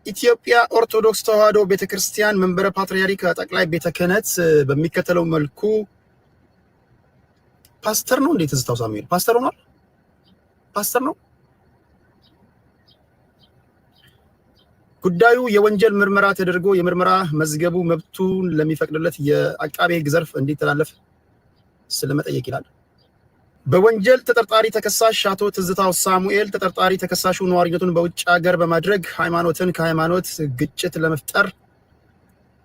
የኢትዮጵያ ኦርቶዶክስ ተዋሕዶ ቤተክርስቲያን መንበረ ፓትርያርክ ጠቅላይ ቤተ ክህነት በሚከተለው መልኩ ፓስተር ነው እንዴት ትዝታው ሳሙኤል ፓስተር ሆኗል። ፓስተር ነው። ጉዳዩ የወንጀል ምርመራ ተደርጎ የምርመራ መዝገቡ መብቱን ለሚፈቅድለት የአቃቤ ሕግ ዘርፍ እንዲተላለፍ ስለመጠየቅ ይላል። በወንጀል ተጠርጣሪ ተከሳሽ አቶ ትዝታው ሳሙኤል ተጠርጣሪ ተከሳሹ ነዋሪነቱን በውጭ ሀገር በማድረግ ሃይማኖትን ከሃይማኖት ግጭት ለመፍጠር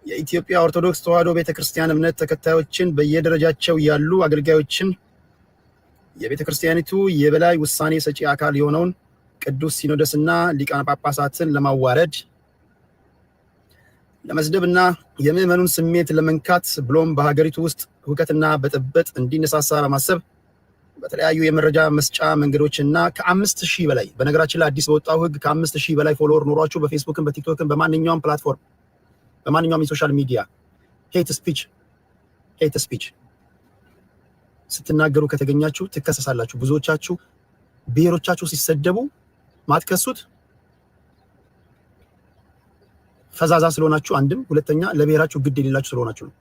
የኢትዮጵያ ኦርቶዶክስ ተዋሕዶ ቤተክርስቲያን እምነት ተከታዮችን በየደረጃቸው ያሉ አገልጋዮችን የቤተክርስቲያኒቱ የበላይ ውሳኔ ሰጪ አካል የሆነውን ቅዱስ ሲኖዶስና ሊቃነ ጳጳሳትን ለማዋረድ ለመስደብና የምዕመኑን ስሜት ለመንካት ብሎም በሀገሪቱ ውስጥ ሁከትና ብጥብጥ እንዲነሳሳ በማሰብ በተለያዩ የመረጃ መስጫ መንገዶችና ከ5000 በላይ በነገራችን ላይ አዲስ በወጣው ህግ ከ5000 በላይ ፎሎወር ኖሯችሁ በፌስቡክም በቲክቶክም በማንኛውም ፕላትፎርም በማንኛውም የሶሻል ሚዲያ ሄት ስፒች ስትናገሩ ከተገኛችሁ ትከሰሳላችሁ። ብዙዎቻችሁ ብሔሮቻችሁ ሲሰደቡ ማትከሱት ፈዛዛ ስለሆናችሁ አንድም፣ ሁለተኛ ለብሔራችሁ ግድ የሌላችሁ ስለሆናችሁ ነው።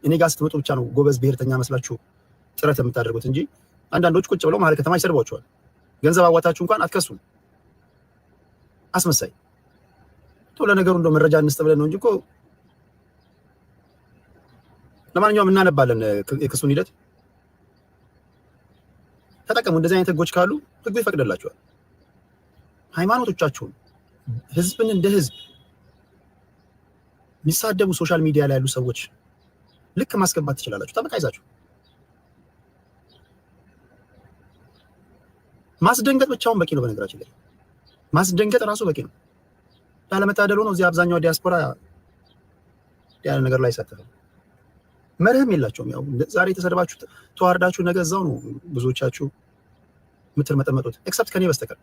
እኔ ጋር ስትመጡ ብቻ ነው ጎበዝ ብሔርተኛ መስላችሁ ጥረት የምታደርጉት እንጂ አንዳንዶች ቁጭ ብለው መሀል ከተማ ይሰድቧቸዋል። ገንዘብ አዋጣችሁ እንኳን አትከሱም። አስመሳይ ቶሎ ነገሩ እንደው መረጃ እንስጥ ብለን ነው እንጂ እኮ ለማንኛውም እናነባለን የክሱን ሂደት ተጠቀሙ። እንደዚህ አይነት ህጎች ካሉ ህጉ ይፈቅድላችኋል። ሃይማኖቶቻችሁን ህዝብን እንደ ህዝብ የሚሳደቡ ሶሻል ሚዲያ ላይ ያሉ ሰዎች ልክ ማስገባት ትችላላችሁ። ጠበቃ ይዛችሁ ማስደንገጥ ብቻውን በቂ ነው። በነገራችን ላይ ማስደንገጥ ራሱ በቂ ነው። ያለመታደሉ ነው እዚህ አብዛኛው ዲያስፖራ ያለ ነገር ላይ ይሳተፋል። መርህም የላቸውም። ያው ዛሬ ተሰድባችሁ ተዋርዳችሁ ነገ እዛው ነው ብዙዎቻችሁ የምትመጠመጡት ኤክሰፕት ከኔ በስተቀር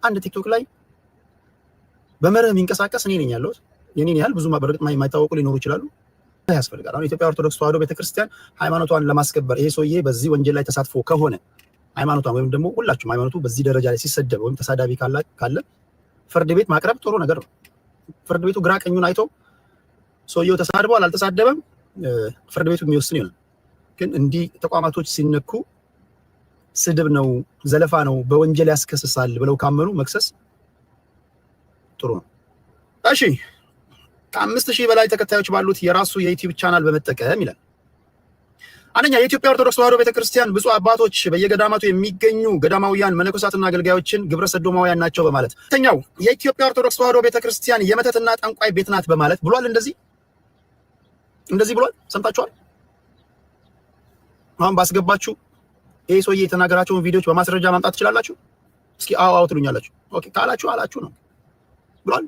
አንድ ቲክቶክ ላይ በመርህ የሚንቀሳቀስ እኔ ነኝ ያለሁት። የኔን ያህል ብዙ በርግጥ የማይታወቁ ሊኖሩ ይችላሉ። ያስፈልጋል። አሁን ኢትዮጵያ ኦርቶዶክስ ተዋሕዶ ቤተክርስቲያን ሃይማኖቷን ለማስከበር ይሄ ሰውዬ በዚህ ወንጀል ላይ ተሳትፎ ከሆነ ሃይማኖቷን ወይም ደግሞ ሁላችሁም ሃይማኖቱ በዚህ ደረጃ ላይ ሲሰደብ ወይም ተሳዳቢ ካለ ፍርድ ቤት ማቅረብ ጥሩ ነገር ነው። ፍርድ ቤቱ ግራ ቀኙን አይቶ ሰውየው ተሳድቧል አልተሳደበም ፍርድ ቤቱ የሚወስን ይሆናል። ግን እንዲህ ተቋማቶች ሲነኩ ስድብ ነው፣ ዘለፋ ነው፣ በወንጀል ያስከስሳል ብለው ካመኑ መክሰስ ጥሩ ነው። እሺ ከ5000 በላይ ተከታዮች ባሉት የራሱ የዩቲዩብ ቻናል በመጠቀም ይላል። አንደኛ የኢትዮጵያ ኦርቶዶክስ ተዋሕዶ ቤተክርስቲያን ብፁዕ አባቶች በየገዳማቱ የሚገኙ ገዳማውያን መነኮሳትና አገልጋዮችን ግብረ ሰዶማውያን ናቸው በማለት። ሁለተኛው የኢትዮጵያ ኦርቶዶክስ ተዋሕዶ ቤተክርስቲያን የመተትና ጠንቋይ ቤት ናት በማለት ብሏል። እንደዚህ ብሏል። ሰምታችኋል። አሁን ባስገባችሁ ይሄ ሰውዬ የተናገራቸውን ቪዲዮዎች በማስረጃ ማምጣት ትችላላችሁ። እስኪ አዎ ትሉኛላችሁ። ኦኬ ካላችሁ አላችሁ ነው ብሏል።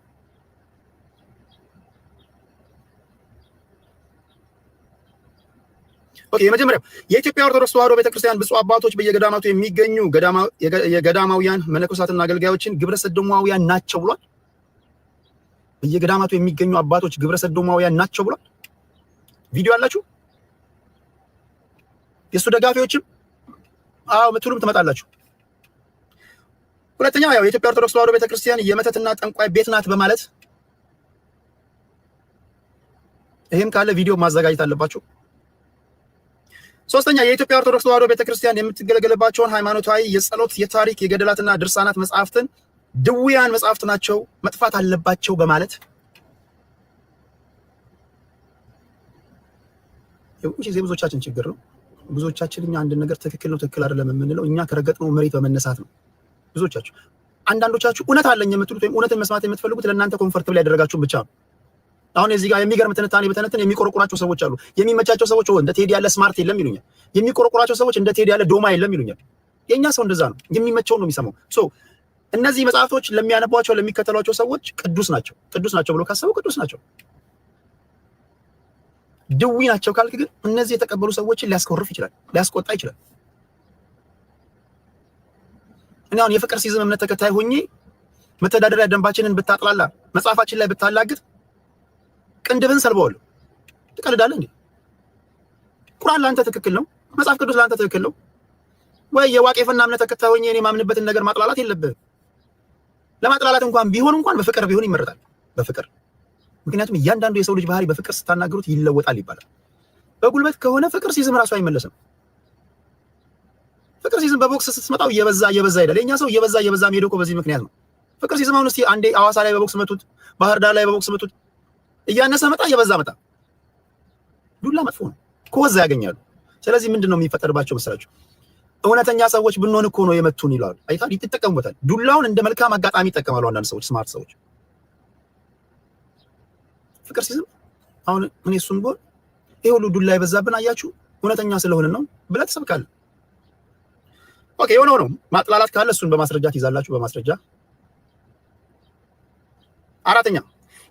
ኦኬ የመጀመሪያው የኢትዮጵያ ኦርቶዶክስ ተዋሕዶ ቤተክርስቲያን ብፁዕ አባቶች በየገዳማቱ የሚገኙ የገዳማውያን መነኮሳትና አገልጋዮችን ግብረ ሰዶማውያን ናቸው ብሏል። በየገዳማቱ የሚገኙ አባቶች ግብረ ሰዶማውያን ናቸው ብሏል። ቪዲዮ አላችሁ። የሱ ደጋፊዎችም አዎ ምትሉም ትመጣላችሁ። ሁለተኛ ያው የኢትዮጵያ ኦርቶዶክስ ተዋሕዶ ቤተክርስቲያን የመተትና ጠንቋይ ቤት ናት በማለት ይሄም ካለ ቪዲዮ ማዘጋጀት አለባችሁ። ሶስተኛ የኢትዮጵያ ኦርቶዶክስ ተዋሕዶ ቤተክርስቲያን የምትገለገልባቸውን ሃይማኖታዊ የጸሎት፣ የታሪክ፣ የገድላትና ድርሳናት መጽሐፍትን ድውያን መጽሐፍት ናቸው መጥፋት አለባቸው በማለት የብዙዎቻችን ችግር ነው። ብዙዎቻችን እኛ አንድ ነገር ትክክል ነው ትክክል አይደለም የምንለው እኛ ከረገጥነው መሬት በመነሳት ነው። ብዙዎቻችሁ አንዳንዶቻችሁ እውነት አለኝ የምትሉት ወይም እውነትን መስማት የምትፈልጉት ለእናንተ ኮምፎርታብል ያደረጋችሁን ብቻ ነው። አሁን እዚህ ጋር የሚገርም ትንታኔ በተነተን የሚቆረቁራቸው ሰዎች አሉ። የሚመቻቸው ሰዎች እንደ ቴዲ ያለ ስማርት የለም ይሉኛል። የሚቆረቁራቸው ሰዎች እንደ ቴዲ ያለ ዶማ የለም ይሉኛል። የኛ ሰው እንደዛ ነው። የሚመቸው ነው የሚሰማው። እነዚህ መጽሐፍቶች ለሚያነቧቸው ለሚከተሏቸው ሰዎች ቅዱስ ናቸው ብሎ ካሰቡ ቅዱስ ናቸው። ድዊ ናቸው ካልክ ግን እነዚህ የተቀበሉ ሰዎችን ሊያስኮርፍ ይችላል፣ ሊያስቆጣ ይችላል። እኔ አሁን የፍቅር ሲዝም እምነት ተከታይ ሆኜ መተዳደሪያ ደንባችንን ብታጥላላ መጽሐፋችን ላይ ብታላግጥ ቅንድብን ሰልበዋለሁ። ትቀልዳለህ እንዴ? ቁርአን ለአንተ ትክክል ነው፣ መጽሐፍ ቅዱስ ለአንተ ትክክል ነው ወይ? የዋቄፈና እምነት ተከታይ ሆኜ እኔ ማምንበትን ነገር ማጥላላት የለብህም። ለማጥላላት እንኳን ቢሆን በፍቅር ቢሆን ይመረጣል። በፍቅር ምክንያቱም እያንዳንዱ የሰው ልጅ ባህሪ በፍቅር ስታናገሩት ይለወጣል ይባላል። በጉልበት ከሆነ ፍቅር ሲዝም ራሱ አይመለስም። ፍቅር ሲዝም በቦክስ ስትመጣው እየበዛ ይሄዳል። የኛ ሰው እየበዛ ሄዶ እኮ በዚህ ምክንያት ነው። ፍቅር ሲዝም አሁን እስቲ አንዴ አዋሳ ላይ በቦክስ መቱት፣ ባህር ዳር ላይ በቦክስ መቱት፣ እያነሰ መጣ፣ እየበዛ መጣ። ዱላ መጥፎ ነው፣ ከወዛ ያገኛሉ። ስለዚህ ምንድነው የሚፈጠርባቸው መሰላችሁ? እውነተኛ ሰዎች ብንሆን እኮ ነው የመቱን ይላሉ። አይታ ይተጠቀሙበታል። ዱላውን እንደ መልካም አጋጣሚ ይጠቀማሉ አንዳንድ ሰዎች፣ ስማርት ሰዎች። ፍቅር ሲዝም አሁን እኔ እሱን ቦል ይሄ ሁሉ ዱላ የበዛብን አያችሁ፣ እውነተኛ ስለሆነ ነው ብለህ ትሰብካለህ። ኦኬ፣ የሆነው ነው። ማጥላላት ካለ እሱን በማስረጃ ትይዛላችሁ፣ በማስረጃ። አራተኛ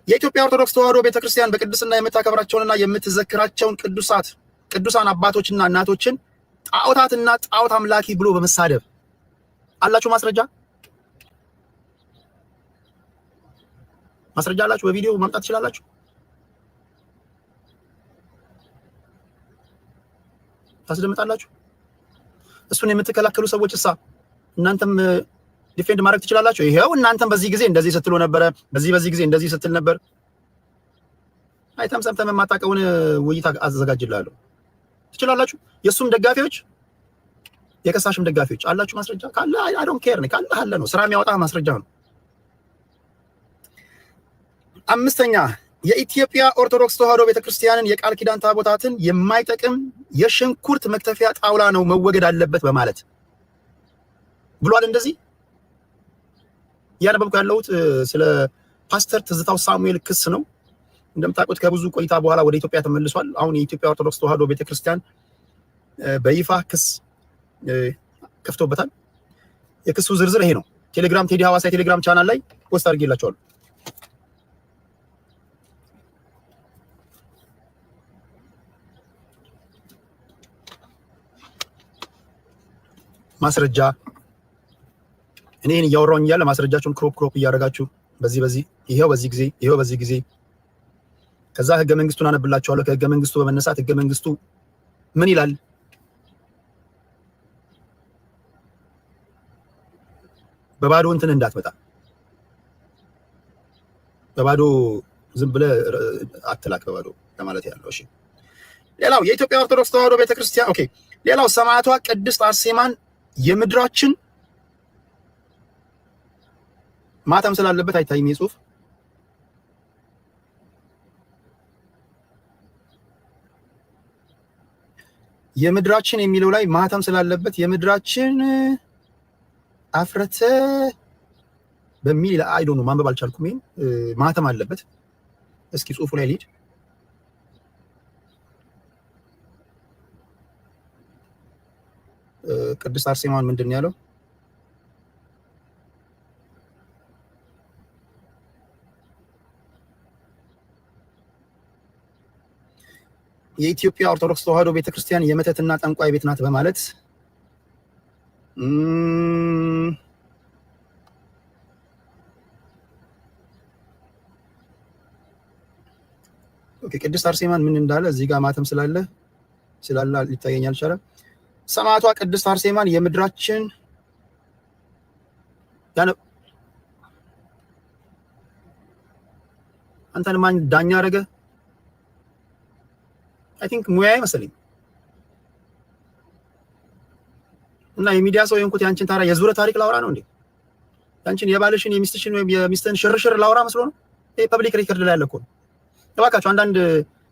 የኢትዮጵያ ኦርቶዶክስ ተዋሕዶ ቤተክርስቲያን በቅድስና የምታከብራቸውንና የምትዘክራቸውን ቅዱሳን አባቶችና እናቶችን ጣዖታትና ጣዖት አምላኪ ብሎ በመሳደብ አላችሁ ማስረጃ? ማስረጃ አላችሁ? በቪዲዮ ማምጣት ትችላላችሁ? ታስደምጣላችሁ? እሱን የምትከላከሉ ሰዎች እሳ እናንተም ዲፌንድ ማድረግ ትችላላችሁ። ይሄው እናንተም በዚህ ጊዜ እንደዚህ ስትሉ ነበረ፣ በዚህ ጊዜ እንደዚህ ስትል ነበር። አይተም ሰምተም የማታውቀውን ውይይት አዘጋጅላለሁ። ትችላላችሁ። የእሱም ደጋፊዎች የከሳሽም ደጋፊዎች አላችሁ ማስረጃ ካለ አይ ዶንት ኬር ነው ካለ አለ ነው። ስራ የሚያወጣ ማስረጃ ነው። አምስተኛ የኢትዮጵያ ኦርቶዶክስ ተዋሕዶ ቤተክርስቲያንን የቃል ኪዳን ታቦታትን የማይጠቅም የሽንኩርት መክተፊያ ጣውላ ነው መወገድ አለበት በማለት ብሏል። እንደዚህ ያነበብኩ ያለሁት ስለ ፓስተር ትዝታው ሳሙኤል ክስ ነው። እንደምታውቁት ከብዙ ቆይታ በኋላ ወደ ኢትዮጵያ ተመልሷል። አሁን የኢትዮጵያ ኦርቶዶክስ ተዋሕዶ ቤተክርስቲያን በይፋ ክስ ከፍቶበታል። የክሱ ዝርዝር ይሄ ነው። ቴሌግራም ቴዲ ሐዋሳ የቴሌግራም ቻናል ላይ ፖስት አድርጌላችኋለሁ። ማስረጃ እኔ ይሄን እያወራሁኝ እያለ ማስረጃችሁን ክሮፕ እያደረጋችሁ ይሄው በዚህ ጊዜ ከዛ ህገ መንግስቱን አነብላችኋለሁ። ከህገ መንግስቱ በመነሳት ህገ መንግስቱ ምን ይላል? በባዶ እንትን እንዳትመጣ፣ በባዶ ዝም ብለህ አትላክ፣ በባዶ ለማለት ያለው። እሺ፣ ሌላው የኢትዮጵያ ኦርቶዶክስ ተዋሕዶ ቤተክርስቲያን ኦኬ። ሌላው ሰማዕቷ ቅድስት አርሴማን የምድራችን ማተም ስላለበት አይታይም ይህ ጽሑፍ። የምድራችን የሚለው ላይ ማህተም ስላለበት የምድራችን አፍረተ በሚል አይዶ ነው ማንበብ አልቻልኩም። ይሄን ማህተም አለበት። እስኪ ጽሑፉ ላይ ልሂድ። ቅድስት አርሴማን ምንድን ነው ያለው? የኢትዮጵያ ኦርቶዶክስ ተዋሕዶ ቤተክርስቲያን የመተትና ጠንቋይ ቤት ናት በማለት ኦኬ። ቅድስት አርሴማን ምን እንዳለ እዚህ ጋር ማተም ስላለ ሊታየኝ አልቻለም። ሰማዕቷ ቅድስት አርሴማን የምድራችን አንተን ማን ዳኛ አደረገ? አይ ቲንክ ሙያዬ መሰለኝ። እና የሚዲያ ሰው የንኩት ያንቺን ታራ የዙረ ታሪክ ላውራ ነው እንዴ? ያንቺን የባልሽን የሚስትሽን ወይም የሚስትህን ሽርሽር ላውራ መስሎ ነው? ይሄ ፐብሊክ ሪከርድ ላይ ያለ እኮ ነው። እባካችሁ አንዳንድ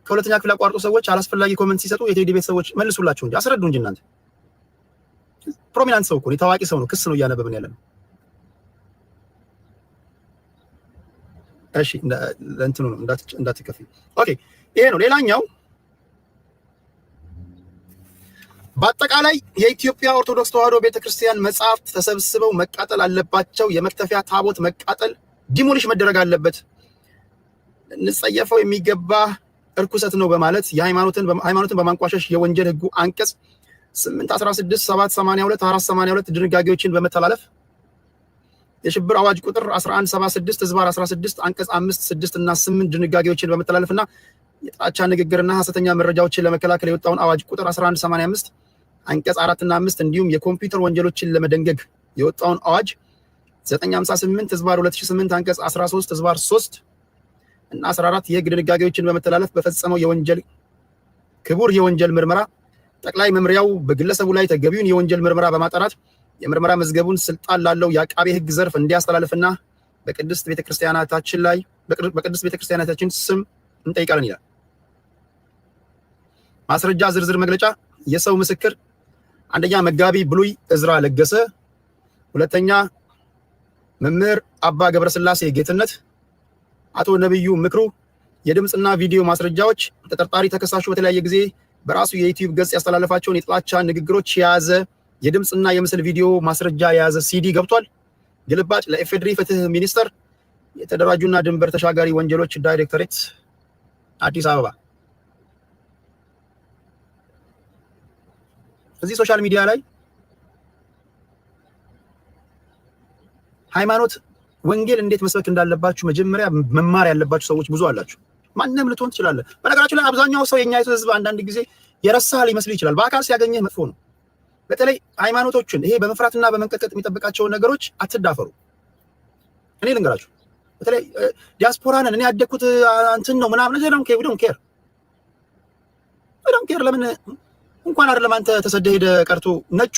ከሁለተኛ ክፍል አቋርጦ ሰዎች አላስፈላጊ ኮሜንት ሲሰጡ የቴዲ ቤት ሰዎች መልሱላችሁ እንጂ አስረዱ እንጂ እናንተ። ፕሮሚናንት ሰው እኮ ነው፣ ታዋቂ ሰው ነው። ክስ ነው እያነበብን ያለ ነው። እሺ ለእንትኑ ነው እንዳትከፊ። ኦኬ ይሄ ነው። ሌላኛው በአጠቃላይ የኢትዮጵያ ኦርቶዶክስ ተዋሕዶ ቤተክርስቲያን መጽሐፍት ተሰብስበው መቃጠል አለባቸው። የመክተፊያ ታቦት መቃጠል ዲሞሊሽ መደረግ አለበት። እንጸየፈው የሚገባ እርኩሰት ነው በማለት ሃይማኖትን በማንቋሸሽ የወንጀል ህጉ አንቀጽ 816 782 482 ድንጋጌዎችን በመተላለፍ የሽብር አዋጅ ቁጥር 1176 ህዝባር 16 አንቀጽ 5 6 እና 8 ድንጋጌዎችን በመተላለፍና የጥላቻ ንግግርና ሐሰተኛ መረጃዎችን ለመከላከል የወጣውን አዋጅ ቁጥር 1185 አንቀጽ 4 እና 5 እንዲሁም የኮምፒውተር ወንጀሎችን ለመደንገግ የወጣውን አዋጅ 958 ህዝባር 2008 አንቀጽ 13 ህዝባር 3 እና 14 የህግ ድንጋጌዎችን በመተላለፍ በፈጸመው ክቡር የወንጀል ምርመራ ጠቅላይ መምሪያው በግለሰቡ ላይ ተገቢውን የወንጀል ምርመራ በማጣራት የምርመራ መዝገቡን ስልጣን ላለው የአቃቤ ህግ ዘርፍ እንዲያስተላልፍና በቅድስት ቤተክርስቲያናችን ስም እንጠይቃለን ይላል። ማስረጃ ዝርዝር መግለጫ የሰው ምስክር አንደኛ መጋቢ ብሉይ እዝራ ለገሰ፣ ሁለተኛ መምህር አባ ገብረስላሴ ጌትነት፣ አቶ ነብዩ ምክሩ። የድምጽና ቪዲዮ ማስረጃዎች ተጠርጣሪ ተከሳሹ በተለያየ ጊዜ በራሱ የዩቲዩብ ገጽ ያስተላለፋቸውን የጥላቻ ንግግሮች የያዘ የድምጽና የምስል ቪዲዮ ማስረጃ የያዘ ሲዲ ገብቷል። ግልባጭ ለኢፌድሪ ፍትህ ሚኒስቴር የተደራጁና ድንበር ተሻጋሪ ወንጀሎች ዳይሬክቶሬት አዲስ አበባ። እዚህ ሶሻል ሚዲያ ላይ ሃይማኖት ወንጌል እንዴት መስበክ እንዳለባችሁ መጀመሪያ መማር ያለባችሁ ሰዎች ብዙ አላችሁ። ማንንም ልትሆን ትችላለህ። በነገራችን ላይ አብዛኛው ሰው የኛ ህዝብ አንዳንድ ጊዜ የረሳህ ሊመስል ይችላል። በአካል ሲያገኘህ መጥፎ ነው። በተለይ ሃይማኖቶችን ይሄ በመፍራትና በመንቀጥቀጥ የሚጠብቃቸውን ነገሮች አትዳፈሩ። እኔ ልንገራችሁ፣ በተለይ ዲያስፖራ ነን፣ እኔ ያደግኩት እንትን ነው ምናምን ዶንት ኬር ለምን እንኳን አይደለም አንተ ተሰደህ ሄደህ ቀርቶ ነጩ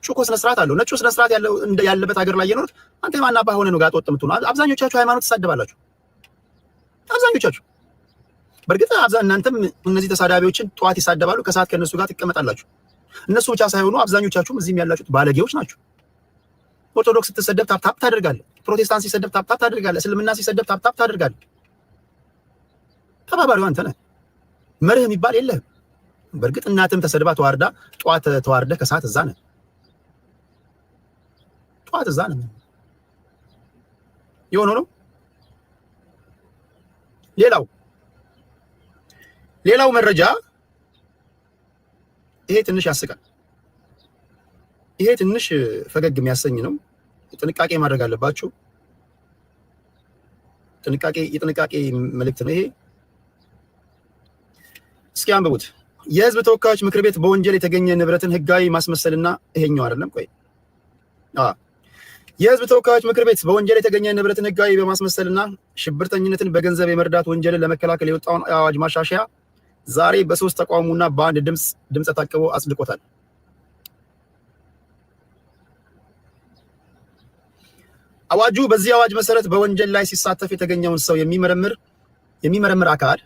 እኮ ስነ ስርዓት አለው። ነጩ ስነ ስርዓት ያለበት ሀገር ላይ የኖሩት አንተ ማን አባ ሆነህ ነው ጋጥ ወጥ የምትሆነው? አብዛኞቻችሁ ሃይማኖት ትሳደባላችሁ። አብዛኞቻችሁ በእርግጥ እናንተም እነዚህ ተሳዳቢዎችን ጠዋት ይሳደባሉ፣ ከሰዓት ከነሱ ጋር ትቀመጣላችሁ። እነሱ ብቻ ሳይሆኑ አብዛኞቻችሁም እዚህም ያላችሁት ባለጌዎች ናችሁ። ኦርቶዶክስ ስትሰደብ ታፕታፕ ታደርጋለህ፣ ፕሮቴስታንት ሲሰደብ ታፕታፕ ታደርጋለህ፣ እስልምና ሲሰደብ ታፕታፕ ታደርጋለህ። ተባባሪው አንተ ነህ። መርህ የሚባል የለህም። በእርግጥ እናትም ተሰድባ ተዋርዳ ጠዋት ተዋርደህ ከሰዓት እዛ ነህ። ጠዋት እዛ ነህ የሆነው ነው። ሌላው መረጃ ይሄ ትንሽ ያስቃል። ይሄ ትንሽ ፈገግ የሚያሰኝ ነው። ጥንቃቄ ማድረግ አለባችሁ። የጥንቃቄ መልእክት ነው ይሄ። እስኪ አንብቡት። የህዝብ ተወካዮች ምክር ቤት በወንጀል የተገኘ ንብረትን ህጋዊ ማስመሰልና ይሄኛው አይደለም። ቆይ የህዝብ ተወካዮች ምክር ቤት በወንጀል የተገኘ ንብረትን ህጋዊ በማስመሰልና ሽብርተኝነትን በገንዘብ የመርዳት ወንጀልን ለመከላከል የወጣውን አዋጅ ማሻሻያ ዛሬ በሶስት ተቋሙና በአንድ ድምፅ ታቅቦ አጽድቆታል። አዋጁ በዚህ አዋጅ መሰረት በወንጀል ላይ ሲሳተፍ የተገኘውን ሰው የሚመረምር አካል፣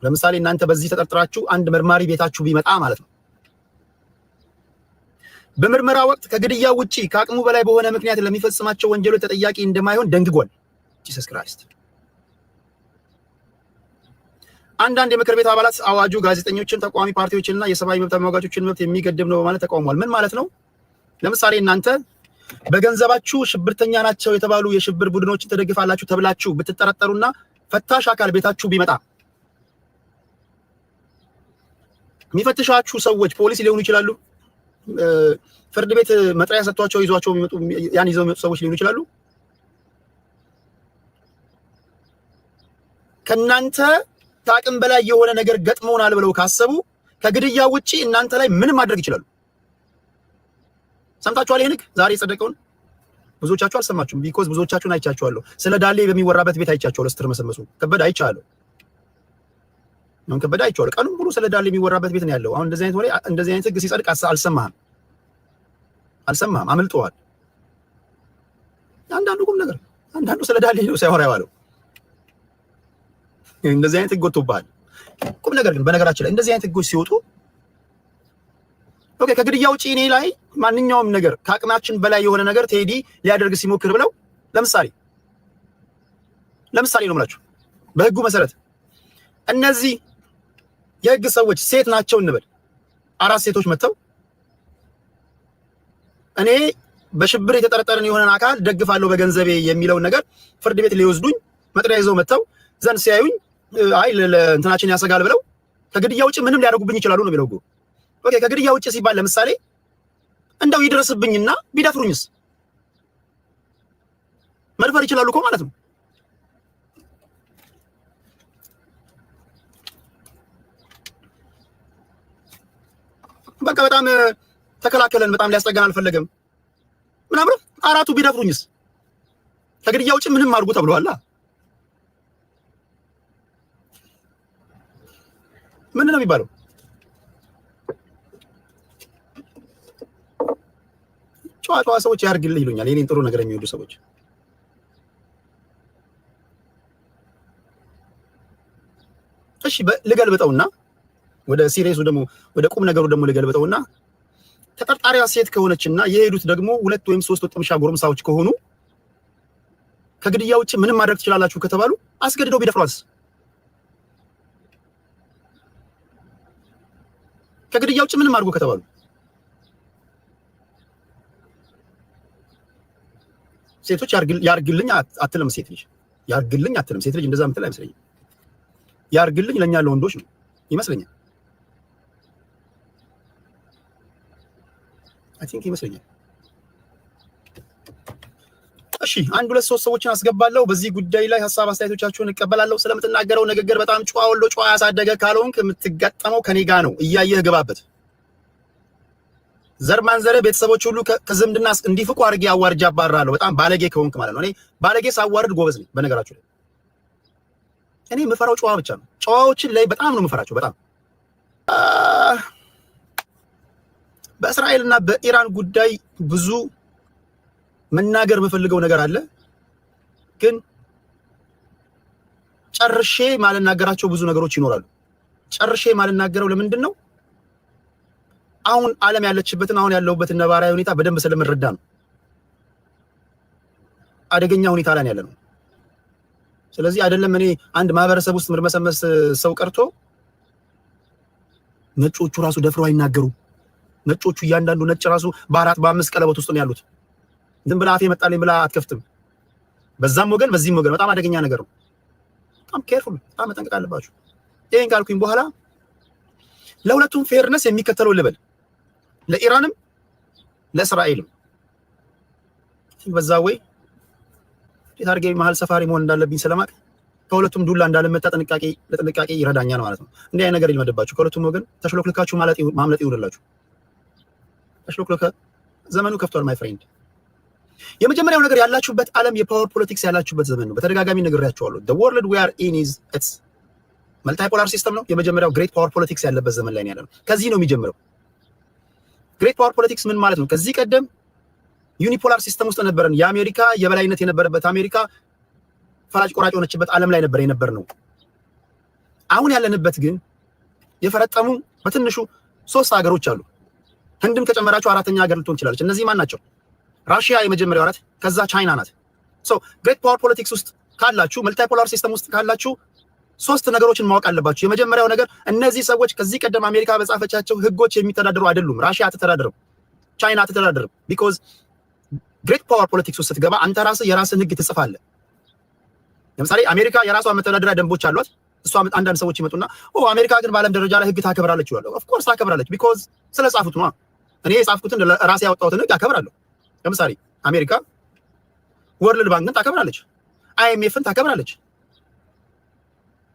ለምሳሌ እናንተ በዚህ ተጠርጥራችሁ አንድ መርማሪ ቤታችሁ ቢመጣ ማለት ነው፣ በምርመራ ወቅት ከግድያ ውጪ ከአቅሙ በላይ በሆነ ምክንያት ለሚፈጽማቸው ወንጀሎች ተጠያቂ እንደማይሆን ደንግጓል። ጂሰስ ክራይስት። አንዳንድ የምክር ቤት አባላት አዋጁ ጋዜጠኞችን፣ ተቃዋሚ ፓርቲዎችንና የሰብአዊ መብት ተሟጋቾችን መብት የሚገድብ ነው በማለት ተቃውሟል። ምን ማለት ነው? ለምሳሌ እናንተ በገንዘባችሁ ሽብርተኛ ናቸው የተባሉ የሽብር ቡድኖችን ተደግፋላችሁ ተብላችሁ ብትጠረጠሩና ፈታሽ አካል ቤታችሁ ቢመጣ የሚፈትሻችሁ ሰዎች ፖሊስ ሊሆኑ ይችላሉ። ፍርድ ቤት መጥሪያ ሰጥቷቸው ይዟቸው የሚመጡ ይዘው የሚመጡ ሰዎች ሊሆኑ ይችላሉ። ከናንተ ታቅም በላይ የሆነ ነገር ገጥሞናል ብለው ካሰቡ ከግድያ ውጪ እናንተ ላይ ምንም ማድረግ ይችላሉ። ሰምታችኋል? ይሄን ዛሬ የጸደቀውን ብዙዎቻችሁ አልሰማችሁም። ቢኮዝ ብዙዎቻችሁን አይቻችኋለሁ። ስለ ዳሌ በሚወራበት ቤት አይቻችኋለሁ። ስትርመሰመሱ ከበደ አይቻለሁ። ከበደ አይቻለሁ። ቀኑን ሙሉ ስለ ዳሌ የሚወራበት ቤት ነው ያለው። አሁን እንደዚህ አይነት ወሬ እንደዚህ አይነት ህግ ሲጸድቅ አልሰማህም። አምልጠዋል። አንዳንዱ ቁም ነገር አንዳንዱ ስለ ዳሌ ነው ሳይወራ ያለው። እንደዚህ አይነት ህግ ወጥቶብሃል። ቁም ነገር ግን በነገራችን ላይ እንደዚህ አይነት ህጎች ሲወጡ ኦኬ ከግድያ ውጪ እኔ ላይ ማንኛውም ነገር ከአቅማችን በላይ የሆነ ነገር ቴዲ ሊያደርግ ሲሞክር ብለው ለምሳሌ ነው የምላችሁ በህጉ መሰረት እነዚህ የህግ ሰዎች ሴት ናቸው እንበል። 4 ሴቶች መጥተው እኔ በሽብር የተጠረጠረን የሆነን አካል ደግፋለሁ በገንዘቤ የሚለውን ነገር ፍርድ ቤት ሊወስዱኝ መጥሪያ ይዘው መጥተው ዘንድ ሲያዩኝ አይ ለእንትናችን ያሰጋል ብለው ከግድያ ውጪ ምንም ሊያደርጉብኝ ይችላሉ ነው የሚለው። ኦኬ ከግድያ ውጪ ሲባል ለምሳሌ እንደው ይድረስብኝና ቢደፍሩኝስ? መድፈር ይችላሉ እኮ ማለት ነው። በቃ በጣም ተከላከለን፣ በጣም ሊያስጠጋን አልፈለገም ምናምን አራቱ ቢደፍሩኝስ? ከግድያ ውጭ ምንም አድርጉ ተብሏላ። ምን ነው የሚባለው? ጨዋ ሰዎች ያርግልህ ይሉኛል። የኔን ጥሩ ነገር የሚወዱ ሰዎች እሺ ልገልብጠውና ወደ ሲሪየሱ ደግሞ ወደ ቁም ነገሩ ደግሞ ልገልብጠውና ተጠርጣሪዋ ሴት ከሆነችና የሄዱት ደግሞ 2 ወይም 3 ወጥምሻ ጎረምሳዎች ከሆኑ ከግድያ ውጭ ምንም ማድረግ ትችላላችሁ ከተባሉ አስገድደው ቢደፍሯስ? ከግድያ ውጭ ምንም አድርጎ ከተባሉ ሴቶች ያርግልኝ አትልም። ሴት ልጅ ያርግልኝ አትልም። ሴት ልጅ እንደዛ ምትል አይመስለኝም። ያርግልኝ ለኛ ለወንዶች ነው ይመስለኛል። አይ ቲንክ ይመስለኛል። እሺ 1 2 3 ሰዎችን አስገባለሁ። በዚህ ጉዳይ ላይ ሐሳብ አስተያየቶቻችሁን እቀበላለሁ። ስለምትናገረው ንግግር በጣም ጨዋ ወልዶ ጨዋ ያሳደገ ካልሆንክ የምትጋጠመው ከኔ ጋር ነው። እያየህ ግባበት። ዘር ማንዘረ ቤተሰቦች ሁሉ ከዝምድና እንዲፍቁ አድርጌ አዋርጃ አባራለሁ። በጣም ባለጌ ከሆንክ ማለት ነው። እኔ ባለጌ ሳዋርድ ጎበዝ ነኝ በነገራችሁ ላይ። እኔ የምፈራው ጨዋ ብቻ ነው። ጨዋዎችን ላይ በጣም ነው የምፈራቸው። በጣም በእስራኤልና በኢራን ጉዳይ ብዙ መናገር የምፈልገው ነገር አለ፣ ግን ጨርሼ ማልናገራቸው ብዙ ነገሮች ይኖራሉ። ጨርሼ ማልናገረው ለምንድን ነው? አሁን ዓለም ያለችበትን አሁን ያለውበትን ነባራዊ ሁኔታ በደንብ ስለምንረዳ ነው። አደገኛ ሁኔታ ላይ ያለ ነው። ስለዚህ አይደለም እኔ አንድ ማህበረሰብ ውስጥ ምርመሰመስ ሰው ቀርቶ ነጮቹ ራሱ ደፍረው አይናገሩ። ነጮቹ እያንዳንዱ ነጭ ራሱ በ4 በ5 ቀለበት ውስጥ ነው ያሉት። ዝም ብላ አፌ መጣልኝ ብላ አትከፍትም። በዛም ወገን በዚህም ወገን በጣም አደገኛ ነገር ነው። በጣም ኬርፉል፣ በጣም መጠንቀቅ አለባችሁ። ይሄን ካልኩኝ በኋላ ለሁለቱም ፌርነስ የሚከተለው ልበል፣ ለኢራንም ለእስራኤልም በዛ ወይ የታርጌ መሀል ሰፋሪ መሆን እንዳለብኝ ስለማቅ ከሁለቱም ዱላ እንዳልመጣ ለጥንቃቄ ይረዳኛል ማለት ነው። እንዲህ አይነት ነገር ይልመድባችሁ። ከሁለቱም ወገን ተሽሎክልካችሁ ማምለጥ ይውልላችሁ። ተሽሎክልከ ዘመኑ ከፍቷል ማይ ፍሬንድ። የመጀመሪያው ነገር ያላችሁበት ዓለም የፓወር ፖለቲክስ ያላችሁበት ዘመን ነው። በተደጋጋሚ ነግሬያችኋለሁ። the world we are in is it's መልቲፖላር ሲስተም ነው። የመጀመሪያው ግሬት ፓወር ፖለቲክስ ያለበት ዘመን ላይ ነው ያለነው። ከዚህ ነው የሚጀምረው። ግሬት ፓወር ፖለቲክስ ምን ማለት ነው? ከዚህ ቀደም ዩኒፖላር ሲስተም ውስጥ ነበረን። የአሜሪካ የበላይነት የነበረበት አሜሪካ ፈላጭ ቆራጭ የሆነችበት ዓለም ላይ የነበር ነው። አሁን ያለንበት ግን የፈረጠሙ በትንሹ 3 ሀገሮች አሉ። ህንድም ከጨመራችሁ 4ኛ ሀገር ልትሆን ትችላለች። እነዚህ ማን ናቸው? ራሽያ የመጀመሪያው ናት። ከዛ ቻይና ናት። ሶ ግሬት ፓወር ፖለቲክስ ውስጥ ካላችሁ፣ መልቲፖላር ሲስተም ውስጥ ካላችሁ 3 ነገሮችን ማወቅ አለባችሁ። የመጀመሪያው ነገር እነዚህ ሰዎች ከዚህ ቀደም አሜሪካ በጻፈቻቸው ህጎች የሚተዳደሩ አይደሉም። ራሽያ አትተዳደርም፣ ቻይና አትተዳደርም። ቢኮዝ ግሬት ፓወር ፖለቲክስ ውስጥ ስትገባ አንተ ራስህ የራስህን ህግ ትጽፋለህ። ለምሳሌ አሜሪካ የራሷ መተዳደሪያ ደንቦች አሏት። እሷ አንዳንድ ሰዎች ይመጡና አሜሪካ ግን በዓለም ደረጃ ላይ ህግ ታከብራለች ይላሉ። ኦፍ ኮርስ ታከብራለች፣ ቢኮዝ ስለጻፉት ነው። እኔ የጻፍኩትን ራሴ ያወጣሁትን ህግ አከብራለሁ። ለምሳሌ አሜሪካ ወርልድ ባንክን ታከብራለች፣ አይኤምኤፍን ታከብራለች፣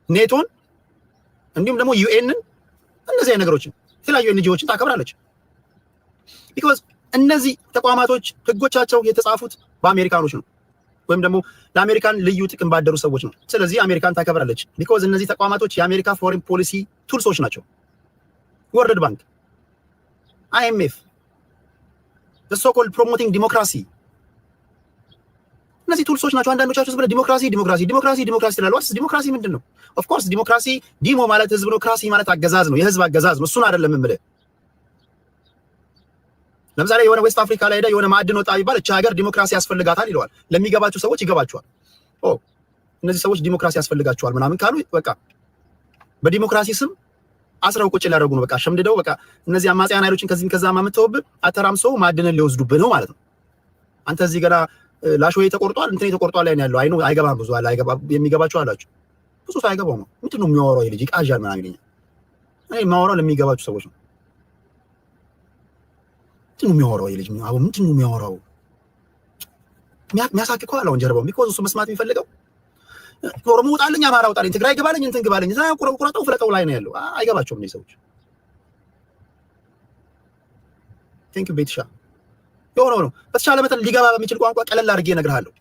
ኔቶን እንዲሁም ደግሞ ዩኤንን፣ እነዚህ አይነት ነገሮችን የተለያዩ ኤንጂኦዎችን ታከብራለች። ቢኮዝ እነዚህ ተቋማቶች ህጎቻቸው የተጻፉት በአሜሪካኖች ነው፣ ወይም ደግሞ ለአሜሪካን ልዩ ጥቅም ባደሩ ሰዎች ነው። ስለዚህ አሜሪካን ታከብራለች። ቢኮዝ እነዚህ ተቋማቶች የአሜሪካ ፎሬን ፖሊሲ ቱልሶች ናቸው። ወርልድ ባንክ፣ አይኤምኤፍ፣ the so called promoting democracy፣ እነዚህ ቱልሶች ናቸው። አንዳንዶቻችሁ ዝም ብለህ ዲሞክራሲ ትላለህ። ዲሞክራሲ ምንድን ነው? ኦፍ ኮርስ ዲሞክራሲ ዲሞ ማለት ህዝብ ነው። ክራሲ ማለት አገዛዝ ነው፣ የህዝብ አገዛዝ ነው። እሱን አይደለም የምልህ። ለምሳሌ የሆነ ዌስት አፍሪካ ላይ ሄደ የሆነ ማዕድን ወጣ ቢባል እቺ ሀገር ዲሞክራሲ ያስፈልጋታል ይለዋል። ለሚገባችሁ ሰዎች ይገባችኋል። እነዚህ ሰዎች ዲሞክራሲ ያስፈልጋቸዋል ምናምን ካሉ በቃ በዲሞክራሲ ስም አስረው ቁጭ ሊያደርጉ ነው። በቃ ሸምድደው በቃ እነዚህ አማጽያን ኃይሎችን ከዚህም ከዛ ማምተውብህ አተራምሰው ማዕድንን ሊወስዱብህ ነው ማለት ነው። አንተ እዚህ ገና ላሾዬ ተቆርጧል እንትን ተቆርጧል ላይ ነው ያለው። አይ ነው አይገባም። ብዙ አለ አይገባም። የሚገባችሁ አላችሁ። ብዙ ሳይገባው ነው ምንድን ነው የሚያወራው ይልጅ ቃዣል ምናምን ይለኛል። እኔ የማወራው ለሚገባችሁ ሰዎች ነው። ምንድን ነው የሚያወራው ይልጅ አሁን ምንድን ነው የሚያወራው? የሚያሳክከው አላውን ጀርባው ቢኮዝ እሱ መስማት የሚፈልገው ኦሮሞ ውጣልኝ፣ አማራ ውጣልኝ፣ ትግራይ ግባልኝ፣ እንትን ግባልኝ፣ ቁረጠው ፍለጠው ላይ ነው ያለው። አይገባቸውም እነዚህ ሰዎች። ቲንክ ቤትሻ የሆነው ነው። በተቻለ መጠን ሊገባ በሚችል ቋንቋ ቀለል አድርጌ እነግርሃለሁ፣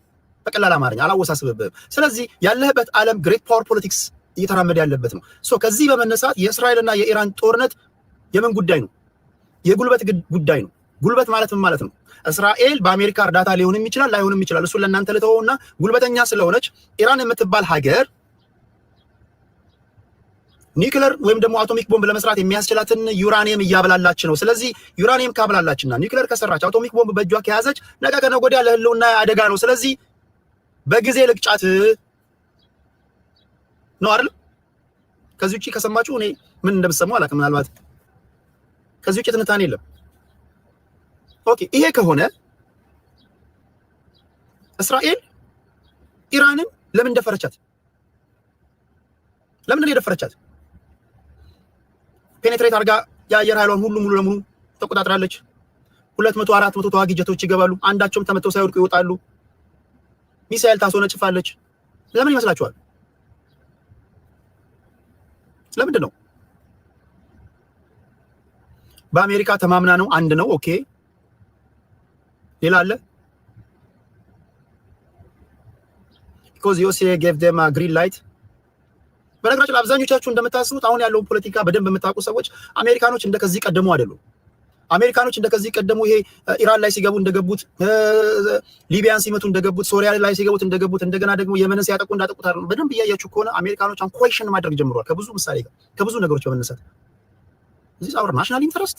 በቀላል አማርኛ አላወሳስብብህም። ስለዚህ ያለህበት ዓለም ግሬት ፓወር ፖለቲክስ እየተራመደ ያለበት ነው። ከዚህ በመነሳት የእስራኤልና የኢራን ጦርነት የምን ጉዳይ ነው? የጉልበት ጉዳይ ነው። ጉልበት ማለት ምን ማለት ነው? እስራኤል በአሜሪካ እርዳታ ሊሆንም ይችላል ላይሆንም ይችላል። እሱን ለእናንተ ልተወውና ጉልበተኛ ስለሆነች ኢራን የምትባል ሀገር ኒውክለር ወይም ደግሞ አቶሚክ ቦምብ ለመስራት የሚያስችላትን ዩራኒየም እያብላላች ነው። ስለዚህ ዩራኒየም ካብላላችና ኒውክለር ከሰራች አቶሚክ ቦምብ በእጇ ከያዘች ነገ ከነገ ወዲያ ለህልውና አደጋ ነው። ስለዚህ በጊዜ ልቅጫት ነው አይደል? ከዚህ ውጪ ከሰማችሁ እኔ ምን እንደምሰማው አላውቅም። ምናልባት ከዚህ ውጪ ትንታኔ የለም። ኦኬ፣ ይሄ ከሆነ እስራኤል ኢራንን ለምን ደፈረቻት? ለምን ነው የደፈረቻት? ፔኔትሬት አድርጋ የአየር ኃይሏን ሁሉ ሙሉ ለሙሉ ተቆጣጥራለች። 200 400 ተዋጊ ጀቶች ይገባሉ። አንዳቸውም ተመተው ሳይወድቁ ይወጣሉ። ሚሳኤል ታስወነጭፋለች። ለምን ይመስላችኋል? ለምንድን ነው? በአሜሪካ ተማምና ነው። አንድ ነው። ኦኬ፣ ሌላ አለ? because USA gave them a green light። በነገራችን ላይ አብዛኞቻችሁ እንደምታስቡት አሁን ያለውን ፖለቲካ በደንብ የምታውቁ ሰዎች አሜሪካኖች እንደከዚህ ቀደሙ አይደሉም። አሜሪካኖች እንደከዚህ ቀደሙ ይሄ ኢራን ላይ ሲገቡ እንደገቡት፣ ሊቢያን ሲመቱ እንደገቡት፣ ሶሪያ ላይ ሲገቡት እንደገቡት፣ እንደገና ደግሞ የመንን ሲያጠቁ እንዳጠቁት አይደለም። በደንብ እያያችሁ ከሆነ አሜሪካኖች አሁን ኩዌሽን ማድረግ ጀምረዋል። ከብዙ ምሳሌ ጋር ከብዙ ነገሮች በመነሳት እዚህ አወር ናሽናል ኢንተረስት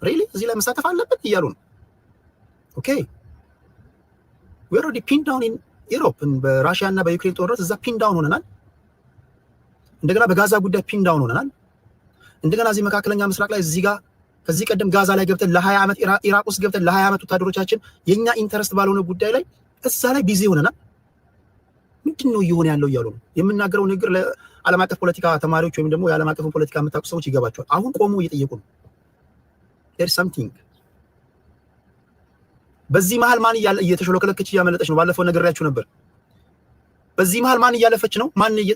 ሪሊ እዚህ ላይ መሳተፍ አለበት እያሉ ነው። ኦኬ we already pinned down in Europe በራሽያ እና በዩክሬን ጦርነት እዛ ፒን ዳውን ሆነናል። እንደገና በጋዛ ጉዳይ ፒን ዳውን ሆነናል። እንደገና እዚህ መካከለኛ ምስራቅ ላይ እዚህ ጋር ከዚህ ቀደም ጋዛ ላይ ገብተን ለ20 ዓመት ኢራቅ ውስጥ ገብተን ለ20 ዓመት ወታደሮቻችን የኛ ኢንተረስት ባልሆነ ጉዳይ ላይ እዛ ላይ ቢዚ ሆነናል። ምንድነው እየሆነ ያለው እያሉ ነው የምናገረው ንግግር። ለዓለም አቀፍ ፖለቲካ ተማሪዎች ወይም ደግሞ የዓለም አቀፍ ፖለቲካ የምታውቁ ሰዎች ይገባቸዋል። አሁን ቆሞ እየጠየቁ ነው there is something። በዚህ መሃል ማን እየተሾለከለከች እያመለጠች ነው? ባለፈው ነግሬያችሁ ነበር። በዚህ መሃል ማን እያለፈች ነው?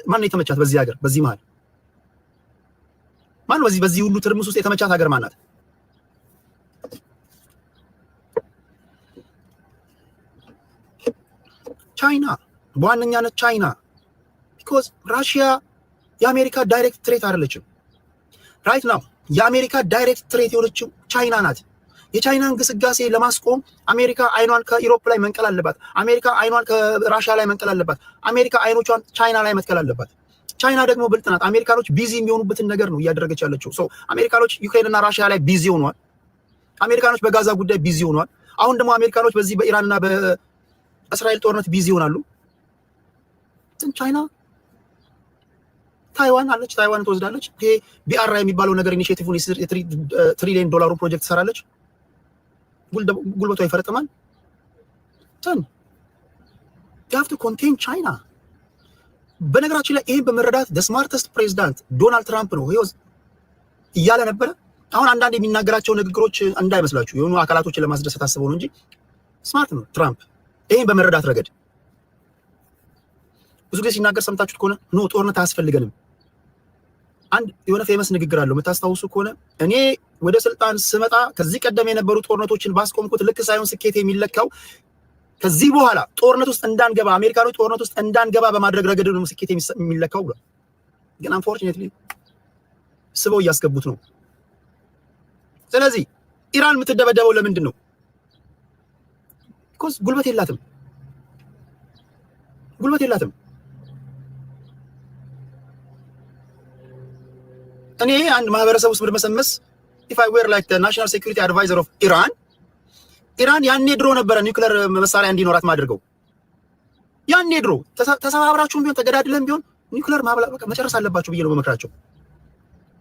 ማን የተመቻት በዚህ ሀገር? በዚህ መሃል ማን በዚህ ሁሉ ትርምስ ውስጥ የተመቻት ሀገር ማን ናት? ቻይና፣ በዋነኛነት ቻይና። because ራሽያ የአሜሪካ ዳይሬክት ትሬት አይደለችም። ራይት ናው የአሜሪካ ዳይሬክት ትሬት የሆነችው ቻይና ናት። የቻይናን ግስጋሴ ለማስቆም አሜሪካ አይኗን ከዩሮፕ ላይ መንቀል አለባት። አሜሪካ አይኗን ከራሽያ ላይ መንቀል አለባት። አሜሪካ አይኖቿን ቻይና ላይ መትከል አለባት። ቻይና ደግሞ ብልጥ ናት። አሜሪካኖች ቢዚ የሚሆኑበትን ነገር ነው እያደረገች ያለችው። አሜሪካኖች ዩክሬን እና ራሽያ ላይ ቢዚ ሆኗል። አሜሪካኖች በጋዛ ጉዳይ ቢዚ ሆኗል። አሁን ደግሞ አሜሪካኖች በዚህ በኢራንና በእስራኤል ጦርነት ቢዚ ይሆናሉ። ቻይና ታይዋን አለች፣ ታይዋን ትወስዳለች። ይሄ ቢአርአይ የሚባለው ነገር ኢኒሺዬቲቭን $3 ትሪሊየን ፕሮጀክት ትሰራለች። ጉልበቷ ይፈረጥማል። you have to contain China። በነገራችን ላይ ይሄን በመረዳት the smartest president ዶናልድ ትራምፕ ነው እያለ ነበረ። አሁን አንዳንድ የሚናገራቸው ንግግሮች እንዳይመስላችሁ የሆኑ አካላቶችን ለማስደሰት አስበው ነው እንጂ ስማርት ነው ትራምፕ ይሄን በመረዳት ረገድ። ብዙ ጊዜ ሲናገር ሰምታችሁት ከሆነ ኖ ጦርነት አያስፈልገንም። አንድ የሆነ ፌመስ ንግግር አለው የምታስታውሱ ከሆነ እኔ ወደ ስልጣን ስመጣ ከዚህ ቀደም የነበሩ ጦርነቶችን ባስቆምኩት ልክ ሳይሆን ስኬት የሚለካው ከዚህ በኋላ ጦርነት ውስጥ እንዳንገባ አሜሪካኖች ጦርነት ውስጥ እንዳንገባ በማድረግ ረገድ ነው ስኬት የሚለካው ብሏል። ግን አንፎርቹኔትሊ ስበው እያስገቡት ነው። ስለዚህ ኢራን የምትደበደበው ለምንድን ነው? because ጉልበት የላትም። እኔ አንድ ማህበረሰብ ውስጥ ብመሰመስ if I were like the national security advisor of ኢራን ያኔ ድሮ ነበረ ኒውክሌር መሳሪያ እንዲኖራት ማድረገው። ያኔ ድሮ ተሰባብራችሁም ቢሆን ተገዳድለም ቢሆን ኒውክሌር በቃ መጨረስ አለባችሁ ብዬ ነው በመክራቸው።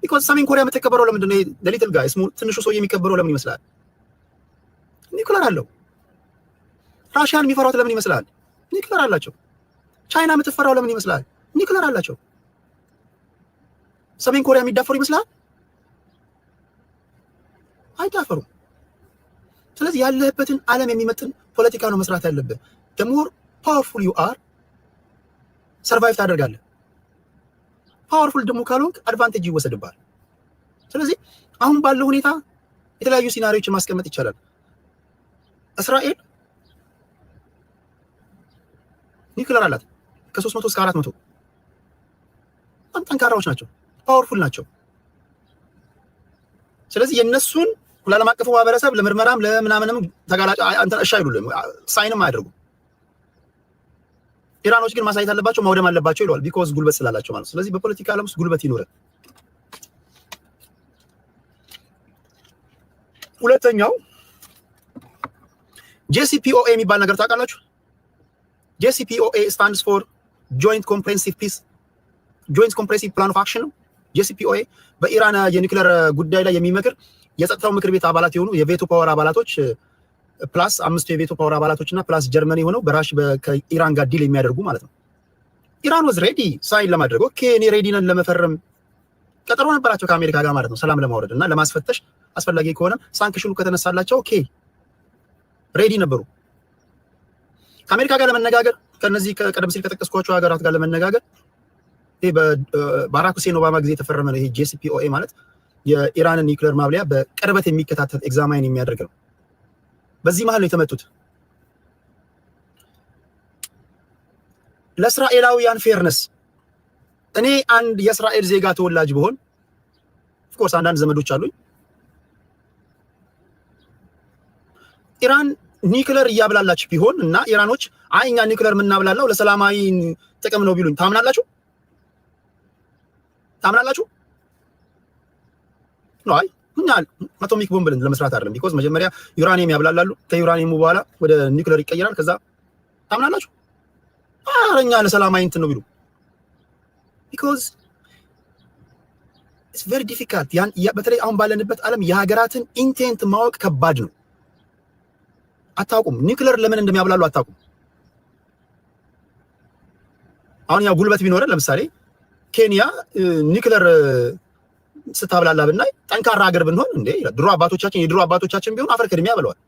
because ሰሜን ኮሪያ የምትከበረው ለምንድን ነው? the little guy ትንሹ ሰው የሚከበረው ለምን ይመስላል? ኒውክሌር አለው። ራሽያን የሚፈራው ለምን ይመስላል? ኒውክሌር አላቸው። ቻይና የምትፈራው ለምን ይመስላል? ኒውክሌር አላቸው። ሰሜን ኮሪያ የሚዳፈሩ ይመስላል? አይዳፈሩም። ስለዚህ ያለህበትን ዓለም የሚመጥን ፖለቲካ ነው መስራት ያለብህ። the more powerful you are survive ታደርጋለህ። ፓወርፉል ደግሞ ካልሆንክ አድቫንቴጅ ይወሰድብሃል። ስለዚህ አሁን ባለው ሁኔታ የተለያዩ ሲናሪዎችን ማስቀመጥ ይቻላል። እስራኤል ኒውክሌር አላት ከ300 እስከ 400 በጣም ጠንካራዎች ናቸው፣ ፓወርፉል ናቸው። ስለዚህ የነሱን ለዓለም አቀፉ ማህበረሰብ ለምርመራም ለምናምንም ተጋላጭ እሺ አይሉልም፣ ሳይንም አያደርጉም። ኢራኖች ግን ማሳየት አለባቸው፣ ማውደም አለባቸው ይለዋል። ቢኮዝ ጉልበት ስላላቸው ማለት ነው። ስለዚህ በፖለቲካ ዓለም ውስጥ ጉልበት ይኖራል። ሁለተኛው JCPOA የሚባል ነገር ታውቃላችሁ? JCPOA stands for Joint Comprehensive Plan of Action ነው። JCPOA በኢራን የኒውክሌር ጉዳይ ላይ የሚመክር የጸጥታው ምክር ቤት አባላት የሆኑ የቬቶ ፓወር አባላቶች ፕላስ 5 የቬቶ ፓወር አባላቶችና ፕላስ ጀርመኒ ሆነው ከኢራን ጋር ዲል የሚያደርጉ ማለት ነው። ኢራን was ready ሳይን ለማድረግ ኦኬ እኔ ሬዲ ነን ለመፈረም ቀጠሮ ነበራቸው ከአሜሪካ ጋር ማለት ነው፣ ሰላም ለማውረድ እና ለማስፈተሽ አስፈላጊ ከሆነ ሳንክሽኑ ከተነሳላቸው ኦኬ ሬዲ ነበሩ። ከአሜሪካ ጋር ለመነጋገር ከነዚህ ቀደም ሲል ከጠቀስኳቸው ሀገራት ጋር ለመነጋገር ይሄ በባራክ ሁሴን ኦባማ ጊዜ የተፈረመ ነው። ይሄ JCPOA ማለት የኢራንን ኒውክሌር ማብለያ በቅርበት የሚከታተል ኤግዛማይን የሚያደርግ ነው። በዚህ መሀል ነው የተመቱት። ለእስራኤላውያን ፌርነስ እኔ አንድ የእስራኤል ዜጋ ተወላጅ ብሆን ኦፍኮርስ አንዳንድ ዘመዶች አሉኝ፣ ኢራን ኒውክሌር እያብላላች ቢሆን እና ኢራኖች አይ እኛ ኒውክሌር የምናብላላው ለሰላማዊ ጥቅም ነው ቢሉኝ ታምናላችሁ? ታምናላችሁ? አይ እኛ አቶሚክ ቦምብ ለመስራት አይደለም። ቢኮዝ መጀመሪያ ዩራኒየም ያብላላሉ፣ ከዩራኒየሙ በኋላ ወደ ኒውክሌር ይቀየራል። ከዛ ታምናላችሁ? አረኛ ለሰላማዊ እንትን ነው ቢሉ ቢኮዝ ኢትስ ቬሪ ዲፊካልት። በተለይ አሁን ባለንበት ዓለም የሀገራትን ኢንቴንት ማወቅ ከባድ ነው። አታውቁም፣ ኒውክሌር ለምን እንደሚያብላሉ አታውቁም። አሁን ያው ጉልበት ቢኖረን ለምሳሌ ኬንያ ኒውክሌር ስታብላላ ብናይ ጠንካራ ሀገር ብንሆን እንዴ የድሮ አባቶቻችን ቢሆን አፈር ከድሜ ያብለዋል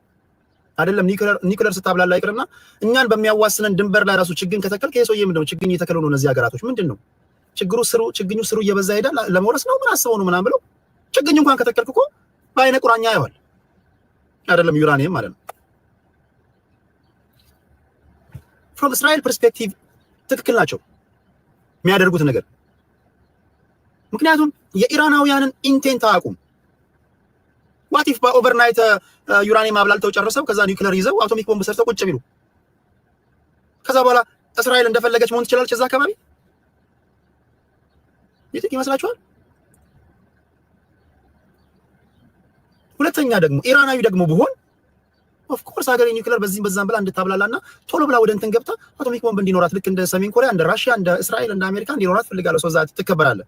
አይደለም። ኒውክሌር ስታብላላ ይቅርና እኛን በሚያዋስነን ድንበር ላይ ራሱ ችግኝ ከተከልክ የሰውዬ ምንድነው ችግኝ እየተከሉ ነው እነዚህ ሀገራቶች። ምንድነው ችግኙ ስሩ እየበዛ ሄዳል፣ ለመውረስ ነው ምን አስበው ነው ምናምን ብለው ችግኝ እንኳን ከተከልክ እኮ በአይነ ቁራኛ ያየዋል አይደለም ዩራኒየም ማለት ነው። ፍሮም እስራኤል ፐርስፔክቲቭ ትክክል ናቸው የሚያደርጉት ነገር፣ ምክንያቱም የኢራናውያንን ኢንቴንት አያውቁም። ዋት ኢፍ በኦቨርናይት ዩራኒየም አብላልተው ጨርሰው ከዛ ኒውክሌር ይዘው አቶሚክ ቦምብ ሰርተው ቁጭ ቢሉ ከዛ በኋላ እስራኤል እንደፈለገች መሆን ትችላለች እዛ አካባቢ? ይጥቅ ይመስላችኋል? ሁለተኛ ደግሞ ኢራናዊ ደግሞ ቢሆን ኦፍ ኮርስ ሀገሬ ኒውክሌር በዚህም በዛም ብላ እንድታብላላና ቶሎ ብላ ወደ እንትን ገብታ አቶሚክ ቦምብ እንዲኖራት ልክ እንደ ሰሜን ኮሪያ፣ እንደ ራሽያ፣ እንደ እስራኤል፣ እንደ አሜሪካ እንዲኖራት ፈልጋለሁ። ሰው ዛት ትከበራለህ።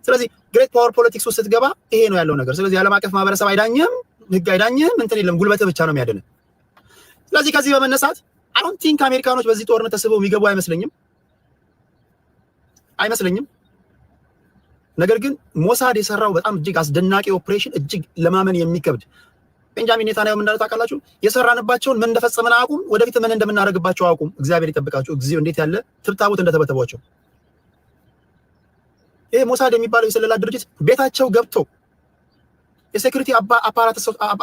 ስለዚህ ግሬት ፓወር ፖለቲክስ ውስጥ ስትገባ ይሄ ነው ያለው ነገር። ስለዚህ ዓለም አቀፍ ማህበረሰብ አይዳኝም፣ ህግ አይዳኝም፣ እንትን የለም፣ ጉልበትህ ብቻ ነው የሚያድንህ። ስለዚህ ከዚህ በመነሳት አሁን ቲንክ አሜሪካኖች በዚህ ጦርነት ተስበው የሚገቡ አይመስለኝም። ነገር ግን ሞሳድ የሰራው በጣም እጅግ አስደናቂ ኦፕሬሽን፣ እጅግ ለማመን የሚከብድ ቤንጃሚን ኔታንያሁ ምን እንዳለ ታውቃላችሁ? የሰራንባቸውን ምን እንደፈጸመን አያውቁም፣ ወደፊት ምን እንደምናደርግባቸው አያውቁም። እግዚአብሔር ይጠብቃቸው። እግዚኦ እንዴት ያለ ትብታቡት እንደተበተቧቸው። ይሄ ሞሳድ የሚባለው የስለላ ድርጅት ቤታቸው ገብቶ የሴኩሪቲ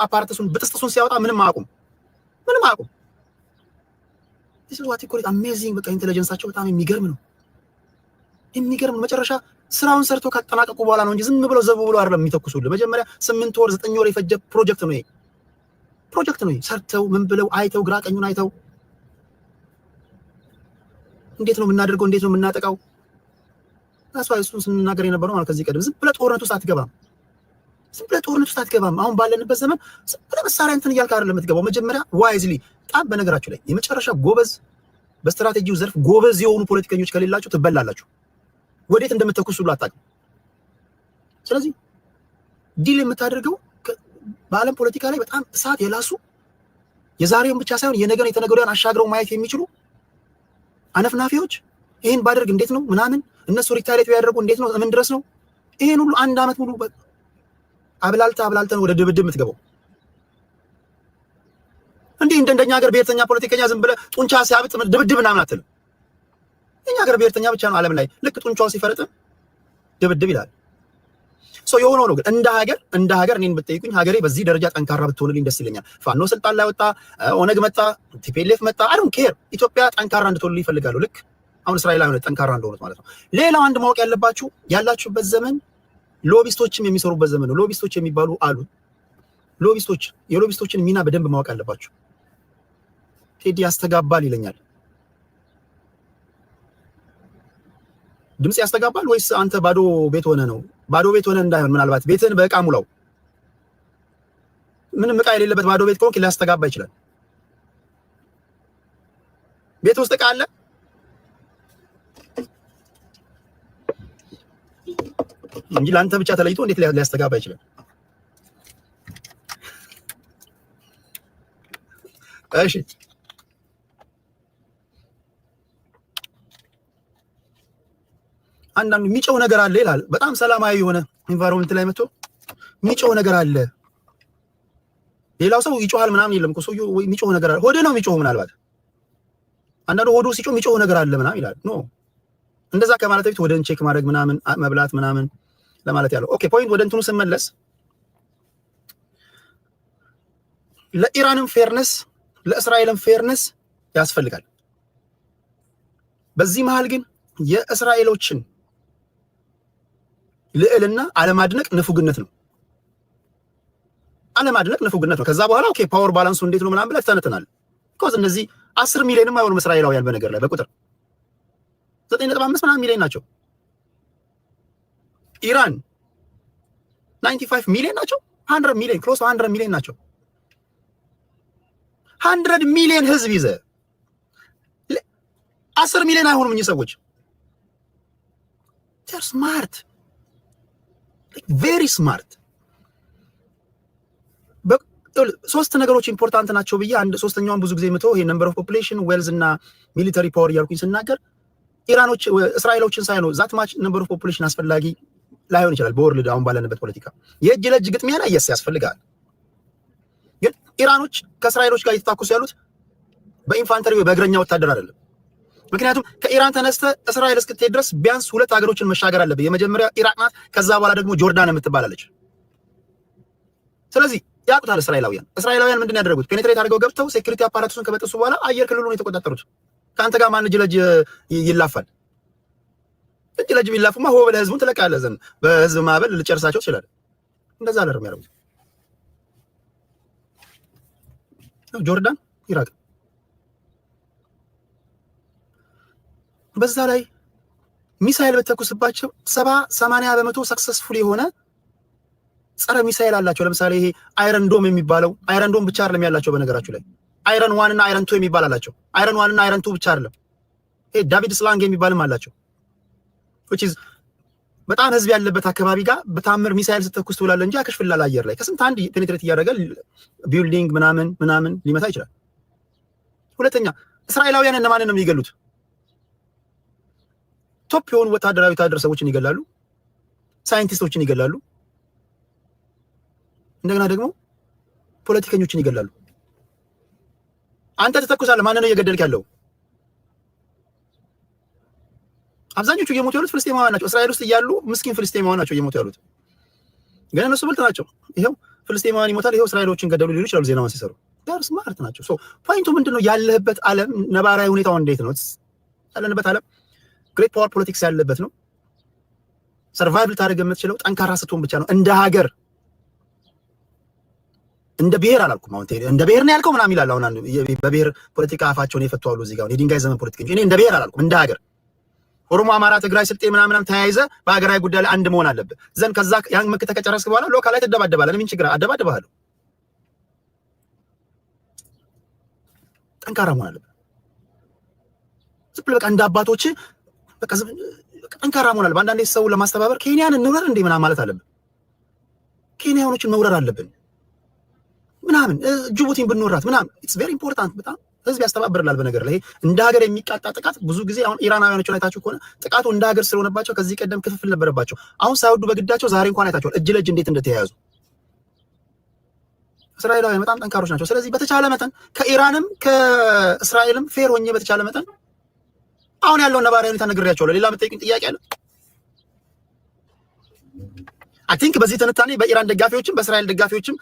አፓራተሱን ብጥስጥሱን ሲያወጣ ምንም አያውቁም። this is what you call it amazing። በቃ ኢንተለጀንሳቸው በጣም የሚገርም ነው። መጨረሻ ስራውን ሰርቶ ካጠናቀቁ በኋላ ነው እንጂ ዝም ብለው ዘቡ ብለው አይደለም የሚተኩሱልህ። መጀመሪያ 8 ወር 9 ወር የፈጀ ፕሮጀክት ነው ይሄ። ሰርተው ምን ብለው አይተው ግራ ቀኙን አይተው እንዴት ነው የምናደርገው፣ እንዴት ነው የምናጠቃው። ታስፋ እሱን ስንናገር የነበረው ማለት ከዚህ ቀደም ዝም ብለህ ጦርነት ውስጥ አትገባም። አሁን ባለንበት ዘመን ዝም ብለህ መሳሪያ እንትን እያልክ አይደለም የምትገባው። መጀመሪያ ዋይዝሊ በጣም በነገራችሁ ላይ የመጨረሻ ጎበዝ፣ በስትራቴጂው ዘርፍ ጎበዝ የሆኑ ፖለቲከኞች ከሌላችሁ ትበላላችሁ። ወዴት እንደምትተኩሱ ሁሉ አታውቅም። ስለዚህ ዲል የምታደርገው በዓለም ፖለቲካ ላይ በጣም እሳት የላሱ የዛሬውን ብቻ ሳይሆን የነገን የተነገ ወዲያን አሻግረው ማየት የሚችሉ አነፍናፊዎች ይሄን ባደርግ እንዴት ነው ምናምን፣ እነሱ ሪታይሌት ቢያደርጉ እንዴት ነው ምን ድረስ ነው፣ ይሄን ሁሉ አንድ አመት ሙሉ አብላልተን ወደ ድብድብ የምትገባው እንዴ? እንደኛ ሀገር ብሔርተኛ ፖለቲከኛ ዝም ብለህ ጡንቻ ሲያብጥ ድብድብ ምናምን አትልም። እኛ ሀገር ብሔርተኛ ብቻ ነው ዓለም ላይ ልክ ጡንቻው ሲፈረጥም ድብድብ ይላል። የሆነው ነው። ግን እንደ ሀገር እኔን ብትጠይቁኝ ሀገሬ በዚህ ደረጃ ጠንካራ ብትሆንልኝ ደስ ይለኛል። ፋኖ ስልጣን ላይ ወጣ፣ ኦነግ መጣ፣ ቲፒኤልኤፍ መጣ፣ አይ ዶንት ኬር። ኢትዮጵያ ጠንካራ እንድትሆንልኝ ይፈልጋሉ። ልክ አሁን እስራኤል ላይ ጠንካራ እንደሆኑት ማለት ነው። ሌላው አንድ ማወቅ ያለባችሁ ያላችሁበት ዘመን ሎቢስቶችም የሚሰሩበት ዘመን ነው። ሎቢስቶች የሚባሉ አሉ። የሎቢስቶችን ሚና በደንብ ማወቅ አለባችሁ። ቴዲ ያስተጋባል ይለኛል። ድምጽ ያስተጋባል ወይስ አንተ ባዶ ቤት ሆነ ነው? ባዶ ቤት ሆነ እንዳይሆን ምናልባት ቤትን በእቃ ሙላው። ምንም እቃ የሌለበት ባዶ ቤት ከሆንክ ሊያስተጋባ ይችላል። ቤት ውስጥ እቃ አለ? እንጂ ለአንተ ብቻ ተለይቶ እንዴት ሊያስተጋባ ይችላል? እሺ አንዳንዱ የሚጮህ ነገር አለ ይላል። በጣም ሰላማዊ የሆነ ኢንቫይሮንመንት ላይ መጥቶ የሚጮህ ነገር አለ። ሌላው ሰው ይጮሃል ምናምን የለም እኮ ሰውዬው የሚጮህ ነገር አለ። ሆዴ ነው የሚጮህ ምናልባት አንዳንዱ ሆዱ ሲጮህ የሚጮህ ነገር አለ ምናምን ይላል። ኖ እንደዛ ከማለት በፊት ወደን ቼክ ማድረግ ምናምን መብላት ምናምን ለማለት ያለው። ኦኬ ፖይንት ወደ እንትኑ ስመለስ ለኢራንም ፌርነስ ለእስራኤልም ፌርነስ ያስፈልጋል። በዚህ መሃል ግን የእስራኤሎችን ልዕልና አለማድነቅ ንፉግነት ነው። አለማድነቅ ንፉግነት ነው። ከዛ በኋላ ኦኬ ፓወር ባላንሱ እንዴት ነው ምናምን ብለህ ተነተናል። ኮዝ እነዚህ 10 ሚሊዮንም አይሆኑም እስራኤላውያን በነገር ላይ በቁጥር 9.5 ምናምን ሚሊዮን ናቸው። ኢራን 95 ሚሊዮን ናቸው። 100 ሚሊዮን ክሎስ 100 ሚሊዮን ናቸው። 100 ሚሊዮን ህዝብ ይዘ 10 ሚሊዮን አይሆኑም እኚህ ሰዎች። they're smart like very smart። ሶስት ነገሮች ኢምፖርታንት ናቸው ብዬ አንድ ሶስተኛውን ብዙ ጊዜ የምተው ይሄ ነምበር ኦፍ ፖፑሌሽን ዌልዝ እና ሚሊተሪ ፓወር እያልኩኝ ስናገር ኢራኖች እስራኤሎችን ሳይሆን ዛት ማች ነምበር ኦፍ ፖፑሌሽን አስፈላጊ ላይሆን ይችላል። በወርልድ አሁን ባለንበት ፖለቲካ የእጅ ለእጅ ግጥሚያ ላይ ያስፈልጋል። ግን ኢራኖች ከእስራኤሎች ጋር እየተታኮሱ ያሉት በኢንፋንተሪ በእግረኛ ወታደር አይደለም። ምክንያቱም ከኢራን ተነስተ እስራኤል እስክትሄድ ድረስ ቢያንስ 2 ሀገሮችን መሻገር አለበት። የመጀመሪያ ኢራቅ ናት። ከዛ በኋላ ደግሞ ጆርዳን የምትባላለች። ስለዚህ ያቁታል እስራኤላውያን ምንድን ያደረጉት ፔኔትሬት አድርገው ገብተው ሴኩሪቲ አፓራቱስን ከበጠሱ በኋላ አየር ክልሉን የተቆጣጠሩት። ከአንተ ጋር ማን እጅ ለእጅ ይላፋል? እጅ ለእጅ ቢላፉማ ሆ ብለህ ህዝቡን ትለቃለህ። ዘንድ በህዝብ ማዕበል ልጨርሳቸው ትችላለህ። እንደዛ አይደለም ያደረጉት። ጆርዳን፣ ኢራቅ በዛ ላይ ሚሳኤል በተኩስባቸው 70-80 በመቶ ሰክሰስፉል የሆነ ጸረ ሚሳኤል አላቸው። ለምሳሌ ይሄ አይረን ዶም የሚባለው አይረን ዶም ብቻ አይደለም ያላቸው። በነገራችሁ ላይ አይረን 1 እና አይረን 2 የሚባል አላቸው። አይረን 1 እና አይረን 2 ብቻ አይደለም፣ ይሄ ዳቪድ ስላንግ የሚባልም አላቸው። which is በጣም ህዝብ ያለበት አካባቢ ጋር በታምር ሚሳኤል ስተኩስ ትውላለህ እንጂ አከሽፍላል አየር ላይ ከስንት አንድ ፔኔትሬት እያደረገ ቢልዲንግ ምናምን ሊመታ ይችላል። ሁለተኛ እስራኤላውያን እነማንን ነው የሚገሉት? ቶፕ የሆኑ ወታደር ሰዎችን ይገላሉ፣ ሳይንቲስቶችን ይገላሉ፣ እንደገና ደግሞ ፖለቲከኞችን ይገላሉ። አንተ ተተኩሳለህ፣ ማንን ነው እየገደልክ ያለው? አብዛኞቹ እየሞቱ ያሉት ፍልስጤማውያን ናቸው። እስራኤል ውስጥ እያሉ ምስኪን ፍልስጤማውያን ናቸው እየሞቱ ያሉት። ግን እነሱ ብልጥ ናቸው። ይሄው ፍልስጤማውያን ይሞታል፣ ይሄው እስራኤሎችን ገደሉ ሊሉ ይችላሉ ዜናውን ሲሰሩ። ዳር ስማርት ናቸው። ሶ ፖይንቱ ምንድነው? ያለህበት ዓለም ነባራዊ ሁኔታው እንዴት ነው? ያለንበት ዓለም ግሬት ፓወር ፖለቲክስ ያለበት ነው። ሰርቫይቭ ልታደርግ የምትችለው ጠንካራ ስትሆን ብቻ ነው። እንደ ሀገር እንደ ብሔር አላልኩም። አሁን እንደ ብሔር ነው ያልከው ምናምን ይላል። አሁን በብሔር ፖለቲካ አፋቸውን የፈቱ አሉ እዚህ ጋር የድንጋይ ዘመን ፖለቲካ እንጂ እኔ እንደ ብሔር አላልኩም። እንደ ሀገር ኦሮሞ፣ አማራ፣ ትግራይ፣ ስልጤ ምናምን ተያይዘ በሀገራዊ ጉዳይ ላይ አንድ መሆን አለበት። ዘን ከዛ ያን መክተ ከጨረስክ በኋላ ሎካል ላይ ትደባደባለህ። ምን ችግር አደባደባለሁ። ጠንካራ መሆን አለበት። ዝም ብለህ በቃ እንደ አባቶች በቃ ጠንካራ መሆን አለበት። አንዳንዴ ሰው ለማስተባበር ኬንያን እንውረር እንዴ ምናምን ማለት አለብን። ኬንያኖችን መውረር አለብን ምናምን ጅቡቲን ብንወራት ምናምን ኢትስ ቬሪ ኢምፖርታንት። በጣም ህዝብ ያስተባብርላል። በነገር ላይ እንደ ሀገር የሚቃጣ ጥቃት ብዙ ጊዜ አሁን ኢራናውያኖች ላይ ታችሁ ከሆነ ጥቃቱ እንደ ሀገር ስለሆነባቸው ከዚህ ቀደም ክፍፍል ነበረባቸው። አሁን ሳይወዱ በግዳቸው ዛሬ እንኳን አይታችኋል እጅ ለእጅ እንዴት እንደተያያዙ። እስራኤላውያን በጣም ጠንካሮች ናቸው። ስለዚህ በተቻለ መጠን ከኢራንም ከእስራኤልም ፌር ሆኜ በተቻለ መጠን አሁን ያለውን ነባራዊ ሁኔታ ነግሬያቸዋለሁ። ሌላ የምትጠይቁኝ ጥያቄ አለ? አይ ቲንክ በዚህ ትንታኔ በኢራን ደጋፊዎችም በእስራኤል ደጋፊዎችም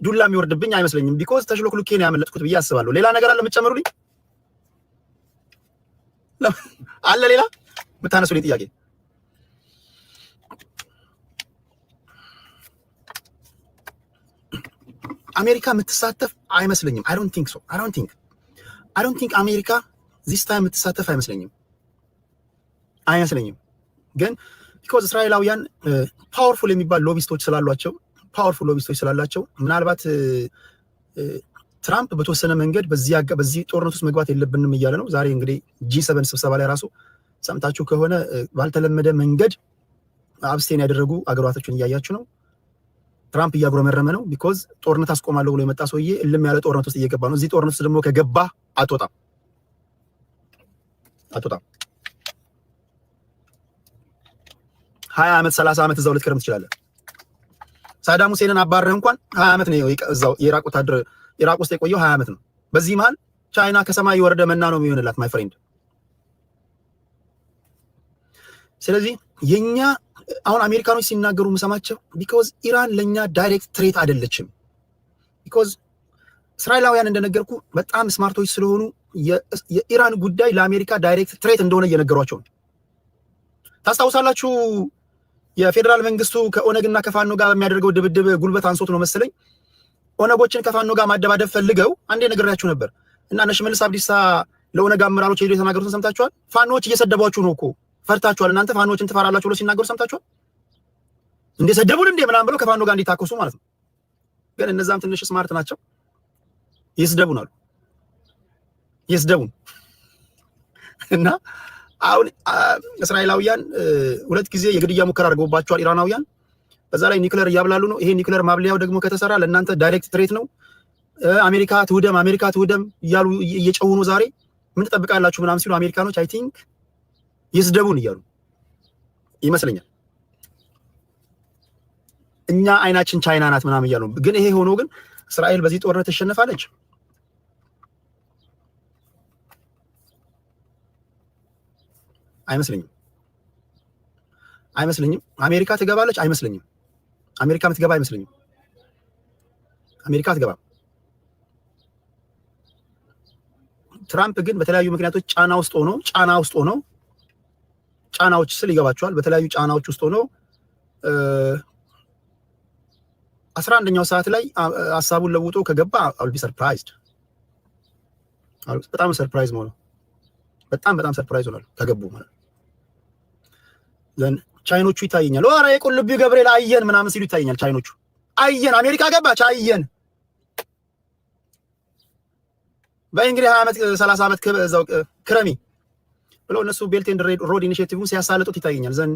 ዱላ የሚወርድብኝ አይመስለኝም። ቢኮዝ ተሽሎክሉኬ ነው ያመለጥኩት ብዬ አስባለሁ። ሌላ ነገር አለ የምትጨምሩልኝ? አለ ሌላ የምታነሱልኝ ጥያቄ? አሜሪካ የምትሳተፍ አይመስለኝም። አይ ዶንት ቲንክ ሶ። አይ ዶንት ቲንክ አሜሪካ ዚስ ታይም የምትሳተፍ አይመስለኝም። ግን ቢኮዝ እስራኤላውያን ፓወርፉል የሚባል ሎቢስቶች ስላሏቸው ምናልባት ትራምፕ በተወሰነ መንገድ በዚህ ጦርነት ውስጥ መግባት የለብንም እያለ ነው። ዛሬ እንግዲህ G7 ስብሰባ ላይ ራሱ ሰምታችሁ ከሆነ ባልተለመደ መንገድ አብስቴን ያደረጉ አገራቶችን እያያችሁ ነው። ትራምፕ እያጉረመረመ ነው። ቢኮዝ ጦርነት አስቆማለሁ ብሎ የመጣ ሰውዬ እልም ያለ ጦርነት ውስጥ እየገባ ነው። እዚህ ጦርነት ውስጥ ደግሞ ከገባ አትወጣም። 20 ዓመት 30 ዓመት እዛው ልትከርም ትችላለህ። ሳዳም ሁሴንን አባረህ እንኳን 20 ዓመት ነው እዛው የኢራቅ ወታደር ኢራቅ ውስጥ የቆየው 20 ዓመት ነው። በዚህ መሃል ቻይና ከሰማይ የወረደ መና ነው የሚሆንላት ማይ ፍሬንድ። ስለዚህ የኛ አሁን አሜሪካኖች ሲናገሩ የምሰማቸው ቢኮዝ ኢራን ለኛ ዳይሬክት ትሬት አይደለችም። ቢኮዝ እስራኤላውያን እንደነገርኩ በጣም ስማርቶች ስለሆኑ የኢራን ጉዳይ ለአሜሪካ ዳይሬክት ትሬት እንደሆነ እየነገሯቸው ነው። ታስታውሳላችሁ የፌዴራል መንግስቱ ከኦነግና ከፋኖ ጋር የሚያደርገው ድብድብ ጉልበት አንሶት ነው መሰለኝ። ኦነጎችን ከፋኖ ጋር ማደባደብ ፈልገው አንዴ ነግሬያችሁ ነበር እና እነ ሽመልስ አብዲሳ ለኦነግ አመራሮች ሄዶ የተናገሩትን ሰምታችኋል። ፋኖዎች እየሰደቧችሁ ነው እኮ ፈርታችኋል፣ እናንተ ፋኖዎችን ትፈራላችሁ ብሎ ሲናገሩ ሰምታችኋል። እንደሰደቡን እንደ ምናምን ብለው ከፋኖ ጋር እንዲታኮሱ ማለት ነው። ግን እነዛም ትንሽ ስማርት ናቸው። ይስደቡን አሉ ይስደቡን እና አሁን እስራኤላውያን 2 ጊዜ የግድያ ሙከራ አድርገውባቸዋል ኢራናውያን። በዛ ላይ ኒውክሌር እያብላሉ ነው። ይሄ ኒውክሌር ማብለያው ደግሞ ከተሰራ ለእናንተ ዳይሬክት ትሬት ነው። አሜሪካ ትውደም እያሉ እየጨሁ ነው። ዛሬ ምን ትጠብቃላችሁ ምናምን ሲሉ አሜሪካኖች አይ ቲንክ ይስደቡን እያሉ ይመስለኛል። እኛ አይናችን ቻይና ናት ምናምን እያሉ ግን ይሄ ሆኖ ግን እስራኤል በዚህ ጦርነት ትሸነፋለች? አይመስለኝም። አሜሪካ ትገባለች? አይመስለኝም። አሜሪካ ምትገባ አይመስለኝም። አሜሪካ ትገባ። ትራምፕ ግን በተለያዩ ምክንያቶች ጫናዎች ስል ይገባቸዋል። በተለያዩ ጫናዎች ውስጥ ሆኖ 11ኛው ሰዓት ላይ ሀሳቡን ለውጦ ከገባ አል ቢ ሰርፕራይዝድ። በጣም ሰርፕራይዝ ነው። በጣም ሰርፕራይዝ ሆናል ከገቡ ማለት ዘን ቻይኖቹ ይታየኛል። ኦራ የቁልቢው ገብርኤል አየን ምናምን ሲሉ ይታየኛል። ቻይኖቹ አየን፣ አሜሪካ ገባች አየን። በእንግዲህ 20 ዓመት 30 ዓመት ከዛው ክረሚ ብለው እነሱ ቤልት ኤንድ ሮድ ኢኒሺዬቲቭን ሲያሳልጡት ይታየኛል። ዘን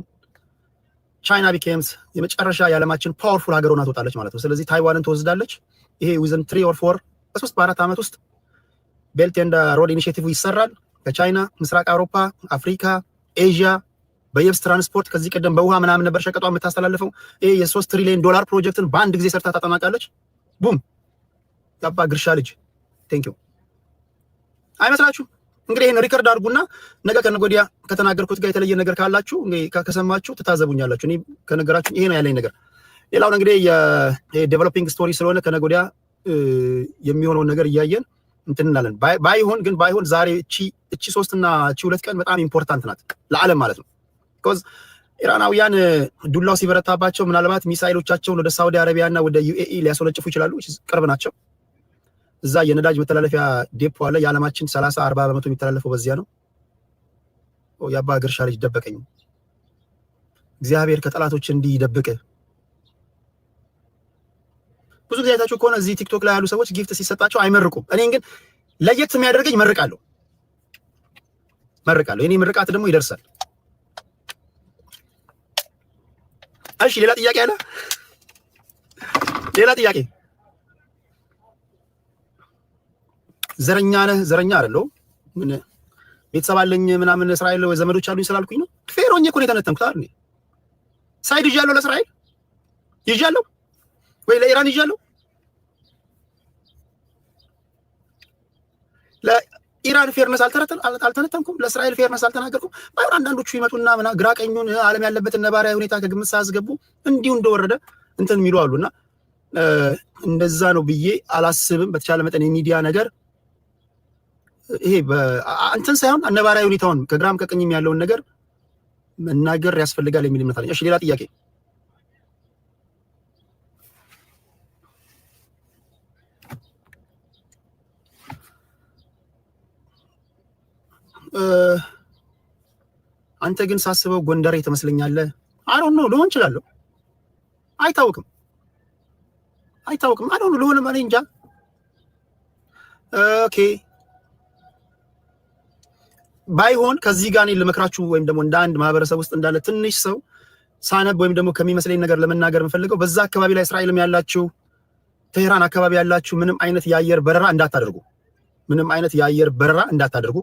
ቻይና ቢኬምስ የመጨረሻ የዓለማችን ፓወርፉል ሀገር ሆና ትወጣለች ማለት ነው። ስለዚህ ታይዋንን ትወስዳለች። ይሄ ዊዝን 3 or 4 በ3 በ4 ዓመት ውስጥ ቤልት ኤንድ ሮድ ኢኒሺዬቲቭ ይሰራል። ከቻይና ምስራቅ አውሮፓ፣ አፍሪካ፣ ኤዥያ በየብስ ትራንስፖርት ከዚህ ቀደም በውሃ ምናምን ነበር ሸቀጧ የምታስተላልፈው። ይሄ የ3 ትሪሊዮን ዶላር ፕሮጀክትን በአንድ ጊዜ ሰርታ ታጠናቃለች። ቡም ያባ ግርሻ ልጅ ቴንክ ዩ አይመስላችሁ? እንግዲህ ይሄን ሪከርድ አድርጉና ነገ ከነገ ወዲያ ከተናገርኩት ጋር የተለየ ነገር ካላችሁ ከሰማችሁ ትታዘቡኛላችሁ። እኔ ከነገራችሁ ይሄ ነው ያለኝ ነገር። ሌላው እንግዲህ የዴቨሎፒንግ ስቶሪ ስለሆነ ከነገ ወዲያ የሚሆነውን ነገር እያየን እንትን እንላለን። ባይሆን ዛሬ እቺ 3 እና እቺ 2 ቀን በጣም ኢምፖርታንት ናት ለዓለም ማለት ነው። ቢኮዝ ኢራናውያን ዱላው ሲበረታባቸው ምናልባት ሚሳኤሎቻቸውን ወደ ሳውዲ አረቢያ እና ወደ ዩኤኢ ሊያስወነጭፉ ይችላሉ። ቅርብ ናቸው። እዛ የነዳጅ መተላለፊያ ዴፖ አለ። የዓለማችን 30-40 በመቶ የሚተላለፈው በዚያ ነው። የአባ ግርሻ ልጅ ደበቀኝ። እግዚአብሔር ከጠላቶች እንዲህ ይደብቅ። ብዙ ጊዜ አይታችሁ ከሆነ እዚህ ቲክቶክ ላይ ያሉ ሰዎች ጊፍት ሲሰጣቸው አይመርቁም። እኔን ግን ለየት የሚያደርገኝ መርቃለሁ። የኔ ምርቃት ደግሞ ይደርሳል። እሺ ሌላ ጥያቄ አለ? ሌላ ጥያቄ? ዘረኛ ነህ? ዘረኛ አይደለሁም። ምን ቤተሰብ አለኝ ምናምን እስራኤል ወይ ዘመዶች አሉኝ ስላልኩኝ ነው። ፌሮኝ እኮ ነው የተነተንኩት አይደል? ሳይድ ይዣለሁ፣ ለእስራኤል ይዣለሁ ወይ ለኢራን ይዣለሁ። ኢራን ፌርነስ አልተነተንኩም፣ ለእስራኤል ፌርነስ አልተናገርኩም። ባይሆን አንዳንዶቹ ይመጡና ግራ ቀኙን ዓለም ያለበትን ነባራዊ ሁኔታ ከግምት ሳያስገቡ እንዲሁ እንደወረደ እንትን የሚሉ አሉና እንደዛ ነው ብዬ አላስብም። በተቻለ መጠን የሚዲያ ነገር ይሄ እንትን ሳይሆን ነባራዊ ሁኔታውን ከግራም ከቀኝም ያለውን ነገር መናገር ያስፈልጋል የሚል እምነት አለኝ። እሺ ሌላ ጥያቄ አንተ ግን ሳስበው ጎንደሬ ትመስለኛለህ። አይ ዶንት ኖ ልሆን እችላለሁ፣ አይታወቅም አይ ዶንት ኖ ልሆን ማለት እንጃ። ኦኬ ባይሆን ከዚህ ጋር እኔ ልመክራችሁ ወይም ደግሞ እንደ አንድ ማህበረሰብ ውስጥ እንዳለ ትንሽ ሰው ሳነብ ወይም ደግሞ ከሚመስለኝ ነገር ለመናገር የምፈልገው በዛ አካባቢ ላይ እስራኤልም ያላችሁ ቴህራን አካባቢ ያላችሁ ምንም አይነት የአየር በረራ እንዳታደርጉ፣ ምንም አይነት የአየር በረራ እንዳታደርጉ።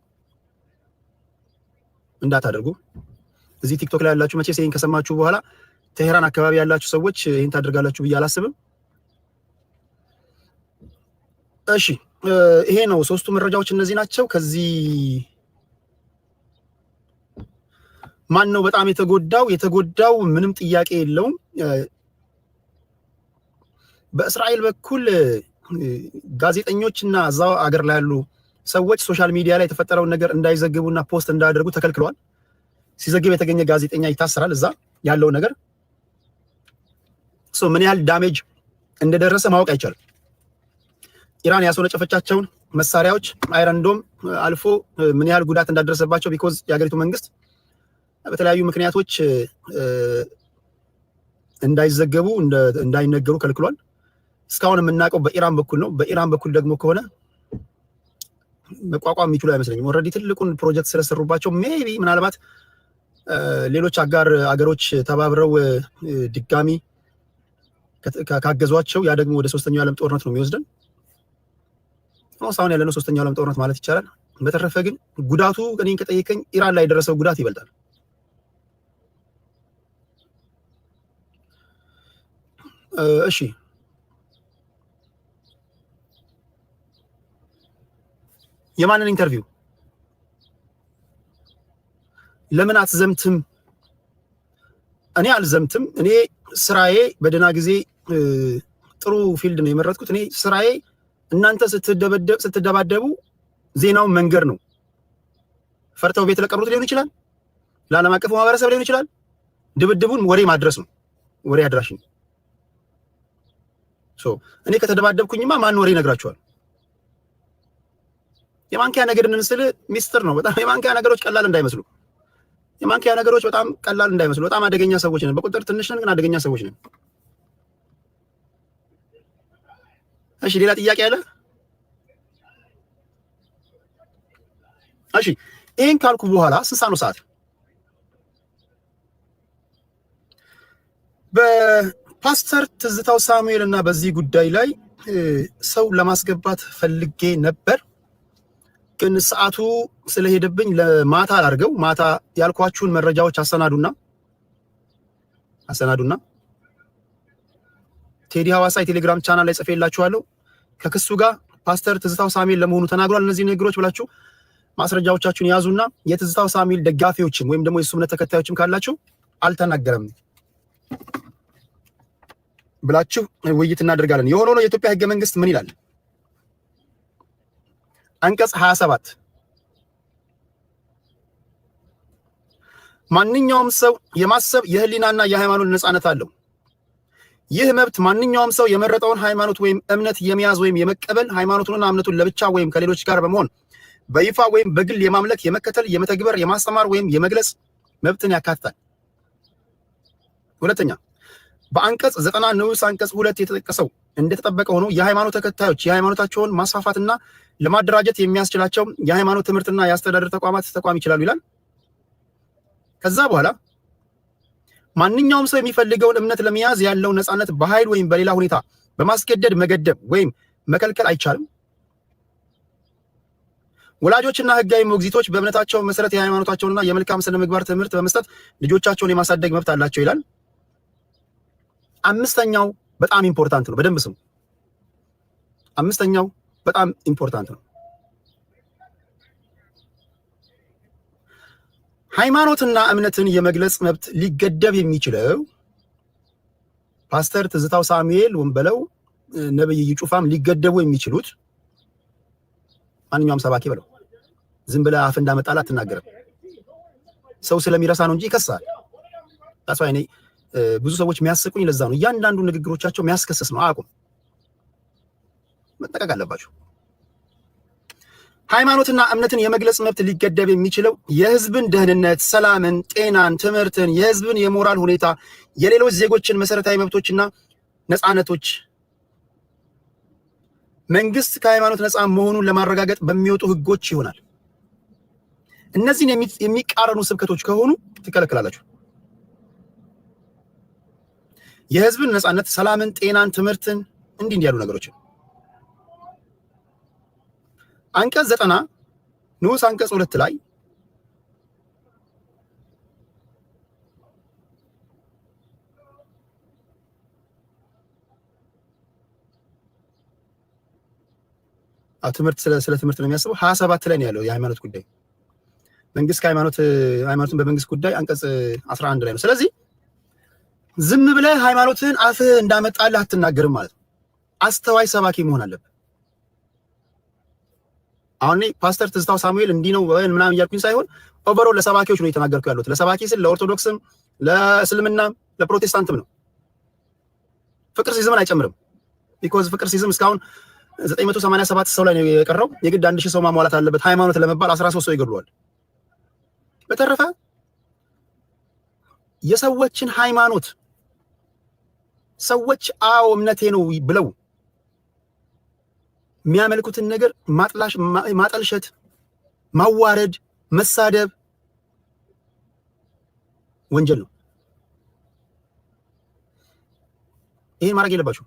እዚህ ቲክቶክ ላይ ያላችሁ መቼስ ይሄን ከሰማችሁ በኋላ ቴህራን አካባቢ ያላችሁ ሰዎች ይሄን ታደርጋላችሁ ብዬ አላስብም። እሺ ይሄ ነው ሶስቱ መረጃዎች እነዚህ ናቸው። ከዚህ ማን ነው በጣም የተጎዳው? ምንም ጥያቄ የለውም። በእስራኤል በኩል ጋዜጠኞችና እዛው አገር ላይ ያሉ ሰዎች ሶሻል ሚዲያ ላይ የተፈጠረውን ነገር እንዳይዘግቡና ፖስት እንዳያደርጉ ተከልክለዋል። ሲዘግብ የተገኘ ጋዜጠኛ ይታሰራል። እዛ ያለው ነገር ምን ያህል ዳሜጅ እንደደረሰ ማወቅ አይቻልም። ኢራን ያስወነጨፈቻቸውን መሳሪያዎች አይረንዶም አልፎ ምን ያህል ጉዳት እንዳደረሰባቸው ቢኮዝ የሀገሪቱ መንግስት በተለያዩ ምክንያቶች እንዳይዘገቡ እንዳይነገሩ ከልክሏል። እስካሁን የምናውቀው በኢራን በኩል ነው። በኢራን በኩል ደግሞ ከሆነ መቋቋም የሚችሉ አይመስለኝም። ኦልሬዲ ትልቁን ፕሮጀክት ስለሰሩባቸው ሜቢ ምናልባት ሌሎች አጋር አገሮች ተባብረው ድጋሚ ካገዟቸው ያ ደግሞ ወደ ሶስተኛው የዓለም ጦርነት ነው የሚወስደን። አሁን ያለነው ሶስተኛው የዓለም ጦርነት ማለት ይቻላል። በተረፈ ግን ጉዳቱ እኔን ከጠየቀኝ ኢራን ላይ የደረሰው ጉዳት ይበልጣል። እሺ የማንን ኢንተርቪው? ለምን አትዘምትም? እኔ አልዘምትም። እኔ ስራዬ በደህና ጊዜ ጥሩ ፊልድ ነው የመረጥኩት። እኔ ስራዬ እናንተ ስትደባደቡ ዜናውን መንገር ነው። ፈርተው ቤት ለቀሩት ሊሆን ይችላል፣ ለዓለም አቀፉ ማህበረሰብ ሊሆን ይችላል። ድብድቡን ወሬ ማድረስ ነው። ወሬ አድራሽ ነው። እኔ ከተደባደብኩኝማ ማን ወሬ ይነግራቸዋል? የማንኪያ ነገር እንስል ሚስጥር ነው። በጣም የማንኪያ ነገሮች ቀላል እንዳይመስሉ፣ በጣም አደገኛ ሰዎች ነን። በቁጥር ትንሽ ነን፣ ግን አደገኛ ሰዎች ነን። እሺ ሌላ ጥያቄ አለ? እሺ ይሄን ካልኩ በኋላ ስንት ነው ሰዓት? በፓስተር ትዝታው ሳሙኤል እና በዚህ ጉዳይ ላይ ሰው ለማስገባት ፈልጌ ነበር፣ ግን ሰዓቱ ስለሄደብኝ ለማታ አላርገው። ማታ ያልኳችሁን መረጃዎች አሰናዱና ቴዲ ሐዋሳ የቴሌግራም ቻናል ላይ ጽፌላችኋለሁ። ከክሱ ጋር ፓስተር ትዝታው ሳሙኤል ለመሆኑ ተናግሯል እነዚህ ነገሮች ብላችሁ ማስረጃዎቻችሁን ያዙና የትዝታው ሳሙኤል ደጋፊዎችም ወይም ደግሞ የሱ እምነት ተከታዮችም ካላችሁ አልተናገረም ብላችሁ ውይይት እናደርጋለን። የሆነው ነው። የኢትዮጵያ ህገ መንግስት ምን ይላል? አንቀጽ 27 ማንኛውም ሰው የማሰብ የህሊናና የሃይማኖት ነፃነት አለው። ይህ መብት ማንኛውም ሰው የመረጠውን ሃይማኖት ወይም እምነት የመያዝ ወይም የመቀበል፣ ሃይማኖቱንና እምነቱን ለብቻ ወይም ከሌሎች ጋር በመሆን በይፋ ወይም በግል የማምለክ፣ የመከተል፣ የመተግበር፣ የማስተማር ወይም የመግለጽ መብትን ያካትታል። ሁለተኛ በአንቀጽ 90 ንዑስ አንቀጽ 2 የተጠቀሰው እንደተጠበቀ ሆኖ የሃይማኖት ተከታዮች የሃይማኖታቸውን ማስፋፋትና ለማደራጀት የሚያስችላቸው የሃይማኖት ትምህርትና የአስተዳደር ተቋማት ተቋም ይችላሉ ይላል። ከዛ በኋላ ማንኛውም ሰው የሚፈልገውን እምነት ለመያዝ ያለው ነፃነት በኃይል ወይም በሌላ ሁኔታ በማስገደድ መገደብ ወይም መከልከል አይቻልም። ወላጆችና ህጋዊ ሞግዚቶች በእምነታቸው መሰረት የሃይማኖታቸውንና የመልካም ስነ ምግባር ትምህርት በመስጠት ልጆቻቸውን የማሳደግ መብት አላቸው ይላል። አምስተኛው በጣም ኢምፖርታንት ነው። በደንብ ስሙ። አምስተኛው በጣም ኢምፖርታንት ነው። ሃይማኖትና እምነትን የመግለጽ መብት ሊገደብ የሚችለው ፓስተር ትዝታው ሳሙኤል ወንበለው ነብይ ይጩፋም ሊገደቡ የሚችሉት ማንኛውም ሰባኪ በለው ዝም ብለህ አፍ እንዳመጣላ አትናገርም። ሰው ስለሚረሳ ነው እንጂ ይከሳል። ታስዋይ እኔ ብዙ ሰዎች የሚያስቁኝ ለዛ ነው። እያንዳንዱ ንግግሮቻቸው የሚያስከስስ ነው። አያውቁም። መጠቀቅ አለባቸው። ሃይማኖትና እምነትን የመግለጽ መብት ሊገደብ የሚችለው የህዝብን ደህንነት፣ ሰላምን፣ ጤናን፣ ትምህርትን፣ የህዝብን የሞራል ሁኔታ፣ የሌሎች ዜጎችን መሰረታዊ መብቶችና ነፃነቶች መንግስት ከሃይማኖት ነፃ መሆኑን ለማረጋገጥ በሚወጡ ህጎች ይሆናል። እነዚህን የሚቃረኑ ስብከቶች ከሆኑ ትከለከላላችሁ። የህዝብን ነፃነት፣ ሰላምን፣ ጤናን፣ ትምህርትን እንዲህ ያሉ ነገሮችን አንቀጽ 90 ንዑስ አንቀጽ 2 ላይ ትምህርት ስለ ትምህርት ነው የሚያስበው። 27 ላይ ነው ያለው የሃይማኖት ጉዳይ መንግስት ሃይማኖትን በመንግስት ጉዳይ አንቀጽ 11 ላይ ነው። ስለዚህ ዝም ብለህ ሃይማኖትን አፍህ እንዳመጣልህ አትናገርም ማለት ነው። አስተዋይ ሰባኪ መሆን አለብህ። አሁን ፓስተር ትዝታው ሳሙኤል እንዲህ ነው ምናምን እያልኩኝ ሳይሆን ኦቨርኦል ለሰባኪዎች ነው እየተናገርኩ ያሉት። ለሰባኪ ስል ለኦርቶዶክስም፣ ለእስልምናም፣ ለፕሮቴስታንትም ነው። ፍቅር ሲዝምን አይጨምርም። ቢኮዝ ፍቅር ሲዝም እስካሁን 987 ሰው ላይ ነው የቀረው። የግድ 1000 ሰው ማሟላት አለበት ሃይማኖት ለመባል 13 ሰው ይገድሏል። በተረፈ የሰዎችን ሃይማኖት ሰዎች አዎ እምነቴ ነው ብለው የሚያመልኩትን ነገር ማጠልሸት፣ ማዋረድ፣ መሳደብ ወንጀል ነው። ይሄን ማድረግ የለባችሁ።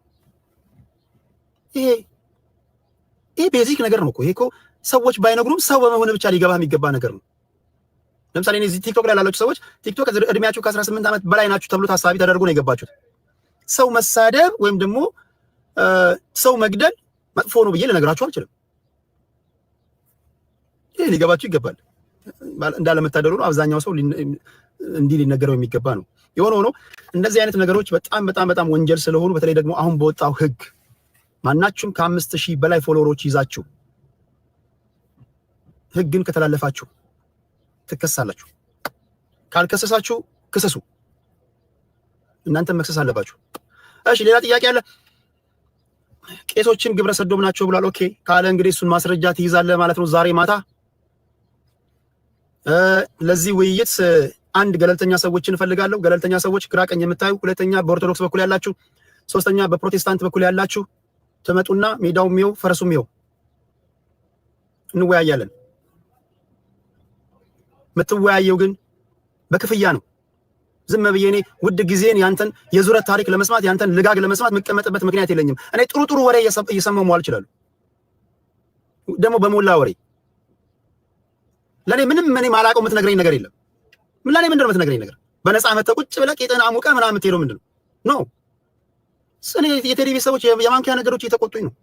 ይሄ ቤዚክ ነገር ነው እኮ። ይሄ እኮ ሰዎች ባይነግሩም ሰው በመሆን ብቻ ሊገባ የሚገባ ነገር ነው። ለምሳሌ እዚህ ቲክቶክ ላይ ያላችሁ ሰዎች ቲክቶክ እድሜያችሁ ከ18 ዓመት በላይ ናችሁ ተብሎ ታሳቢ ተደርጎ ነው የገባችሁት። ሰው መሳደብ ወይም ደግሞ ሰው መግደል መጥፎ ነው ብዬ ልነግራችሁ አልችልም። ይሄ ሊገባችሁ ይገባል። እንዳለመታደሉ ነው አብዛኛው ሰው እንዲህ ሊነገረው የሚገባ ነው። የሆነ ሆኖ እንደዚህ አይነት ነገሮች በጣም ወንጀል ስለሆኑ በተለይ ደግሞ አሁን በወጣው ህግ ማናችሁም ከ5000 በላይ ፎሎወሮች ይዛችሁ ህግን ከተላለፋችሁ ትከሳላችሁ። ካልከሰሳችሁ ክሰሱ። እናንተ መክሰስ አለባችሁ። እሺ ሌላ ጥያቄ አለ። ቄሶችን ግብረ ሰዶም ናቸው ብሏል። ኦኬ ካለ እንግዲህ እሱን ማስረጃ ትይዛለህ ማለት ነው ዛሬ ማታ። ለዚህ ውይይት አንድ ገለልተኛ ሰዎችን እፈልጋለሁ። ገለልተኛ ሰዎች ግራ ቀኝ የምታዩ፣ ሁለተኛ በኦርቶዶክስ በኩል ያላችሁ፣ ሶስተኛ በፕሮቴስታንት በኩል ያላችሁ ትመጡና ሜዳው ሚው ፈረሱ ሚው እንወያያለን። የምትወያየው ግን በክፍያ ነው። ዝም ብዬ እኔ ውድ ጊዜን ያንተን የዙረት ታሪክ ለመስማት ያንተን ልጋግ ለመስማት የምቀመጥበት ምክንያት የለኝም። እኔ ጥሩ ወሬ እየሰማሁ መዋል እችላለሁ። ደግሞ በሞላ ወሬ ለኔ ምንም ማላውቀው የምትነግረኝ ነገር የለም። ለኔ ምንድነው የምትነግረኝ ነገር? በነፃ መተህ ቁጭ ብለህ ቄጥህን አሙቀህ ምናምን የምትሄደው ምንድነው? ኖ እኔ የቴሌቪዥን ሰዎች የማንኪያ ነገሮች እየተቆጡኝ ነው።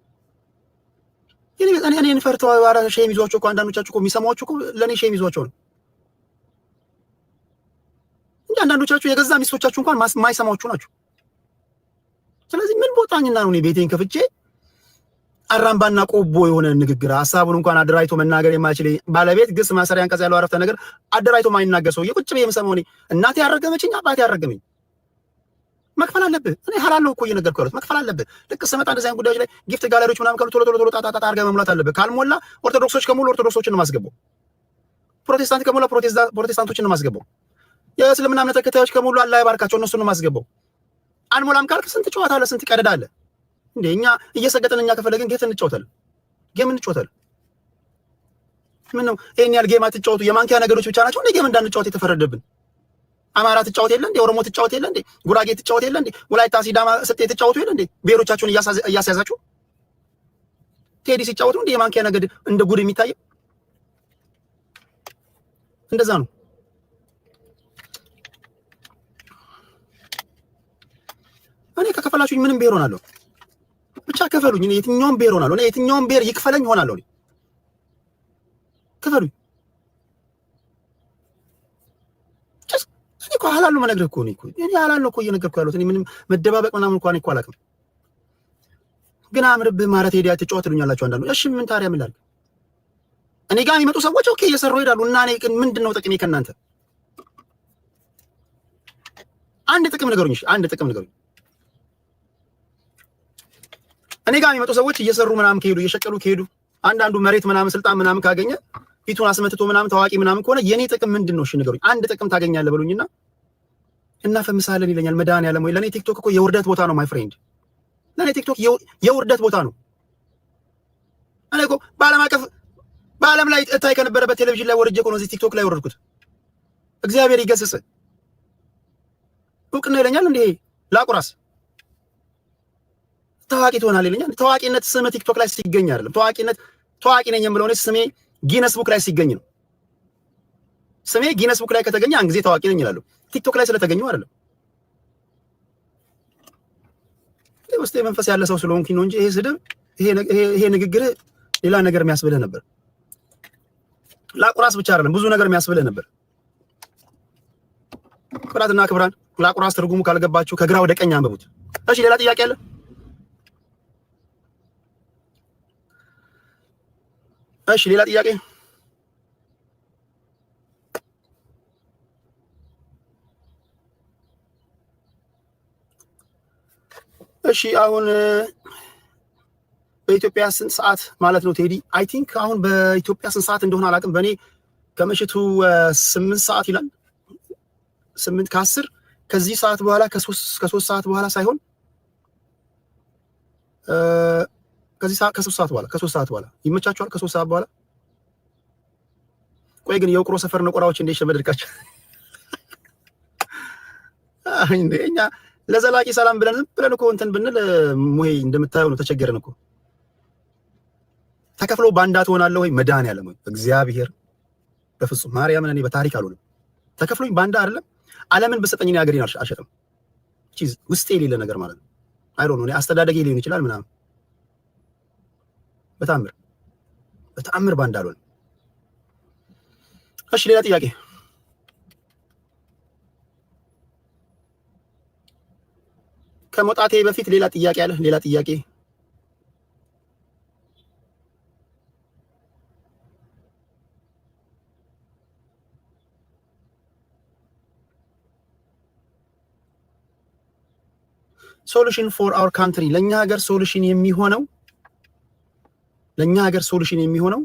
እኔን ፈርተው ኧረ ሼም ይዟቸው እኮ አንዳንዶቻችሁ እኮ የሚሰማችሁ እኮ ለእኔ ሼም ይዟቸው ነው እንጂ አንዳንዶቻችሁ የገዛ ሚስቶቻችሁ እንኳን ማይሰማችሁ ናችሁ። ስለዚህ ምን ቦታኝና ነው እኔ ቤቴን ከፍቼ አራምባና ቆቦ የሆነ ንግግር ሐሳቡን እንኳን አደራይቶ መናገር የማይችል ባለቤት ግስ ማሰሪያ አንቀጽ ያለው አረፍተ ነገር አደራይቶ ማይናገር ሰው ቁጭ ብዬ የምሰማው እኔ እናቴ ያረገመችኝ አባቴ ያረገመኝ መክፈል አለብህ። እኔ ሐላል ነው እኮ እየነገርኩ ያለሁት መክፈል አለብህ። ልክ ስመጣ እንደዚህ አይነት ጉዳዮች ላይ ጊፍት ጋለሪዎች ምናምን ካሉ ቶሎ ጣጣ አድርገህ መሙላት አለብህ። ካልሞላ ኦርቶዶክሶች ከሞሉ ኦርቶዶክሶችን ነው ማስገባው። ፕሮቴስታንት ከሞላ ፕሮቴስታንቶችን ነው ማስገባው። የእስልምና እምነት ተከታዮች ከሞሉ አላህ ይባርካቸው እነሱን ነው ማስገባው። አንሞላም ካልክ ስንት ጨዋታ አለ፣ ስንት ቀደዳ አለ። እንዴ እኛ እየሰገጠን እኛ ከፈለግን ጌት እንጫወታለን፣ ጌም እንጫወታለን። ምን ነው ይሄን ያህል ጌም አትጫወቱ? የማንኪያ ነገሮች ብቻ ናቸው እንዴ ጌም እንዳንጫወት የተፈረደብን? አማራ ትጫወት የለ እንዴ? ኦሮሞ ትጫወት የለ እንዴ? ጉራጌ ትጫወት የለ እንዴ? ወላይታ፣ ሲዳማ፣ ስልጤ ትጫወቱ የለ እንዴ? ብሔሮቻችሁን እያስያዛችሁ ቴዲ ሲጫወቱ እንዴ የማንኪያ ነገድ እንደ ጉድ የሚታየው? እንደዛ ነው። እኔ ከከፈላችሁኝ ምንም ብሔር ሆናለሁ። ብቻ ከፈሉኝ። እኔ የትኛውም ብሔር ሆናለሁ። እኔ የትኛውም ብሔር ይክፈለኝ ሆናለሁ። እኔ ከፈሉኝ። እኮ ሐላል ነው የምነግርህ እኮ እኔ ሐላል ነው እኮ እየነገርኩህ ያለሁት። እኔ ምንም መደባበቅ ምናምን እንኳን እኮ አላውቅም። ግን አምርብህ ማለት ሄዳ ተጫወት ትሉኛላችሁ አንዳንዱ። እሺ ምን ታዲያ ምን ላድርግ? እኔ ጋር የሚመጡ ሰዎች ኦኬ እየሰሩ ይሄዳሉ እና እኔ ምንድነው ጥቅሜ ከእናንተ? አንድ ጥቅም ንገሩኝ። አንድ ጥቅም ንገሩኝ። እኔ ጋር የሚመጡ ሰዎች እየሰሩ ምናምን ከሄዱ እየሸቀሉ ከሄዱ አንዳንዱ መሬት ምናምን ስልጣን ምናምን ካገኘ ፊቱን አስመትቶ ምናምን ታዋቂ ምናምን ከሆነ የኔ ጥቅም ምንድነው? እሺ ንገሩኝ። አንድ ጥቅም ታገኛለህ በሉኝና እናፈምሳለን ይለኛል መድኃኒዓለም ወይ። ለኔ ቲክቶክ እኮ የውርደት ቦታ ነው ማይ ፍሬንድ። ለኔ ቲክቶክ የውርደት ቦታ ነው። እኔ እኮ በዓለም ላይ እታይ ከነበረበት ቴሌቪዥን ላይ ወርጄ እኮ ነው እዚህ ቲክቶክ ላይ ወረድኩት። እግዚአብሔር ይገስጽ። እውቅና ይለኛል እንዴ ላቁራስ ታዋቂ ትሆናለህ ይለኛል። ታዋቂነት ስም ቲክቶክ ላይ ሲገኝ አይደለም። ታዋቂ ነኝ የምለው እኔ ስሜ ጊነስ ቡክ ላይ ሲገኝ ነው። ስሜ ጊነስ ቡክ ላይ ከተገኘ አንድ ጊዜ ታዋቂ ነኝ ይላሉ። ቲክቶክ ላይ ስለተገኘው አይደለም። ውስጤ መንፈስ ያለ ሰው ስለሆንኩኝ ነው እንጂ ይሄ ስድብ ይሄ ንግግር ሌላ ነገር የሚያስብልህ ነበር። ላቁራስ ብቻ አይደለም ብዙ ነገር የሚያስብልህ ነበር። ክብራትና ክብራን ላቁራስ ትርጉሙ ካልገባችሁ ከግራ ወደ ቀኝ አንብቡት። እሺ ሌላ ጥያቄ አለ? እሺ ሌላ ጥያቄ? እሺ አሁን በኢትዮጵያ ስንት ሰዓት ማለት ነው ቴዲ? አይ ቲንክ አሁን በኢትዮጵያ ስንት ሰዓት እንደሆነ አላውቅም። በእኔ ከምሽቱ 8 ሰዓት ይላል 8 ከ10 ከዚህ ሰዓት በኋላ ከ3 ሰዓት በኋላ ሳይሆን ከ3 ሰዓት በኋላ ይመቻችኋል? ከ3 ሰዓት በኋላ ቆይ ግን የውቅሮ ሰፈር ነቆራዎች እንዴት ሸመደድካቸው? እኛ ለዘላቂ ሰላም ብለን ዝም ብለን እኮ እንትን ብንል ሙሄ እንደምታየው ነው። ተቸገረን እኮ። ተከፍሎ ባንዳ ትሆናለህ ወይ? መድኃኒዓለም ወይ እግዚአብሔር በፍጹም ማርያምን እኔ በታሪክ አልሆንም። ተከፍሎኝ ባንዳ አይደለም። ዓለምን በሰጠኝ ነው ሀገሬን አልሸጥም። ቺዝ ውስጤ የሌለ ነገር ማለት ነው። አይ ዶንት ኖ እኔ አስተዳደጌ ሊሆን ይችላል ምናምን። በተአምር ባንዳ አልሆንም። እሺ ሌላ ጥያቄ? ከመውጣቴ በፊት ሌላ ጥያቄ አለ? ሌላ ጥያቄ? ሶሉሽን ፎር አወር ካንትሪ ለኛ ሀገር ሶሉሽን የሚሆነው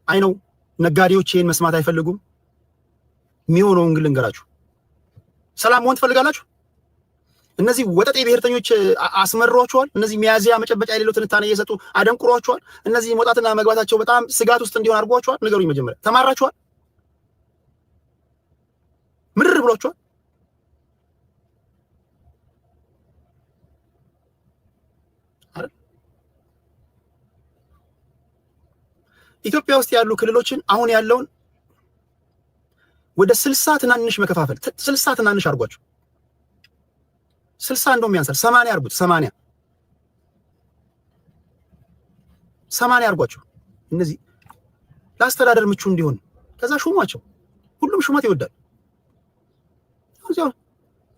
አይ ነው። ነጋዴዎች ይሄን መስማት አይፈልጉም። የሚሆነውን ግን ልንገራችሁ። ሰላም መሆን ትፈልጋላችሁ? እነዚህ ወጠጤ ብሔርተኞች አስመሯቸዋል። እነዚህ ሚያዚያ መጨበጫ የሌለው ትንታኔ እየሰጡ አደንቁሯቸዋል። እነዚህ መውጣትና መግባታቸው በጣም ስጋት ውስጥ እንዲሆን አድርጓቸዋል። ንገሩኝ መጀመሪያ ተማራችኋል? ምርር ብሏቸዋል? ኢትዮጵያ ውስጥ ያሉ ክልሎችን አሁን ያለውን ወደ 60 ትናንሽ መከፋፈል 60 ትናንሽ አድርጓቸው 60 እንደውም ያንሳል 80 አድርጉት 80 አድርጓቸው። እነዚህ ለአስተዳደር ምቹ እንዲሆን ከዛ ሹሟቸው። ሁሉም ሹመት ይወዳል።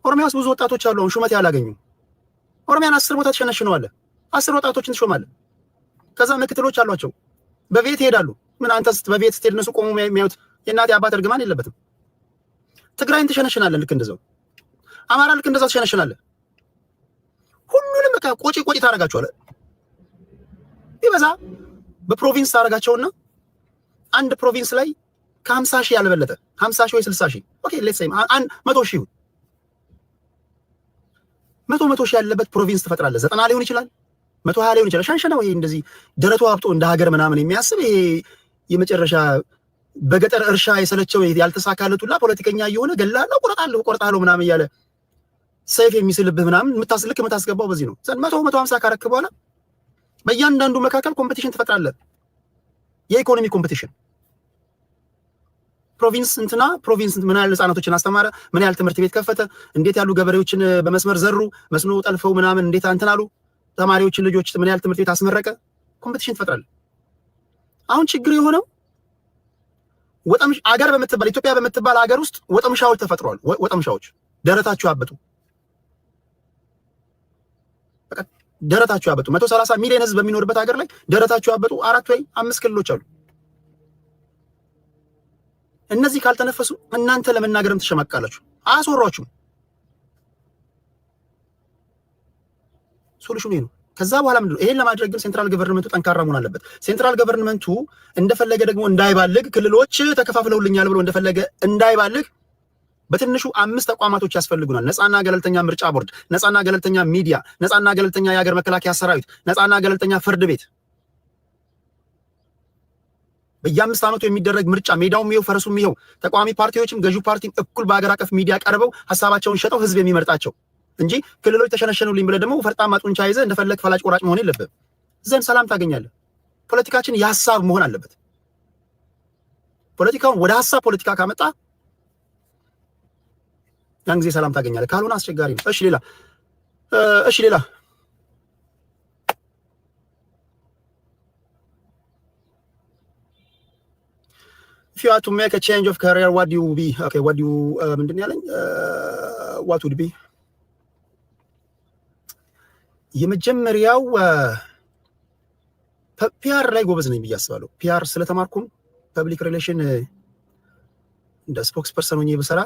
ኦሮሚያ ውስጥ ብዙ ወጣቶች አሉ አሁን ሹመት ያላገኙ። ኦሮሚያን 10 ቦታ ተሸነሽነዋለህ። 10 ወጣቶችን ትሾማለህ። ከዛ ምክትሎች አሏቸው በቤት ይሄዳሉ። ምን አንተስ በቤት ስትሄድ እነሱ ቆሞ የሚያዩት የእናት አባት እርግማን የለበትም። ትግራይን ትሸነሽናለህ ልክ እንደዛው። አማራ ልክ እንደዛው ትሸነሽናለህ። ሁሉንም በቃ ቆጪ ታደርጋቸዋለህ። ይበዛ በፕሮቪንስ ታደርጋቸውና አንድ ፕሮቪንስ ላይ ከ50 ሺህ ያልበለጠ 50 ሺህ ወይ 60 ሺህ ኦኬ ሌትስ ሴይ 100 ሺህ 100 ሺህ ያለበት ፕሮቪንስ ትፈጥራለህ። 90 ሊሆን ይችላል 120 ሊሆን ይችላል። ሻንሸናው ይሄ እንደዚህ ደረቱ አብጦ እንደ ሀገር ምናምን የሚያስብ ይሄ የመጨረሻ በገጠር እርሻ የሰለቸው ያልተሳካለት ሁላ ፖለቲከኛ እየሆነ ገላለሁ ቆርጣለሁ ምናምን እያለ ሰይፍ የሚስልብህ ምናምን የምታስገባው በዚህ ነው። 150 ካረክ በኋላ በእያንዳንዱ መካከል ኮምፒቲሽን ትፈጥራለህ። የኢኮኖሚ ኮምፒቲሽን ፕሮቪንስ ምን ያህል ህጻናቶችን አስተማረ፣ ምን ያህል ትምህርት ቤት ከፈተ፣ እንዴት ያሉ ገበሬዎችን በመስመር ዘሩ፣ መስኖ ጠልፈው ምናምን እንዴት እንትን አሉ፣ ተማሪዎችን ልጆች ምን ያህል ትምህርት ቤት አስመረቀ። ኮምፒቲሽን ትፈጥራለህ። አሁን ችግር የሆነው ወጠምሽ አገር በምትባል ኢትዮጵያ በምትባል አገር ውስጥ ወጠምሻዎች ተፈጥረዋል። ወጠምሻዎች ደረታቸው ያበጡ በቃ ደረታቸው ያበጡ 130 ሚሊዮን ህዝብ በሚኖርበት ሀገር ላይ ደረታቸው ያበጡ 4 ወይ 5 ክልሎች አሉ። እነዚህ ካልተነፈሱ እናንተ ለመናገርም ትሸማቃላችሁ። አያስወሯችሁም። ሶሉሽኑ ይሄ ነው። ከዛ በኋላ ምንድነው? ይሄን ለማድረግ ግን ሴንትራል ገቨርንመንቱ ጠንካራ መሆን አለበት። ሴንትራል ገቨርንመንቱ እንደፈለገ ደግሞ እንዳይባልግ፣ ክልሎች ተከፋፍለውልኛል ብሎ እንደፈለገ እንዳይባልግ በትንሹ 5 ተቋማቶች ያስፈልጉናል። ነፃና ገለልተኛ ምርጫ ቦርድ፣ ነፃና ገለልተኛ ሚዲያ፣ ነፃና ገለልተኛ የሀገር መከላከያ ሰራዊት፣ ነፃና ገለልተኛ ፍርድ ቤት። በየ5 ዓመቱ የሚደረግ ምርጫ ሜዳውም ይኸው ፈረሱም ይኸው፣ ተቃዋሚ ፓርቲዎችም ገዢው ፓርቲም እኩል በሀገር አቀፍ ሚዲያ ቀርበው ሀሳባቸውን ሸጠው ህዝብ የሚመርጣቸው እንጂ ክልሎች ተሸነሸኑልኝ ብለህ ደግሞ ፈርጣማ ጡንቻ ይዘህ እንደፈለግ ፈላጭ ቆራጭ መሆን የለብህም። ዘንድ ሰላም ታገኛለህ። ፖለቲካችን የሀሳብ መሆን አለበት። ፖለቲካውን ወደ ሀሳብ ፖለቲካ ካመጣ ያን ጊዜ ሰላም ታገኛለህ። ካልሆነ አስቸጋሪ ነው። እሺ ሌላ if you are to make a change of career, what do you be? Okay, what do you ምንድን ያለኝ what would be? የመጀመሪያው ፒአር ላይ ጎበዝ ነኝ ብዬ አስባለሁ። ፒአር ስለተማርኩም ፐብሊክ ሪሌሽን እንደ ስፖክስ ፐርሰን ሆኜ ብሰራ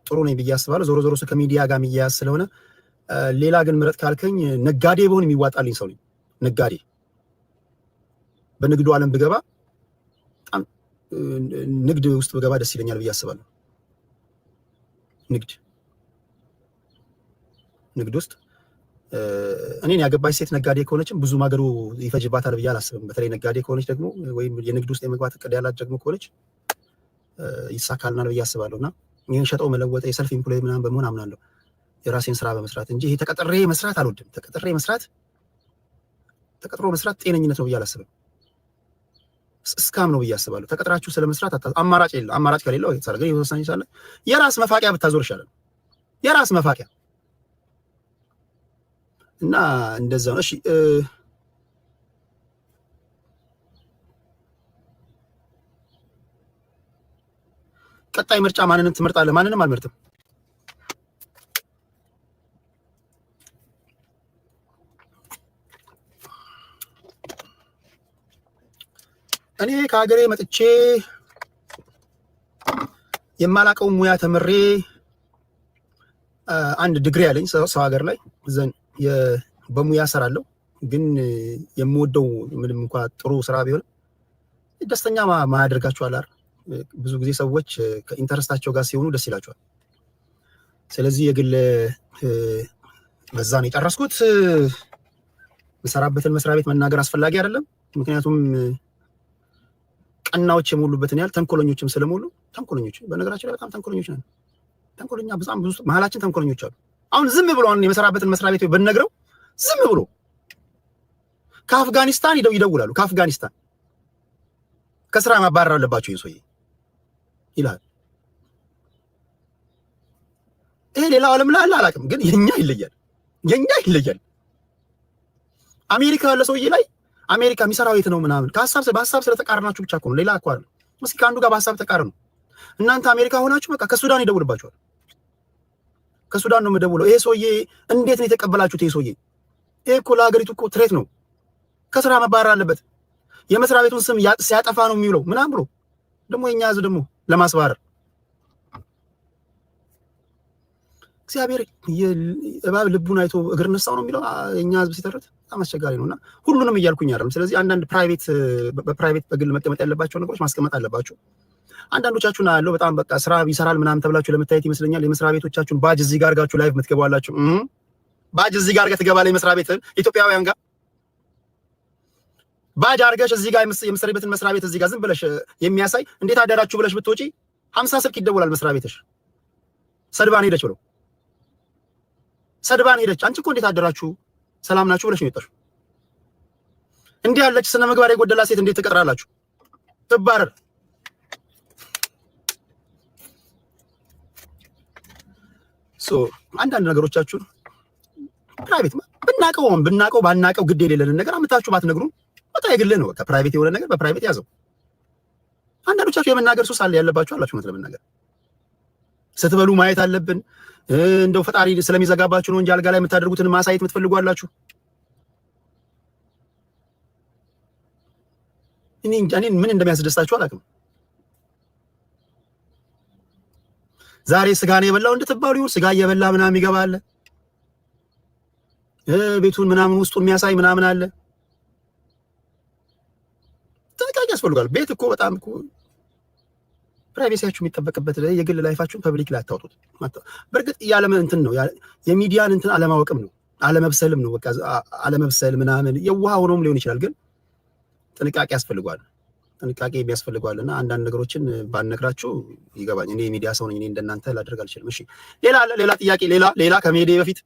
ጥሩ ነኝ ብዬ አስባለሁ። ዞሮ ዞሮ ከሚዲያ ጋር የሚያያዝ ስለሆነ ሌላ ግን ምረጥ ካልከኝ ነጋዴ በሆን የሚዋጣልኝ ሰው ነኝ። ነጋዴ በንግዱ ዓለም ብገባ በጣም ንግድ ውስጥ ብገባ ደስ ይለኛል ብዬ አስባለሁ። ንግድ ውስጥ እኔን ያገባች ሴት ነጋዴ ከሆነችም ብዙ ማገሩ ይፈጅባታል ብዬ አላስብም። በተለይ ነጋዴ ከሆነች ደግሞ ወይም የንግድ ውስጥ የመግባት እቅድ ያላት ደግሞ ከሆነች ይሳካልናል ብዬ አስባለሁና ይሄን ሸጠው መለወጥ የሰልፍ ኢምፕሎይ ምናምን በመሆን አምናለሁ። የራሴን ስራ በመስራት እንጂ ይሄ ተቀጥሬ መስራት አልወድም። ተቀጥሮ መስራት ጤነኝነት ነው ብዬ አላስብም። እስካም ነው ብዬ አስባለሁ። ተቀጥራችሁ ስለመስራት አማራጭ የለም። አማራጭ ከሌለው ይተሳረገ ይወሰን ይችላል። የራስ መፋቂያ ብታዞር ይሻላል። የራስ መፋቂያ እና እንደዛ ነው። እሺ ቀጣይ ምርጫ ማንንም ትመርጣለህ? ማንንም አልመርጥም። እኔ ከሀገሬ መጥቼ የማላቀው ሙያ ተምሬ አንድ ዲግሪ ያለኝ ሰው ሀገር ላይ ዘን በሙያ ሰራለሁ። ግን የምወደው ምንም እንኳን ጥሩ ስራ ቢሆን ደስተኛ ማያደርጋቸዋል አይደል? ብዙ ጊዜ ሰዎች ከኢንተረስታቸው ጋር ሲሆኑ ደስ ይላቸዋል። ስለዚህ የግል በዛ ነው የጨረስኩት። መሰራበትን መስሪያ ቤት መናገር አስፈላጊ አይደለም። ምክንያቱም ቀናዎች የሞሉበትን ያህል ተንኮለኞችም ስለሞሉ ተንኮለኞች በነገራችን ላይ በጣም ተንኮለኞች ነን። ተንኮለኛ በጣም ብዙ መሀላችን ተንኮለኞች አሉ። አሁን ዝም ብሎ አሁን የመሰራበትን መስሪያ ቤት በነግረው ዝም ብሎ ከአፍጋኒስታን ይደውላሉ። ከአፍጋኒስታን ከስራ ማባረር አለባቸው ይሄ ሰውዬ ይላል። ይሄ ሌላው ዓለም ላይ አላውቅም፣ ግን የኛ ይለያል። አሜሪካ ያለ ሰውዬ ላይ አሜሪካ የሚሰራው የት ነው ምናምን በሀሳብ ስለተቃረናችሁ ብቻ እኮ ነው። ሌላ እኮ አይደለም። እስኪ ከአንዱ ጋር በሀሳብ ተቃረኑ። እናንተ አሜሪካ ሆናችሁ በቃ ከሱዳን ይደውልባችኋል። ከሱዳን ነው የምደውለው። ይሄ ሰውዬ እንዴት ነው የተቀበላችሁት? ይሄ ሰውዬ ይሄ እኮ ለሀገሪቱ እኮ ትሬት ነው፣ ከስራ መባረር አለበት፣ የመስሪያ ቤቱን ስም ሲያጠፋ ነው የሚውለው ምናምን ብሎ ደግሞ የኛ ህዝብ ደግሞ ለማስባረር እግዚአብሔር የእባብ ልቡን አይቶ እግር ነሳው ነው የሚለው የኛ ህዝብ ሲተረት በጣም አስቸጋሪ ነውና ሁሉንም እያልኩኝ አይደለም። ስለዚህ አንዳንድ በፕራይቬት በግል መቀመጥ ያለባቸው ነገሮች ማስቀመጥ አለባቸው። አንዳንዶቻችሁና ያለው በጣም በቃ ስራ ይሰራል ምናምን ተብላችሁ ለመታየት ይመስለኛል የመስሪያ ቤቶቻችሁን ባጅ እዚህ ጋር አድርጋችሁ ላይቭ የምትገባላችሁ ባጅ እዚህ ጋር አድርገህ ትገባለህ። የመስሪያ ቤት ኢትዮጵያውያን ጋር ባጅ አድርገሽ እዚህ ጋር የመስሪያ ቤትን መስሪያ ቤት እዚህ ጋር ዝም ብለሽ የሚያሳይ እንዴት አደራችሁ ብለሽ ብትወጪ 50 ስልክ ይደውላል መስሪያ ቤትሽ። ሰድባን ሄደች ብለው ሰድባን ሄደች። አንቺ እኮ እንዴት አደራችሁ ሰላም ናችሁ ብለሽ ነው የወጣሽው። እንዲህ ያለች ስነ ምግባር የጎደላ ሴት እንዴት ትቀጥራላችሁ? ትባረር። አንዳንድ ነገሮቻችሁን ፕራይቬት ብናቀው ባናቀው ግድ የሌለን ነገር አምታችሁ ባትነግሩን በቃ የግልህ ነው። በቃ ፕራይቬት የሆነ ነገር በፕራይቬት ያዘው። አንዳንዶቻችሁ የመናገር ሱስ አለ ያለባችሁ አላችሁ። ነው ለመናገር ስትበሉ ማየት አለብን። እንደው ፈጣሪ ስለሚዘጋባችሁ ነው እንጂ አልጋ ላይ የምታደርጉትን ማሳየት የምትፈልጉ አላችሁ። እኔ ምን እንደሚያስደስታችሁ አላውቅም። ዛሬ ስጋን የበላው እንድትባሉ ይሁን ስጋ እየበላ ምናምን ይገባል። ቤቱን ምናምን ውስጡን የሚያሳይ ምናምን አለ። ጥንቃቄ ያስፈልጋል። ቤት እኮ በጣም እኮ ፕራይቬሲያችሁ የሚጠበቅበት የግል ላይፋችሁን ፐብሊክ ላይ አታውጡት። በእርግጥ ያለም እንትን ነው የሚዲያን እንትን አለማወቅም ነው አለመብሰልም ነው። በቃ አለመብሰል ምናምን የዋህ ሆኖም ሊሆን ይችላል። ግን ጥንቃቄ ያስፈልጋል። ጥንቃቄ የሚያስፈልጋልና አንዳንድ ነገሮችን ባነግራችሁ ይገባኝ። እኔ የሚዲያ ሰው ነኝ። እኔ እንደናንተ ላደርግ አልችልም። እሺ ሌላ ጥያቄ ሌላ ከመሄዴ በፊት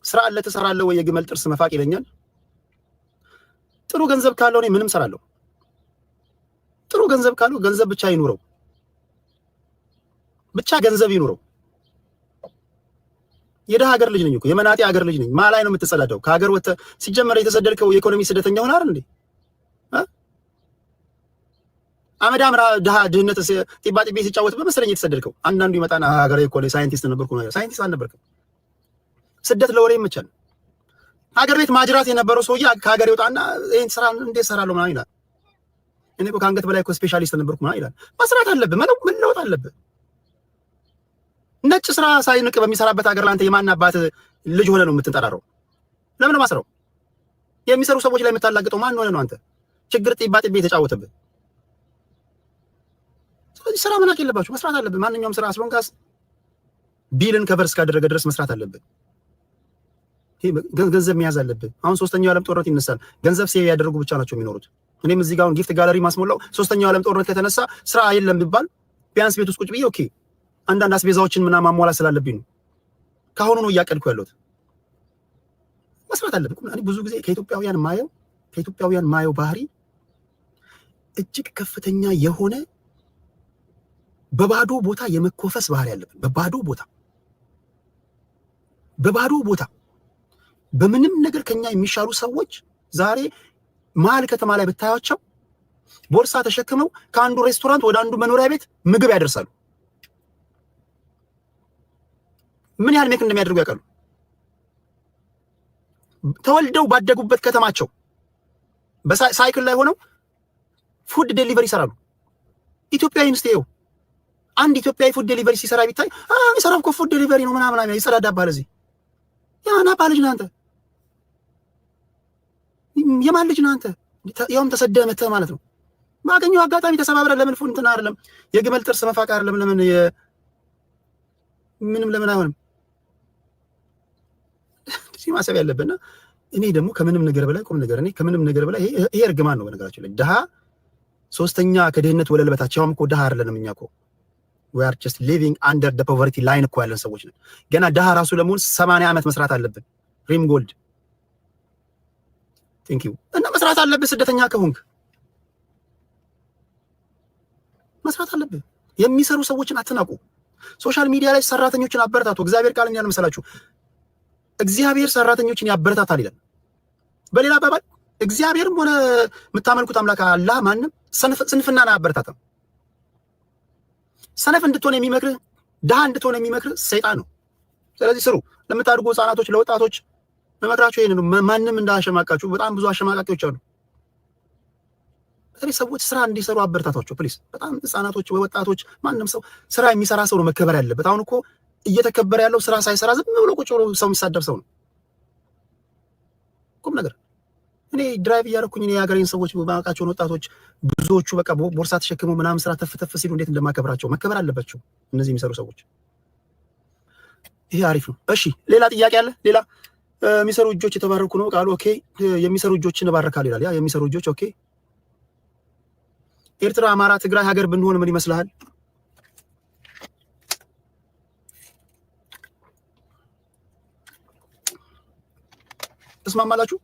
ስራ አለ ትሰራለህ ወይ? የግመል ጥርስ መፋቅ ይለኛል። ጥሩ ገንዘብ ካለው እኔ ምንም ሰራለሁ። ጥሩ ገንዘብ ካለው ገንዘብ ብቻ ይኑረው፣ ብቻ ገንዘብ ይኑረው። የደሃ ሀገር ልጅ ነኝ እኮ የመናጤ ሀገር ልጅ ነኝ። ማላይ ነው የምትጸዳደው? ከሀገር ወጥተህ ሲጀመር የተሰደድከው የኢኮኖሚ ስደተኛ ሆነ አይደል እንዴ? አመዳም ድህነት ጢባ ጢቤ ሲጫወት በመሰለኝ የተሰደድከው። አንዳንዱ ይመጣና ሀገሬ እኮ ሳይንቲስት ነበርኩ ነው። ሳይንቲስት አልነበርክም። ስደት ለወሬ ይመቻል። ሀገር ቤት ማጅራት የነበረው ሰውዬ ከሀገር ይወጣና ይሄን ስራ እንዴት እሰራለሁ ምናምን ይላል። እኔ እኮ ከአንገት በላይ እኮ ስፔሻሊስት ነበርኩ ምናምን ይላል። መስራት አለብህ፣ መለወጥ አለብህ። ነጭ ስራ ሳይንቅ በሚሰራበት ሀገር ላንተ የማን አባት ልጅ ሆነ ነው የምትንጠራረው? ለምን ነው ማስረው? የሚሰሩ ሰዎች ላይ የምታላግጠው ማን ሆነ ነው? አንተ ችግር ጢባ ጢቤ የተጫወተብህ። ስለዚህ ስራ መናቅ የለባችሁ፣ መስራት አለብህ። ማንኛውም ስራ አስሎንጋስ ቢልን ከቨር እስካደረገ ድረስ መስራት አለብህ። ገንዘብ መያዝ አለብህ። አሁን ሶስተኛው ዓለም ጦርነት ይነሳል። ገንዘብ ሴቭ ያደረጉ ብቻ ናቸው የሚኖሩት። እኔም እዚህ ጋር አሁን ጊፍት ጋለሪ ማስሞላው ሶስተኛው ዓለም ጦርነት ከተነሳ ስራ የለም ቢባል ቢያንስ ቤት ውስጥ ቁጭ ብዬ ኦኬ አንዳንድ አስቤዛዎችን ምናምን ማሟላት ስላለብኝ ነው። ካሁኑ ነው እያቀድኩ ያለሁት። መስራት አለብህ። እኔ ብዙ ጊዜ ከኢትዮጵያውያን ማየው ባህሪ እጅግ ከፍተኛ የሆነ በባዶ ቦታ የመኮፈስ ባህሪ አለብን። በባዶ ቦታ በምንም ነገር ከኛ የሚሻሉ ሰዎች ዛሬ መሀል ከተማ ላይ ብታያቸው ቦርሳ ተሸክመው ከአንዱ ሬስቶራንት ወደ አንዱ መኖሪያ ቤት ምግብ ያደርሳሉ። ምን ያህል ሜክ እንደሚያደርጉ ያውቃሉ። ተወልደው ባደጉበት ከተማቸው በሳይክል ላይ ሆነው ፉድ ዴሊቨሪ ይሰራሉ። ኢትዮጵያዊ ንስቴው አንድ ኢትዮጵያዊ ፉድ ዴሊቨሪ ሲሰራ ቢታይ የሚሰራው እኮ ፉድ ዴሊቨሪ ነው ምናምን ይጸዳዳባል። እዚህ ያና ባልጅ ነህ አንተ፣ የማን ልጅ ነህ አንተ? ያውም ተሰደህ መተህ ማለት ነው። ማገኘው አጋጣሚ ተሰባብረህ ለምን ፉድ እንትን አይደለም የግመል ጥርስ መፋቅ አይደለም ለምን ምንም ለምን አይሆንም? እዚህ ማሰብ ያለብንና እኔ ደግሞ ከምንም ነገር በላይ ቁም ነገር ከምንም ነገር በላይ ይሄ እርግማን ነው። በነገራችን ላይ ድሃ ሶስተኛ ከድህነት ወለል በታች ያውም እኮ ድሃ አይደለንም እኛ እኮ we are just living under the poverty line እኮ ያለን ሰዎች ነን። ገና ድሃ ራሱ ለመሆን 80 ዓመት መስራት አለብን። ሪም ጎልድ ቴንክ ዩ እና መስራት አለብህ። ስደተኛ ከሆንክ መስራት አለብህ። የሚሰሩ ሰዎችን አትናቁ። ሶሻል ሚዲያ ላይ ሰራተኞችን አበረታቱ። እግዚአብሔር ቃል እንዲያል መሰላችሁ እግዚአብሔር ሰራተኞችን ያበረታታል ይላል። በሌላ አባባል እግዚአብሔርም ሆነ የምታመልኩት አምላክ አላህ ማንም ስንፍናን አያበረታታም። ሰነፍ እንድትሆን የሚመክርህ ድሃ እንድትሆን የሚመክርህ ሰይጣን ነው። ስለዚህ ስሩ። ለምታድጉ ህፃናቶች፣ ለወጣቶች መመክራቸው ይሄን ነው። ማንም እንዳያሸማቃችሁ። በጣም ብዙ አሸማቃቂዎች አሉ። ስለዚህ ሰዎች ስራ እንዲሰሩ አበረታቷቸው ፕሊዝ። በጣም ህፃናቶች፣ ወጣቶች፣ ማንም ሰው ስራ የሚሰራ ሰው ነው መከበር ያለበት። አሁን እኮ እየተከበረ ያለው ስራ ሳይሰራ ዝም ብሎ ቁጭ ብሎ ሰው የሚሳደብ ሰው ነው። ቁም ነገር እኔ ድራይቭ እያደረኩኝ እኔ የሀገሬን ሰዎች ባቃቸውን ወጣቶች ብዙዎቹ በቃ ቦርሳ ተሸክመው ምናምን ስራ ተፍ ሲሉ እንዴት እንደማከብራቸው መከበር አለባቸው እነዚህ የሚሰሩ ሰዎች። ይሄ አሪፍ ነው። እሺ ሌላ ጥያቄ አለ? ሌላ የሚሰሩ እጆች የተባረኩ ነው ቃሉ። ኦኬ የሚሰሩ እጆችን እባርካለሁ ይላል። ያ የሚሰሩ እጆች ኦኬ። ኤርትራ፣ አማራ፣ ትግራይ ሀገር ብንሆን ምን ይመስልሃል? ተስማማላችሁ?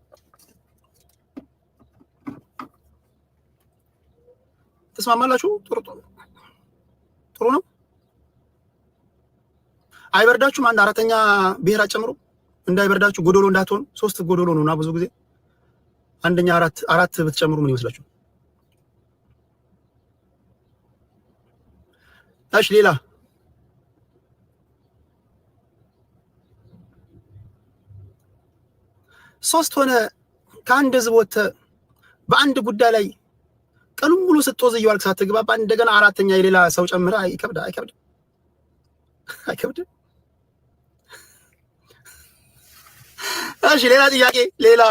ተስማማላችሁ? ጥሩ ነው። አይበርዳችሁም? አንድ አራተኛ ብሔር አጨምሩ እንዳይበርዳችሁ፣ ጎዶሎ እንዳትሆኑ። 3 ጎዶሎ ነውና ብዙ ጊዜ አንደኛ አራት ብትጨምሩ ምን ይመስላችሁ? እሺ ሌላ ሶስት ሆነ ከአንድ ህዝብ ወጥተህ በአንድ ጉዳይ ላይ ቀኑን ሙሉ ስትወዝ እየዋልክ ሳትግባባ እንደገና አራተኛ የሌላ ሰው ጨምረህ አይከብድም? እሺ ሌላ ጥያቄ ሌላ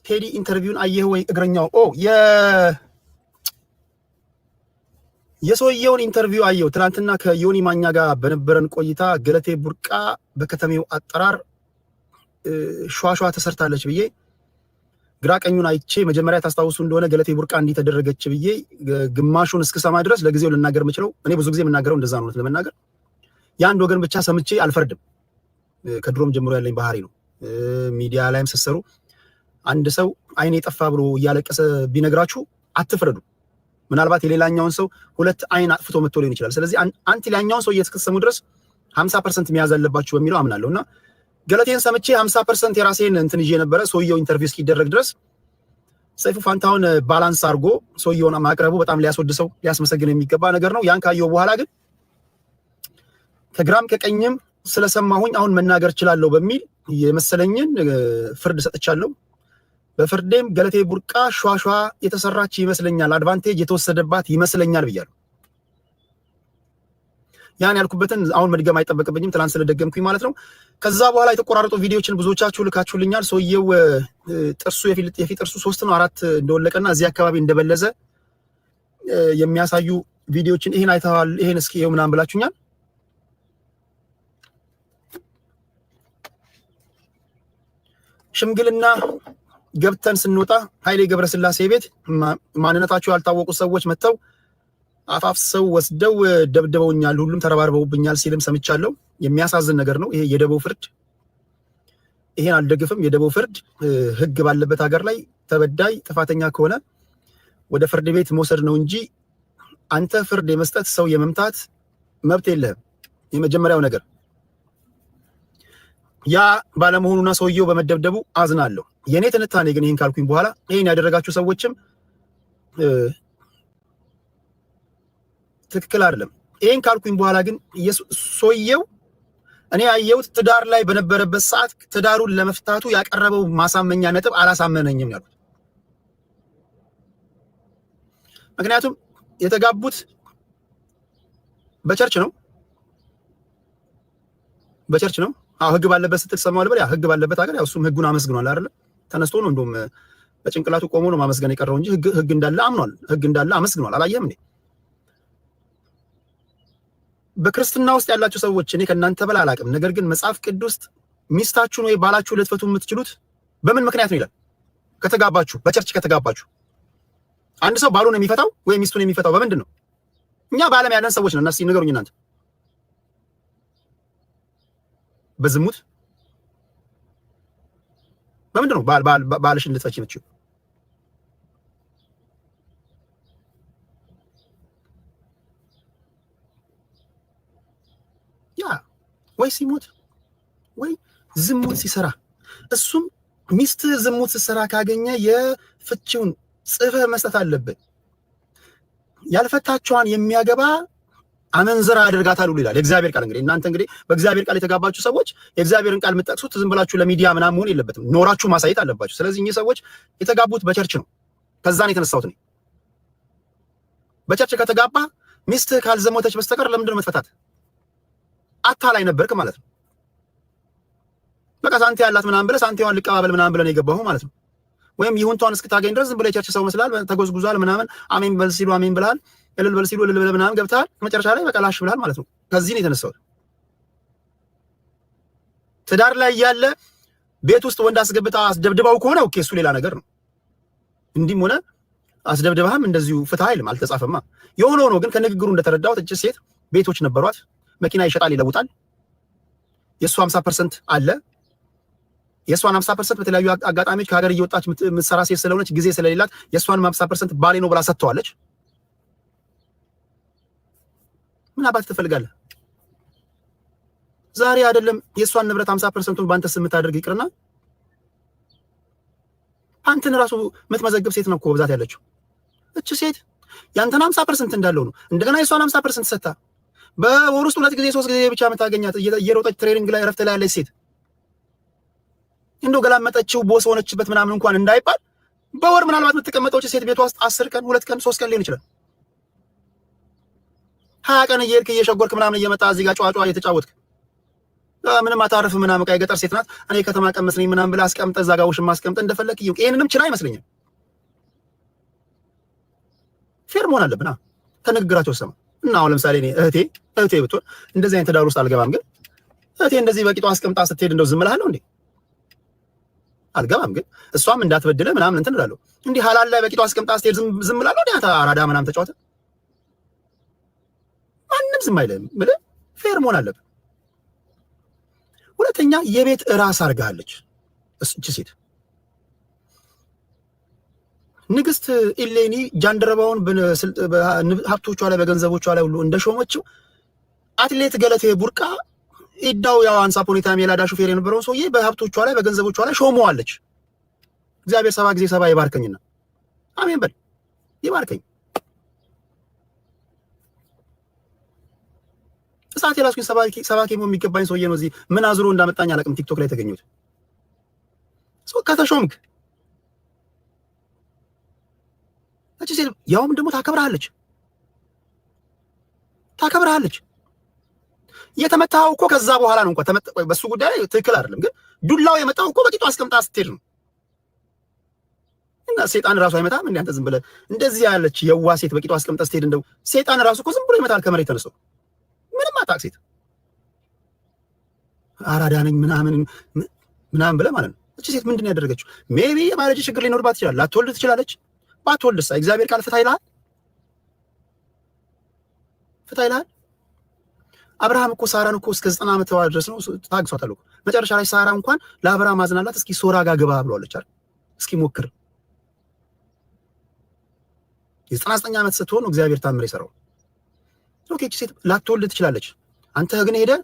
ቴዲ ኢንተርቪውን አየህ ወይ? እግረኛው የሰውየውን ኢንተርቪው አየው። ትናንትና ከዮኒ ማኛ ጋር በነበረን ቆይታ ገለቴ ቡርቃ በከተሜው አጠራር ሸዋሸዋ ተሰርታለች ብዬ ግራ ቀኙን አይቼ መጀመሪያ ታስታውሱ እንደሆነ ገለቴ ቡርቃ እንዲህ ተደረገች ብዬ ግማሹን እስክሰማ ድረስ ለጊዜው ልናገር የምችለው እኔ ብዙ ጊዜ የምናገረው እንደዛ ነው። ለመናገር የአንድ ወገን ብቻ ሰምቼ አልፈርድም። ከድሮም ጀምሮ ያለኝ ባህሪ ነው። ሚዲያ ላይም ስትሰሩ አንድ ሰው አይኔ ጠፋ ብሎ እያለቀሰ ቢነግራችሁ አትፍረዱ። ምናልባት የሌላኛውን ሰው ሁለት አይን አጥፍቶ መጥቶ ሊሆን ይችላል። ስለዚህ አንተ ሌላኛውን ሰው እየተከሰሙ ድረስ 50% መያዝ አለባችሁ በሚለው አምናለሁና ገለቴን ሰምቼ 50% የራሴን እንትን ይዤ ነበረ። ሰውየው ኢንተርቪው እስኪደረግ ድረስ ሰይፉ ፋንታውን ባላንስ አድርጎ ሰውየውን ማቅረቡ በጣም ሊያስወድሰው ሊያስመሰግን የሚገባ ነገር ነው። ያን ካየው በኋላ ግን ከግራም ከቀኝም ስለሰማሁኝ አሁን መናገር እችላለሁ በሚል የመሰለኝን ፍርድ ሰጥቻለሁ። በፍርዴም ገለቴ ቡርቃ ሸዋሸዋ የተሰራች ይመስለኛል፣ አድቫንቴጅ የተወሰደባት ይመስለኛል ብያለሁ። ያን ያልኩበትን አሁን መድገም አይጠበቅብኝም፣ ትናንት ስለደገምኩኝ ማለት ነው። ከዛ በኋላ የተቆራረጡ ቪዲዮዎችን ብዙዎቻችሁ ልካችሁልኛል። ሰውየው ጥርሱ የፊት ጥርሱ 3 ነው 4 እንደወለቀና እዚህ አካባቢ እንደበለዘ የሚያሳዩ ቪዲዮዎችን ይሄን አይተዋል፣ ይሄን እስኪ ይሄው ምናምን ብላችሁኛል። ሽምግልና ገብተን ስንወጣ ኃይሌ ገብረስላሴ ቤት ማንነታቸው ያልታወቁ ሰዎች መጥተው አፋፍሰው ወስደው ደብድበውኛል፣ ሁሉም ተረባርበውብኛል ሲልም ሰምቻለሁ። የሚያሳዝን ነገር ነው ይሄ የደቦ ፍርድ። ይሄን አልደግፍም። የደቦ ፍርድ ህግ ባለበት ሀገር ላይ ተበዳይ ጥፋተኛ ከሆነ ወደ ፍርድ ቤት መውሰድ ነው እንጂ አንተ ፍርድ የመስጠት ሰው የመምታት መብት የለህም። የመጀመሪያው ነገር ያ ባለመሆኑና ሰውየው በመደብደቡ አዝናለሁ። የኔ ትንታኔ ግን ይሄን ካልኩኝ በኋላ ይሄን ያደረጋችሁ ሰዎችም ትክክል አይደለም። ይሄን ካልኩኝ በኋላ ግን ሰውየው እኔ ያየሁት ትዳር ላይ በነበረበት ሰዓት ትዳሩን ለመፍታቱ ያቀረበው ማሳመኛ ነጥብ አላሳመነኝም ያሉት። ምክንያቱም የተጋቡት በቸርች ነው። ህግ ባለበት ስትል ሰማው ልበል። ያ ህግ ባለበት ሀገር ያው እሱም ህጉን አመስግኗል አይደል? ተነስቶ ነው እንደውም በጭንቅላቱ ቆሞ ነው ማመስገን የቀረው እንጂ ህግ እንዳለ አምኗል። ህግ እንዳለ አመስግኗል። አላየህም እንዴ? በክርስትና ውስጥ ያላችሁ ሰዎች እኔ ከእናንተ በላይ አላውቅም። ነገር ግን መጽሐፍ ቅዱስ ሚስታችሁን ወይ ባላችሁ ልትፈቱ የምትችሉት በምን ምክንያት ነው ይላል? ከተጋባችሁ፣ በቸርች ከተጋባችሁ። አንድ ሰው ባሉን የሚፈታው ወይ ሚስቱን የሚፈታው በምንድን ነው? እኛ በዓለም ያለን ሰዎች ነን። እስኪ ንገሩኝ እናንተ። በዝሙት በምንድን ነው ባልሽን ልትፈቺ የምትችይው? ያ ወይ ሲሞት ወይ ዝሙት ሲሰራ፣ እሱም ሚስት ዝሙት ሲሰራ ካገኘ የፍቺውን ጽፈህ መስጠት አለበት። ያልፈታቸዋን የሚያገባ አመንዝራ አድርጋታል ይላል የእግዚአብሔር ቃል። እንግዲህ እናንተ እንግዲህ በእግዚአብሔር ቃል የተጋባችሁ ሰዎች የእግዚአብሔርን ቃል የምትጠቅሱት ዝም ብላችሁ ለሚዲያ ምናምን መሆን የለበትም፣ ኖራችሁ ማሳየት አለባችሁ። ስለዚህ እኚህ ሰዎች የተጋቡት በቸርች ነው። ከዛ ነው የተነሳሁት እኔ። በቸርች ከተጋባ ሚስት ካልዘሞተች በስተቀር ለምንድን ነው መጥፈታት? አታላይ ነበርክ ማለት ነው። በቃ ሳንቲ ያላት ምናምን ብለህ ሳንቲዋን ልቀባበል ምናምን ብለህ ነው የገባኸው ማለት ነው። ወይም ይሁንቷን እስክታገኝ ድረስ ዝም ብለህ የቸርች ሰው መስላል፣ ተጎዝጉዟል ምናምን፣ አሜን በል ሲሉ አሜን ብለሃል፣ እልል በል ሲሉ እልል ብለህ ምናምን ገብተሃል። መጨረሻ ላይ በቃ ላሽ ብለሃል ማለት ነው። ከዚህ ነው የተነሳሁት። ትዳር ላይ ያለ ቤት ውስጥ ወንድ አስገብታ አስደብድባው ከሆነ ኦኬ፣ እሱ ሌላ ነገር ነው። እንዲህም ሆነ አስደብድባህም እንደዚሁ ፍትህ አይልም፣ አልተጻፈማ። የሆነ ሆኖ ግን ከንግግሩ እንደተረዳሁት እቺ ሴት ቤቶች ነበሯት፣ መኪና ይሸጣል ይለውጣል። የእሱ 50% አለ። የእሷን 50% በተለያዩ አጋጣሚዎች ከሀገር እየወጣች የምትሰራ ሴት ስለሆነች ጊዜ ስለሌላት የእሷን 50% ባሌ ነው ብላ ሰጥተዋለች። ምን አባት ትፈልጋለህ? ዛሬ አይደለም የእሷን ንብረት 50%ቱን በአንተ ስም ታደርግ ይቅርና አንተን ራሱ የምትመዘግብ ሴት ነው እኮ በብዛት ያለችው እቺ ሴት። ያንተን 50% እንዳለው ነው እንደገና የሷን 50% ሰጣ በወር ውስጥ 2 ጊዜ 3 ጊዜ ብቻ የምታገኛት እየሮጠች ትሬኒንግ ላይ ረፍት ላይ ያለች ሴት እንደው ገላመጠችው ቦስ ሆነችበት ምናምን እንኳን እንዳይባል በወር ምናልባት የምትቀመጠው ሴት ቤቷ ውስጥ 10 ቀን 2 ቀን 3 ቀን ሊሆን ይችላል። 20 ቀን እየሄድክ እየሸጎርክ ምናምን እየመጣ እዚህ ጋር ጨዋጫዋ እየተጫወትክ ምንም አታርፍ ምናምን በቃ የገጠር ሴት ናት እኔ ከተማ ቀመስ ነኝ ምናምን ብላ አስቀምጠ እዛ ጋር ውሽማ አስቀምጠ እንደፈለክ ይሄንንም ችላ አይመስለኝም። ፌር መሆን አለብና ከንግግራቸው ሰማ እና አሁን ለምሳሌ እኔ እህቴ ብትሆን እንደዚህ አይነት ዳር ውስጥ አልገባም። ግን እህቴ እንደዚህ በቂጧ አስቀምጣ ስትሄድ እንደው ዝም እልሃለሁ እንዴ? አልገባም። ግን እሷም እንዳትበድለ ምናምን እንትን እላለሁ። እንዲህ ሐላል ላይ በቂጧ አስቀምጣ ስትሄድ ዝም እላለሁ እንዴ? አራዳ ምናምን ተጫወተ ማንም ዝም አይልም ብለህ ፌር መሆን አለብህ። ሁለተኛ የቤት ራስ አድርጋለች እቺ ሴት ንግስት ኢሌኒ ጃንደረባውን በሀብቶቿ ላይ በገንዘቦቿ ላይ ሁሉ እንደሾመችው አትሌት ገለቴ ቡርቃ ኢዳው ያው አንሳ ፖሊታ ሜላዳ ሹፌር የነበረው ሰውዬ በሀብቶቿ ላይ በገንዘቦቿ ላይ ሾመዋለች። እግዚአብሔር 7 ጊዜ 7 ይባርከኝና አሜን በል ይባርከኝ። እሳት የላስኩኝ ሰባኪ የሚገባኝ ሰውዬ ነው። እዚህ ምን አዝሮ እንዳመጣኝ አላውቅም። ቲክቶክ ላይ ተገኘሁት። ሰው ከተሾምክ እቺ ሴት ያውም ደግሞ ታከብራለች። የተመታው እኮ ከዛ በኋላ ነው እንኳን በሱ ጉዳይ ላይ ትክክል አይደለም። ግን ዱላው የመጣው እኮ በቂጡ አስቀምጣ ስትሄድ ነው። እና ሰይጣን ራሱ አይመታም እንዴ? አንተ ዝም ብለህ እንደዚህ ያለች የዋ ሴት በቂጡ አስቀምጣ ስትሄድ እንደው ሰይጣን ራሱ እኮ ዝም ብሎ ይመታል ከመሬት ተነስቶ ምንም አታውቅ ሴት አራዳ ነኝ ምናምን ብለህ ማለት ነው። እቺ ሴት ምንድን ነው ያደረገችው? ሜቢ የማረጅ ችግር ሊኖርባት ይችላል። ላትወልድ ትችላለች። ባትወልድስ እግዚአብሔር ቃል ፍታ ይልሃል። አብርሃም እኮ ሳራን እኮ እስከ 90 ዓመት ድረስ ነው ታግሷታል እኮ። መጨረሻ ላይ ሳራ እንኳን ለአብርሃም አዝናላት እስኪ ሶራ ጋር ግባ ብለዋለች አይደል? እስኪ ሞክር። የ99 ዓመት ስትሆን ነው እግዚአብሔር ታምር የሰራው። ኦኬ እቺ ሴት ላትወልድ ትችላለች። አንተ ግን ሄደህ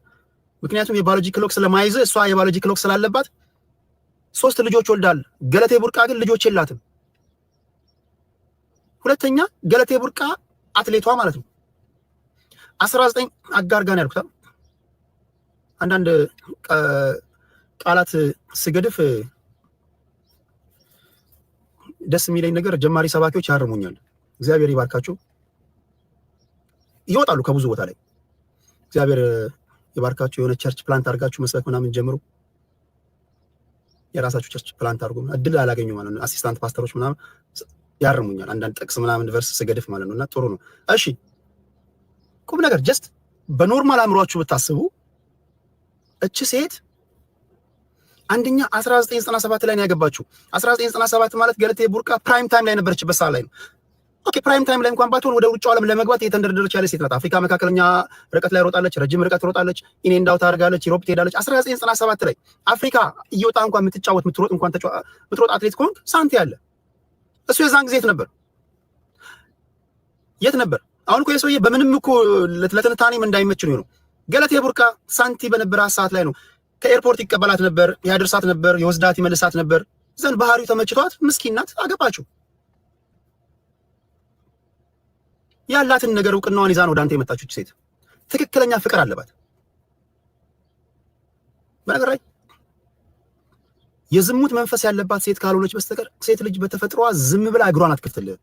ምክንያቱም የባዮሎጂ ክሎክ ስለማይዝ እሷ የባዮሎጂ ክሎክ ስላለባት 3 ልጆች ወልዳል። ገለቴ ቡርቃ ግን ልጆች የላትም። ሁለተኛ ገለቴ ቡርቃ አትሌቷ ማለት ነው 19 አጋር ጋር ያልኩት አንዳንድ ቃላት ስገድፍ ደስ የሚለኝ ነገር ጀማሪ ሰባኪዎች ያርሙኛል። እግዚአብሔር ይባርካችሁ። ይወጣሉ ከብዙ ቦታ ላይ እግዚአብሔር ይባርካችሁ። የሆነ ቸርች ፕላንት አድርጋችሁ መስበክ ምናምን ጀምሩ። የራሳችሁ ቸርች ፕላንት አድርጉ። እድል አላገኙ ማለት ነው። አሲስታንት ፓስተሮች ምናምን ያርሙኛል አንዳንድ ጥቅስ ምናምን ቨርስ ስገድፍ ማለት ነውና ጥሩ ነው። እሺ ቁም ነገር ጀስት በኖርማል አእምሯችሁ ብታስቡ እቺ ሴት አንደኛ 1997 ላይ ነው ያገባችው። 1997 ማለት ገለቴ ቡርቃ ፕራይም ታይም ላይ ነበረችበት ሰዓት ላይ ነው። ኦኬ ፕራይም ታይም ላይ እንኳን ባትሆን ወደ ውጭው ዓለም ለመግባት የተንደረደረች ያለች ሴት ናት። አፍሪካ መካከለኛ ርቀት ላይ ሮጣለች፣ ረጅም ርቀት ሮጣለች፣ ኢን ኤንድ አውት አድርጋለች፣ ዩሮፕ ትሄዳለች። 1997 ላይ አፍሪካ እየወጣ እንኳን የምትጫወት የምትሮጥ አትሌት ከሆንክ ሳንቲ አለ። እሱ የዛን ጊዜ የት ነበር? አሁን እኮ የሰውዬ በምንም እኮ ለትንታኔም እንዳይመች ነው። ገለቴ ቡርቃ ሳንቲ በነበራት ሰዓት ላይ ነው ከኤርፖርት ይቀበላት ነበር፣ ያደርሳት ነበር፣ የወስዳት ይመልሳት ነበር። ዘንድ ባህሪው ተመችቷት ምስኪን ናት፣ አገባችው። ያላትን ነገር እውቅናዋን ይዛ ነው ወደ አንተ የመጣችው ሴት። ትክክለኛ ፍቅር አለባት። በነገር ላይ የዝሙት መንፈስ ያለባት ሴት ካልሆነች በስተቀር ሴት ልጅ በተፈጥሮዋ ዝም ብላ እግሯን አትከፍትልህ።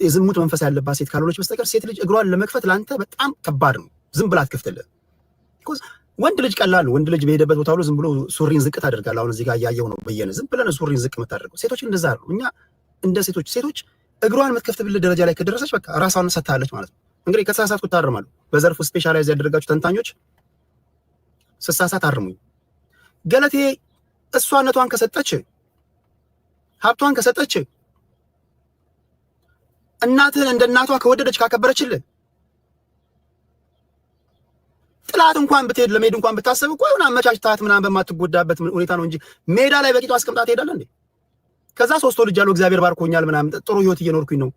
የዝሙት መንፈስ ያለባት ሴት ካልሆነች በስተቀር ሴት ልጅ እግሯን ለመክፈት ላንተ በጣም ከባድ ነው። ዝም ብላ አትከፍትልህ። ወንድ ልጅ ቀላል ነው። ወንድ ልጅ በሄደበት ቦታ ሁሉ ዝም ብሎ ሱሪን ዝቅ ታደርጋለህ። አሁን እዚህ ጋር እያየው ነው በየነ ዝም ብለን ሱሪን ዝቅ የምታደርገው። ሴቶች እንደዛ ነው። እኛ እንደ ሴቶች እግሯን የምትከፍትብልህ ደረጃ ላይ ከደረሰች በቃ ራሷን ሰጥታለች ማለት ነው። እንግዲህ ከተሳሳትኩ ታርማለሁ። በዘርፉ ስፔሻላይዝ ያደረጋችሁ ተንታኞች ስሳሳት አርሙኝ። ገለቴ እሷነቷን ከሰጠች ሀብቷን ከሰጠች እናትህን እንደ እናቷ ከወደደች ካከበረችልህ ጥላት እንኳን ብትሄድ ለመሄድ እንኳን ብታሰብ እኮ የሆነ አመቻችታት ምናምን በማትጎዳበት ሁኔታ ነው እንጂ ሜዳ ላይ በቂቷ አስቀምጣ ትሄዳለህ እንዴ? ከዛ 3 ልጅ ያለው እግዚአብሔር ባርኮኛል ምናምን ጥሩ ህይወት እየኖርኩኝ ነው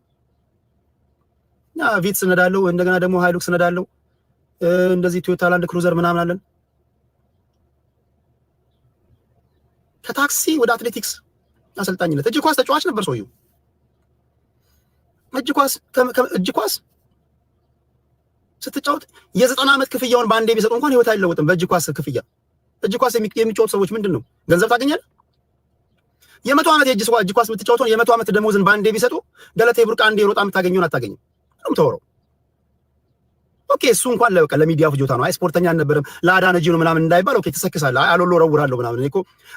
ቪትስ ነዳለው፣ እንደገና ደግሞ ሃይሉክስ ነዳለው፣ እንደዚህ ቶዮታ ላንድ ክሩዘር ምናምን አለን። ከታክሲ ወደ አትሌቲክስ አሰልጣኝነት። እጅ ኳስ ተጫዋች ነበር ሰውየው። እጅ ኳስ ስትጫወት የ90 ዓመት ክፍያውን በአንዴ ቢሰጡ እንኳን ህይወት አይለወጥም። በእጅ ኳስ ክፍያ እጅ ኳስ የሚጫወቱ ሰዎች ምንድነው ገንዘብ ታገኛለህ? የ100 ዓመት የእጅ ኳስ የምትጫወተው የ100 ዓመት ደሞዝን በአንዴ ቢሰጡ ገለቴ ቡርቃ አንዴ ሮጣ የምታገኘውን አታገኝም። ምንም ተወረው። ኦኬ እሱ እንኳን ለሚዲያ ፍጆታ ነው። አይ ስፖርተኛ አልነበረም ለአዳነ ጂኑ ምናምን እንዳይባል ኦኬ ትሰክሳለህ። አይ አሎሎ ረውራለሁ ምናምን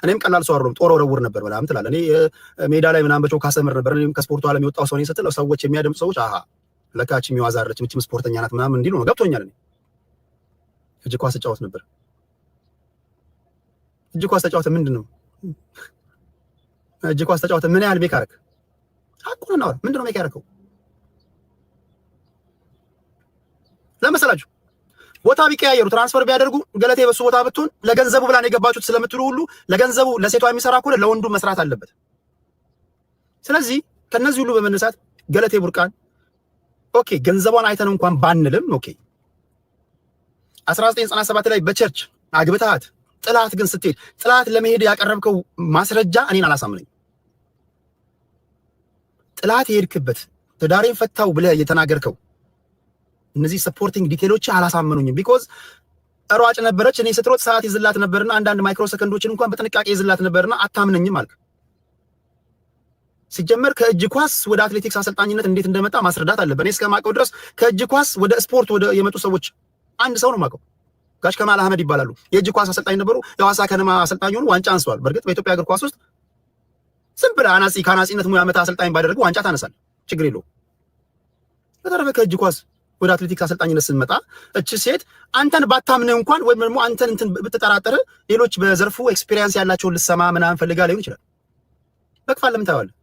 እኔም ቀላል ሰው አይደለም ጦር ረውር ነበር ምናምን ትላለህ። እኔ ሜዳ ላይ ምናምን በቾክ አሰምር ነበር። እኔም ከስፖርቱ ዓለም የወጣው ሰው ነኝ ስትል ሰዎች የሚያደምጡ ሰዎች አሃ ለካች የሚዋዛረች ምንም ስፖርተኛ ናት ምናምን እንዲሉ ነው ገብቶኛል። እኔ እጅ ኳስ ተጫወት ነበር። እጅ ኳስ ተጫወት ምንድነው? እጅ ኳስ ተጫወት ምን ያህል ሜክ አደረክ? ሀቁን እናወራ። ምንድነው ሜክ ያደረከው? ለመሰላችሁ ቦታ ቢቀያየሩ ትራንስፈር ቢያደርጉ ገለቴ በሱ ቦታ ብትሆን ለገንዘቡ ብላ ነው የገባችሁት ስለምትሉ ሁሉ ለገንዘቡ ለሴቷ የሚሰራ ከሆነ ለወንዱ መስራት አለበት። ስለዚህ ከነዚህ ሁሉ በመነሳት ገለቴ ቡርቃን ኦኬ ገንዘቧን አይተን እንኳን ባንልም ኦኬ 1997 ላይ በቸርች አግብታት ጥላት ግን ስትሄድ ጥላት ለመሄድ ያቀረብከው ማስረጃ እኔን አላሳምነኝ። ጥላት የሄድክበት ትዳሬን ፈታው ብለህ የተናገርከው እነዚህ ሰፖርቲንግ ዲቴሎች አላሳመኑኝም። ቢኮዝ ሯጭ ነበረች፣ እኔ ስትሮጥ ሰዓት ይዝላት ነበርና አንዳንድ ማይክሮ ሰከንዶችን እንኳን በጥንቃቄ ይዝላት ነበርና አታምነኝም አልክ። ሲጀመር ከእጅ ኳስ ወደ አትሌቲክስ አሰልጣኝነት እንዴት እንደመጣ ማስረዳት አለበት። እኔ እስከማውቀው ድረስ ከእጅ ኳስ ወደ ስፖርት ወደ የመጡ ሰዎች አንድ ሰው ነው የማውቀው። ጋሽ ከማል አህመድ ይባላሉ። የእጅ ኳስ አሰልጣኝ ነበሩ። የሐዋሳ ከነማ አሰልጣኝ ሆኑ። ዋንጫ አንስተዋል። በእርግጥ በኢትዮጵያ እግር ኳስ ውስጥ ዝም ብለህ ከአናጺነት ሙያ ዓመት አሰልጣኝ ባደረጉ ዋንጫ ታነሳል፣ ችግር የለውም። በተረፈ ከእጅ ኳስ ወደ አትሌቲክስ አሰልጣኝነት ስንመጣ እቺ ሴት አንተን ባታምነህ እንኳን ወይም ደግሞ አንተን እንትን ብትጠራጠር ሌሎች በዘርፉ ኤክስፒሪየንስ ያላቸውን ልሰማ ምናምን ፈልጋ ሊሆን ይችላል። በክፋል ለምን ታየዋለህ?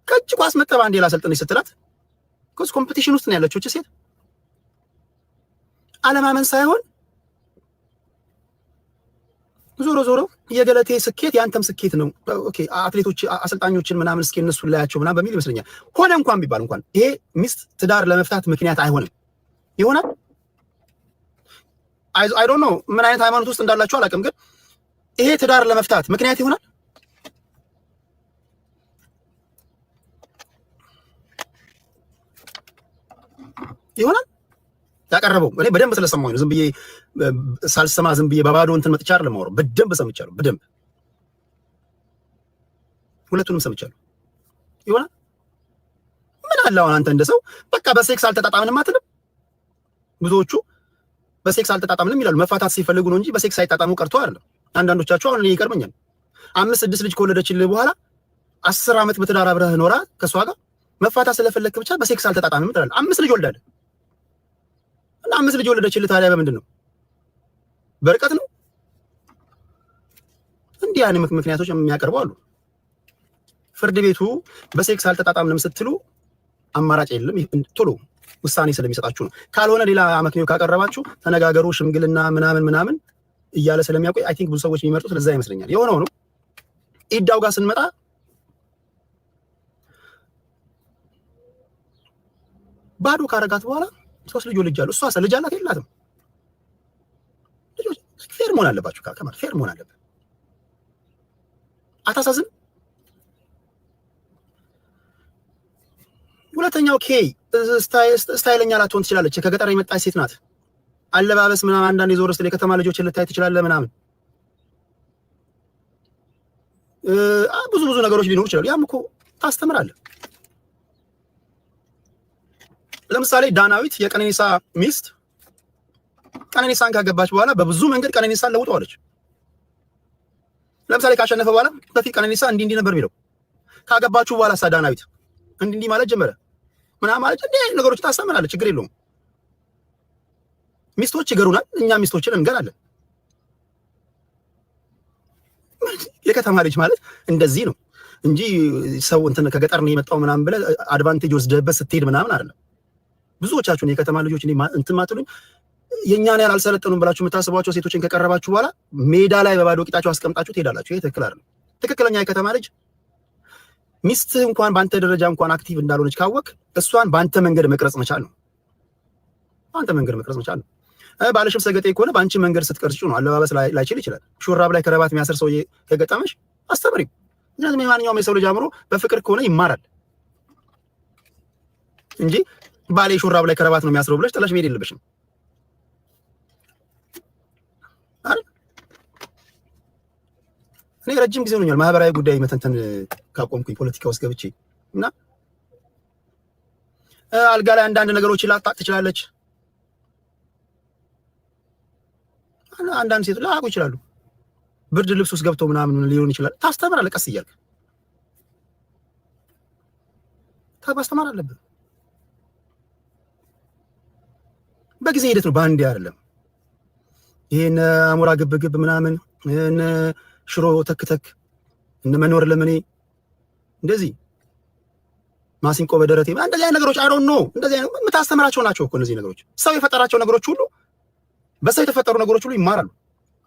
ከእጅ ኳስ መጠባ እንዴ ላሰልጥንሽ ስትላት ኮስ ኮምፒቲሽን ውስጥ ነው ያለችው እቺ ሴት። አለማመን ሳይሆን ዞሮ የገለቴ ስኬት ያንተም ስኬት ነው። ኦኬ አትሌቶች አሰልጣኞችን ምናምን እስኪ እነሱ ላያቸው ምናምን በሚል ይመስለኛል ሆነ እንኳን ቢባል እንኳን ይሄ ሚስት ትዳር ለመፍታት ምክንያት አይሆንም። ይሆናል አይ ዶንት ኖ ምን አይነት ሃይማኖት ውስጥ እንዳላችሁ አላውቅም፣ ግን ይሄ ትዳር ለመፍታት ምክንያት ይሆናል። ይሆናል ያቀረበው እኔ በደንብ ስለሰማሁኝ ነው። ዝም ብዬ ሳልሰማ ዝም ብዬ በባዶ እንትን መጥቻ አይደለም የማወራው። በደንብ ሰምቻለሁ። በደንብ ሁለቱንም ሰምቻለሁ። ይሆናል ምን አለ አሁን አንተ እንደሰው በቃ በሴክስ አልተጣጣምንም አትልም? ብዙዎቹ በሴክስ አልተጣጣምንም ይላሉ። መፋታት ሲፈልጉ ነው እንጂ በሴክስ አይጣጣሙ ቀርቶ አይደለም። አንዳንዶቻቸው አሁን እኔ ይቀርመኛል 5-6 ልጅ ከወለደችልህ በኋላ 10 ዓመት በትዳር አብረህ ኖራ ከሷ ጋር መፋታት ስለፈለክ ብቻ በሴክስ አልተጣጣምንም ትላለህ። 5 ልጅ ወልዳለህ እና 5 ልጅ ወለደችልህ ታዲያ በምንድን ነው? በርቀት ነው? እንዲህ አይነት ምክንያቶች የሚያቀርቡ አሉ። ፍርድ ቤቱ በሴክስ አልተጣጣምንም ስትሉ አማራጭ የለም፣ ቶሎ ውሳኔ ስለሚሰጣችሁ ነው። ካልሆነ ሌላ አመክንዮ ካቀረባችሁ ተነጋገሩ፣ ሽምግልና ምናምን እያለ ስለሚያውቁ አይ ቲንክ ብዙ ሰዎች የሚመርጡት ለዛ ይመስለኛል። የሆነው ነው። ኢዳው ጋር ስንመጣ ባዶ ካረጋት በኋላ 3 ልጅ ወልጃለሁ። እሷ ልጅ አላት የላትም? ልጆች ፌር መሆን አለባችሁ። ከማለት ፌር መሆን አለበት። አታሳዝን? ሁለተኛው ኬይ ስታይለኛ ላትሆን ትችላለች። ከገጠር የመጣች ሴት ናት። አለባበስ ምናምን አንዳንድ የዞር ስለ ከተማ ልጆችን ልታይ ትችላለህ ምናምን ብዙ ነገሮች ሊኖሩ ይችላሉ። ያም እኮ ታስተምራለህ። ለምሳሌ ዳናዊት የቀነኒሳ ሚስት ቀነኒሳን ካገባች በኋላ በብዙ መንገድ ቀነኒሳን ለውጠዋለች። ለምሳሌ ካሸነፈ በኋላ በፊት ቀነኒሳ እንዲህ ነበር የሚለው፣ ካገባችሁ በኋላ ዳናዊት እንዲህ ማለት ጀመረ ምናምን ማለት እንዲህ ነገሮች ታስተምራለች። ችግር የለውም። ሚስቶች ይገሩናል፣ እኛ ሚስቶችን እንገራለን። የከተማ ልጅ ማለት እንደዚህ ነው እንጂ ሰው እንትን ከገጠር ነው የመጣው ምናምን ብለህ አድቫንቴጅ ወስደህበት ስትሄድ ምናምን አይደለም። ብዙዎቻችሁን የከተማ ልጆች እንትን ማትሉኝ የኛን ያህል አልሰለጠኑም ብላችሁ የምታስቧቸው ሴቶችን ከቀረባችሁ በኋላ ሜዳ ላይ በባዶ ቂጣችሁ አስቀምጣችሁ ትሄዳላችሁ። ይሄ ትክክል አይደለም። ትክክለኛ የከተማ ልጅ ሚስትህ እንኳን በአንተ ደረጃ እንኳን አክቲቭ እንዳልሆነች ካወቅ እሷን በአንተ መንገድ መቅረጽ መቻል ነው። በአንተ መንገድ መቅረጽ መቻል ነው ባለሽም ሰገጤ ከሆነ በአንቺ መንገድ ስትቀርጪው ነው አለባበስ ላይችል ይችላል። ሹራብ ላይ ከረባት የሚያስር ሰውዬ ከገጠመሽ አስተምሪው። ምክንያቱም የማንኛውም የሰው ልጅ አእምሮ በፍቅር ከሆነ ይማራል እንጂ ባሌ ሹራብ ላይ ከረባት ነው የሚያስረው ብለሽ ጥለሽ መሄድ የለብሽም አይደል? እኔ ረጅም ጊዜ ሆኖኛል ማህበራዊ ጉዳይ መተንተን ካቆምኩኝ ፖለቲካ ውስጥ ገብቼ እና አልጋ ላይ አንዳንድ ነገሮችን ላታቅ ትችላለች። አንዳንድ ሴቶች ላያውቁ ይችላሉ። ብርድ ልብስ ውስጥ ገብተው ምናምን ሊሆን ይችላል። ታስተምራለህ፣ ቀስ እያልክ ማስተማር አለብህ። በጊዜ ሂደት ነው፣ በአንዴ አይደለም። ይሄን አሞራ ግብግብ ምናምን እነ ሽሮ ተክተክ እነ መኖር ለምኔ እንደዚህ ማሲንቆ በደረቴ እንደዚህ አይነት ነገሮች አሮን ነው። እንደዚህ አይነት የምታስተምራቸው ናቸው እኮ እነዚህ ነገሮች። ሰው የፈጠራቸው ነገሮች ሁሉ በሰው የተፈጠሩ ነገሮች ሁሉ ይማራሉ፣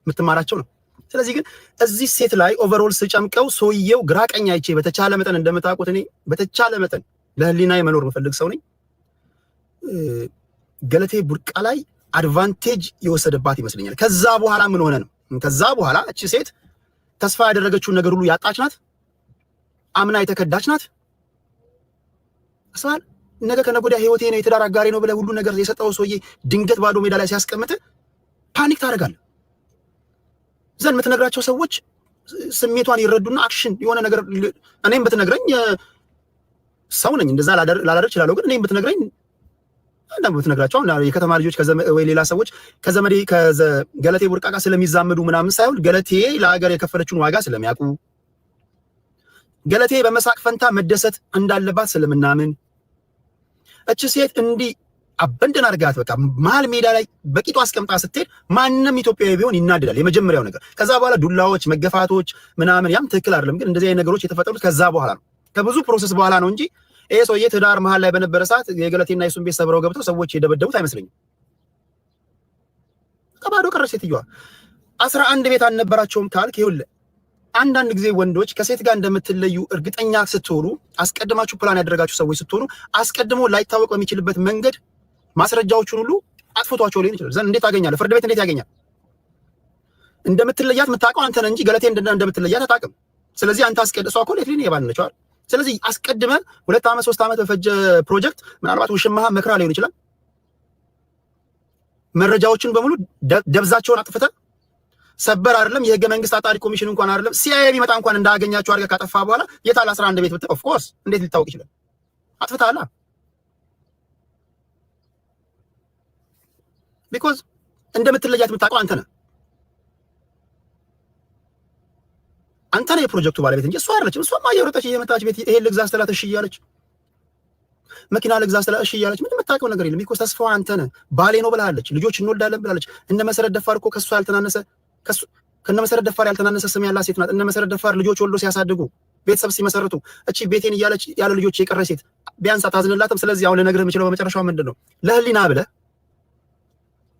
የምትማራቸው ነው። ስለዚህ ግን እዚህ ሴት ላይ ኦቨርኦል ስጨምቀው ሰውየው ግራ ቀኝ አይቼ በተቻለ መጠን እንደምታውቁት እኔ በተቻለ መጠን ለህሊናዬ መኖር የምፈልግ ሰው ነኝ። ገለቴ ቡርቃ ላይ አድቫንቴጅ የወሰደባት ይመስለኛል። ከዛ በኋላ ምን ሆነ ነው? ከዛ በኋላ እቺ ሴት ተስፋ ያደረገችውን ነገር ሁሉ ያጣች ናት። አምና የተከዳች ናት። አስባል ነገ ከነገ ወዲያ ህይወቴ ነው የትዳር አጋሪ ነው ብለህ ሁሉ ነገር የሰጠው ሰውዬ ድንገት ባዶ ሜዳ ላይ ሲያስቀምጥ ፓኒክ ታደርጋለህ። ዘን የምትነግራቸው ሰዎች ስሜቷን ይረዱና አክሽን የሆነ ነገር እኔም ብትነግረኝ ሰው ነኝ እንደዛ ላላደርግ እችላለሁ። ግን እኔም ብትነግረኝ አንዳንድ ብትነግራቸው የከተማ ልጆች ወይ ሌላ ሰዎች ከዘመዴ ገለቴ ቡርቃ ጋር ስለሚዛመዱ ምናምን ሳይሆን ገለቴ ለሀገር የከፈለችውን ዋጋ ስለሚያውቁ ገለቴ በመሳቅ ፈንታ መደሰት እንዳለባት ስለምናምን እቺ ሴት እንዲህ አበንደን አድርጋት በቃ መሀል ሜዳ ላይ በቂጡ አስቀምጣ ስትሄድ ማንም ኢትዮጵያዊ ቢሆን ይናደዳል። የመጀመሪያው ነገር። ከዛ በኋላ ዱላዎች፣ መገፋቶች ምናምን ያም ትክክል አይደለም። ግን እንደዚህ አይነት ነገሮች የተፈጠሩት ከዛ በኋላ ነው፣ ከብዙ ፕሮሰስ በኋላ ነው እንጂ ይሄ ሰውዬ ትዳር መሀል ላይ በነበረ ሰዓት የገለቴና የሱን ቤት ሰብረው ገብተው ሰዎች የደበደቡት አይመስለኝም። ከባዶ ቀረች ሴትዮዋ። 11 ቤት አልነበራቸውም ካልክ ይኸውልህ አንዳንድ ጊዜ ወንዶች ከሴት ጋር እንደምትለዩ እርግጠኛ ስትሆኑ አስቀድማችሁ ፕላን ያደረጋችሁ ሰዎች ስትሆኑ አስቀድሞ ላይታወቅ በሚችልበት መንገድ ማስረጃዎቹን ሁሉ አጥፍቷቸው ሊሆን ይችላል። ዘን እንዴት ታገኛለህ? ፍርድ ቤት እንዴት ያገኛል? እንደምትለያት የምታውቀው አንተ ነህ እንጂ ገለቴ እንደምትለያት አታውቅም። ስለዚህ አንተ እሷ እኮ ሌትሊ ነው የባልነችው አይደል? ስለዚህ አስቀድመህ 2 ዓመት 3 ዓመት በፈጀ ፕሮጀክት ምናልባት ውሽማህ መክራ ሊሆን ይችላል። መረጃዎችን በሙሉ ደብዛቸውን አጥፍተህ ሰበር አይደለም የህገ መንግስት አጣሪ ኮሚሽን እንኳን አይደለም ሲአይኤ ቢመጣ እንኳን እንዳገኛቸው አድርገህ ካጠፋ በኋላ የታለ 11 ቤት ብትል ኦፍ ኮርስ እንዴት ሊታወቅ ይችላል? አጥፍተሃል። ቢኮዝ እንደምትለያት የምታውቀው አንተ ነህ። አንተ ነህ የፕሮጀክቱ ባለቤት እንጂ እሷ አይደለችም። እሷማ እየሮጠች እየመጣች ቤት ይሄን ልግዛ ስትላት እሺ እያለች መኪና ልግዛ ስትላት እሺ እያለች ምንም የምታውቀው ነገር የለም። ቢኮዝ ተስፋዋ አንተ ነህ። ባሌ ነው ብላለች። ልጆች እንወልዳለን ብላለች። እነ መሰረት ደፋር እኮ ከሷ ያልተናነሰ ከነ መሰረት ደፋር ያልተናነሰ ስም ያላት ሴት ናት። እነ መሰረት ደፋር ልጆች ወልዶ ሲያሳድጉ ቤተሰብ ሲመሰርቱ እቺ ቤቴን እያለች ያለ ልጆች የቀረች ሴት ቢያንስ አታዝንላትም። ስለዚህ አሁን ልነግርህ የምችለው በመጨረሻው ምንድን ነው ለህሊና ብለህ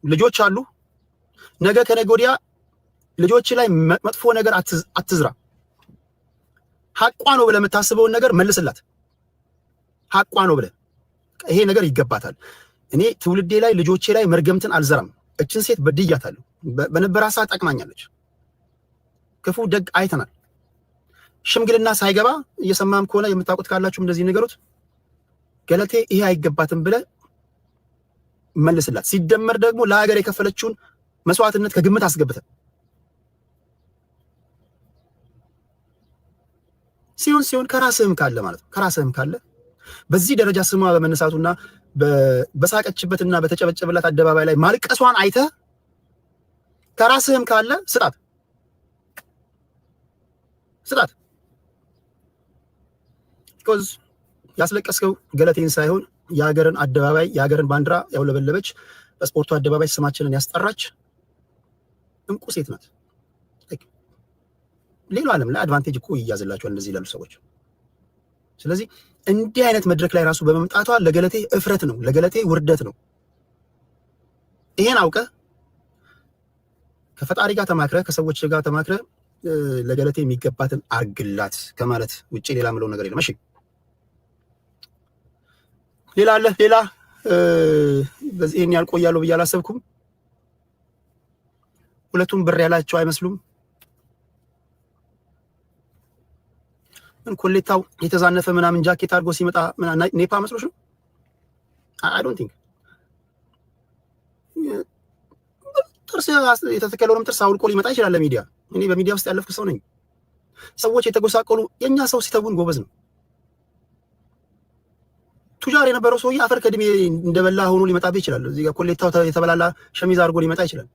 ልጆች አሉ ነገ ከነገ ወዲያ ልጆች ላይ መጥፎ ነገር አትዝራ። ሐቋ ነው ብለህ የምታስበውን ነገር መልስላት። ሐቋ ነው ብለህ ይሄ ነገር ይገባታል። እኔ ትውልዴ ላይ ልጆቼ ላይ መርገምትን አልዘራም። እችን ሴት በድያታለሁ። በነበረ ሰዓት ጠቅማኛለች። ክፉ ደግ አይተናል። ሽምግልና ሳይገባ እየሰማም ከሆነ የምታውቁት ካላችሁ እንደዚህ ነገሮች ገለቴ ይሄ አይገባትም ብለህ መልስላት። ሲደመር ደግሞ ለሀገር የከፈለችውን መስዋዕትነት ከግምት አስገብተን ሲሆን ከራስህም ካለ ማለት ነው ከራስህም ካለ በዚህ ደረጃ ስሟ በመነሳቱና በሳቀችበትና በተጨበጨበላት አደባባይ ላይ ማልቀሷን አይተህ ከራስህም ካለ ስጣት። because ያስለቀስከው ገለቴን ሳይሆን የሀገርን አደባባይ የሀገርን ባንዲራ ያውለበለበች በስፖርቱ አደባባይ ስማችንን ያስጠራች እንቁ ሴት ናት። ሌላ ዓለም ላይ አድቫንቴጅ እኮ ይያዝላቸዋል እንደዚህ ይላሉ ሰዎች። ስለዚህ እንዲህ አይነት መድረክ ላይ ራሱ በመምጣቷ ለገለቴ እፍረት ነው፣ ለገለቴ ውርደት ነው። ይሄን አውቀህ ከፈጣሪ ጋር ተማክረህ ከሰዎች ጋር ተማክረህ ለገለቴ የሚገባትን አርግላት ከማለት ውጪ ሌላ ምለው ነገር የለም። እሺ ሌላ አለ? ሌላ በዚህ ይሄን ያልቆያለሁ ብዬ አላሰብኩም። ሁለቱም ብር ያላቸው አይመስሉም። ምን ኮሌታው የተዛነፈ ምናምን ጃኬት አድርጎ ሲመጣ ኔፓ መስሎሽ ነው? አይ ዶንት ቲንክ ጥርስ የተተከለውንም ጥርስ አውልቆ ሊመጣ ይችላል ለሚዲያ። እኔ በሚዲያ ውስጥ ያለፍኩ ሰው ነኝ። ሰዎች የተጎሳቆሉ የኛ ሰው ሲተውን ጎበዝ ነው። ቱጃር የነበረው ሰውዬ አፈር ከድሜ እንደበላ ሆኖ ሊመጣብህ ይችላል። እዚህ ጋር ኮሌታው የተበላላ ሸሚዝ አድርጎ ሊመጣ ይችላል።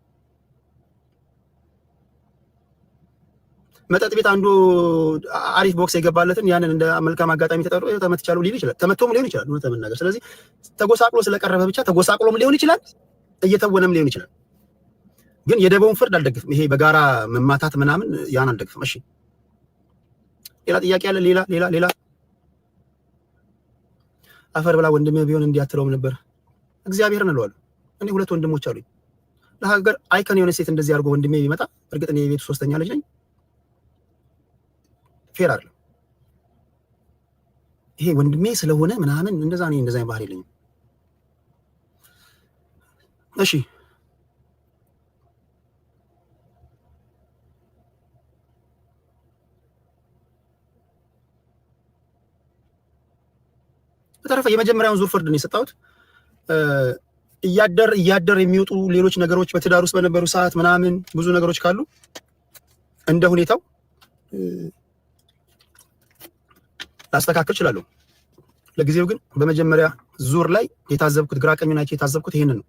መጠጥ ቤት አንዱ አሪፍ ቦክስ የገባለትን ያንን እንደ መልካም አጋጣሚ ተጠርቶ ተመትቻለሁ ሊል ይችላል። ተመቶም ሊሆን ይችላል እውነት ለመናገር። ስለዚህ ተጎሳቅሎ ስለቀረበ ብቻ ተጎሳቅሎም ሊሆን ይችላል፣ እየተወነም ሊሆን ይችላል። ግን የደቦውን ፍርድ አልደግፍም። ይሄ በጋራ መማታት ምናምን ያን አልደግፍም። እሺ ሌላ ጥያቄ አለ? ሌላ አፈር ብላ ወንድሜ ቢሆን እንዲያትለውም ነበር። እግዚአብሔርን እለዋለሁ። እኔ ሁለት ወንድሞች አሉኝ። ለሀገር አይከን የሆነ ሴት እንደዚህ አድርጎ ወንድሜ ቢመጣ፣ እርግጥ እኔ የቤቱ ሶስተኛ ልጅ ነኝ፣ ፌር አይደለም። ይሄ ወንድሜ ስለሆነ ምናምን እንደዛ ባህሪ የለኝም። እሺ በተረፈ የመጀመሪያውን ዙር ፍርድ ነው የሰጣሁት። እያደር የሚወጡ ሌሎች ነገሮች በትዳር ውስጥ በነበሩ ሰዓት ምናምን ብዙ ነገሮች ካሉ እንደ ሁኔታው ላስተካክል እችላለሁ። ለጊዜው ግን በመጀመሪያ ዙር ላይ የታዘብኩት ግራ ቀኙን አይቼ የታዘብኩት ይሄንን ነው።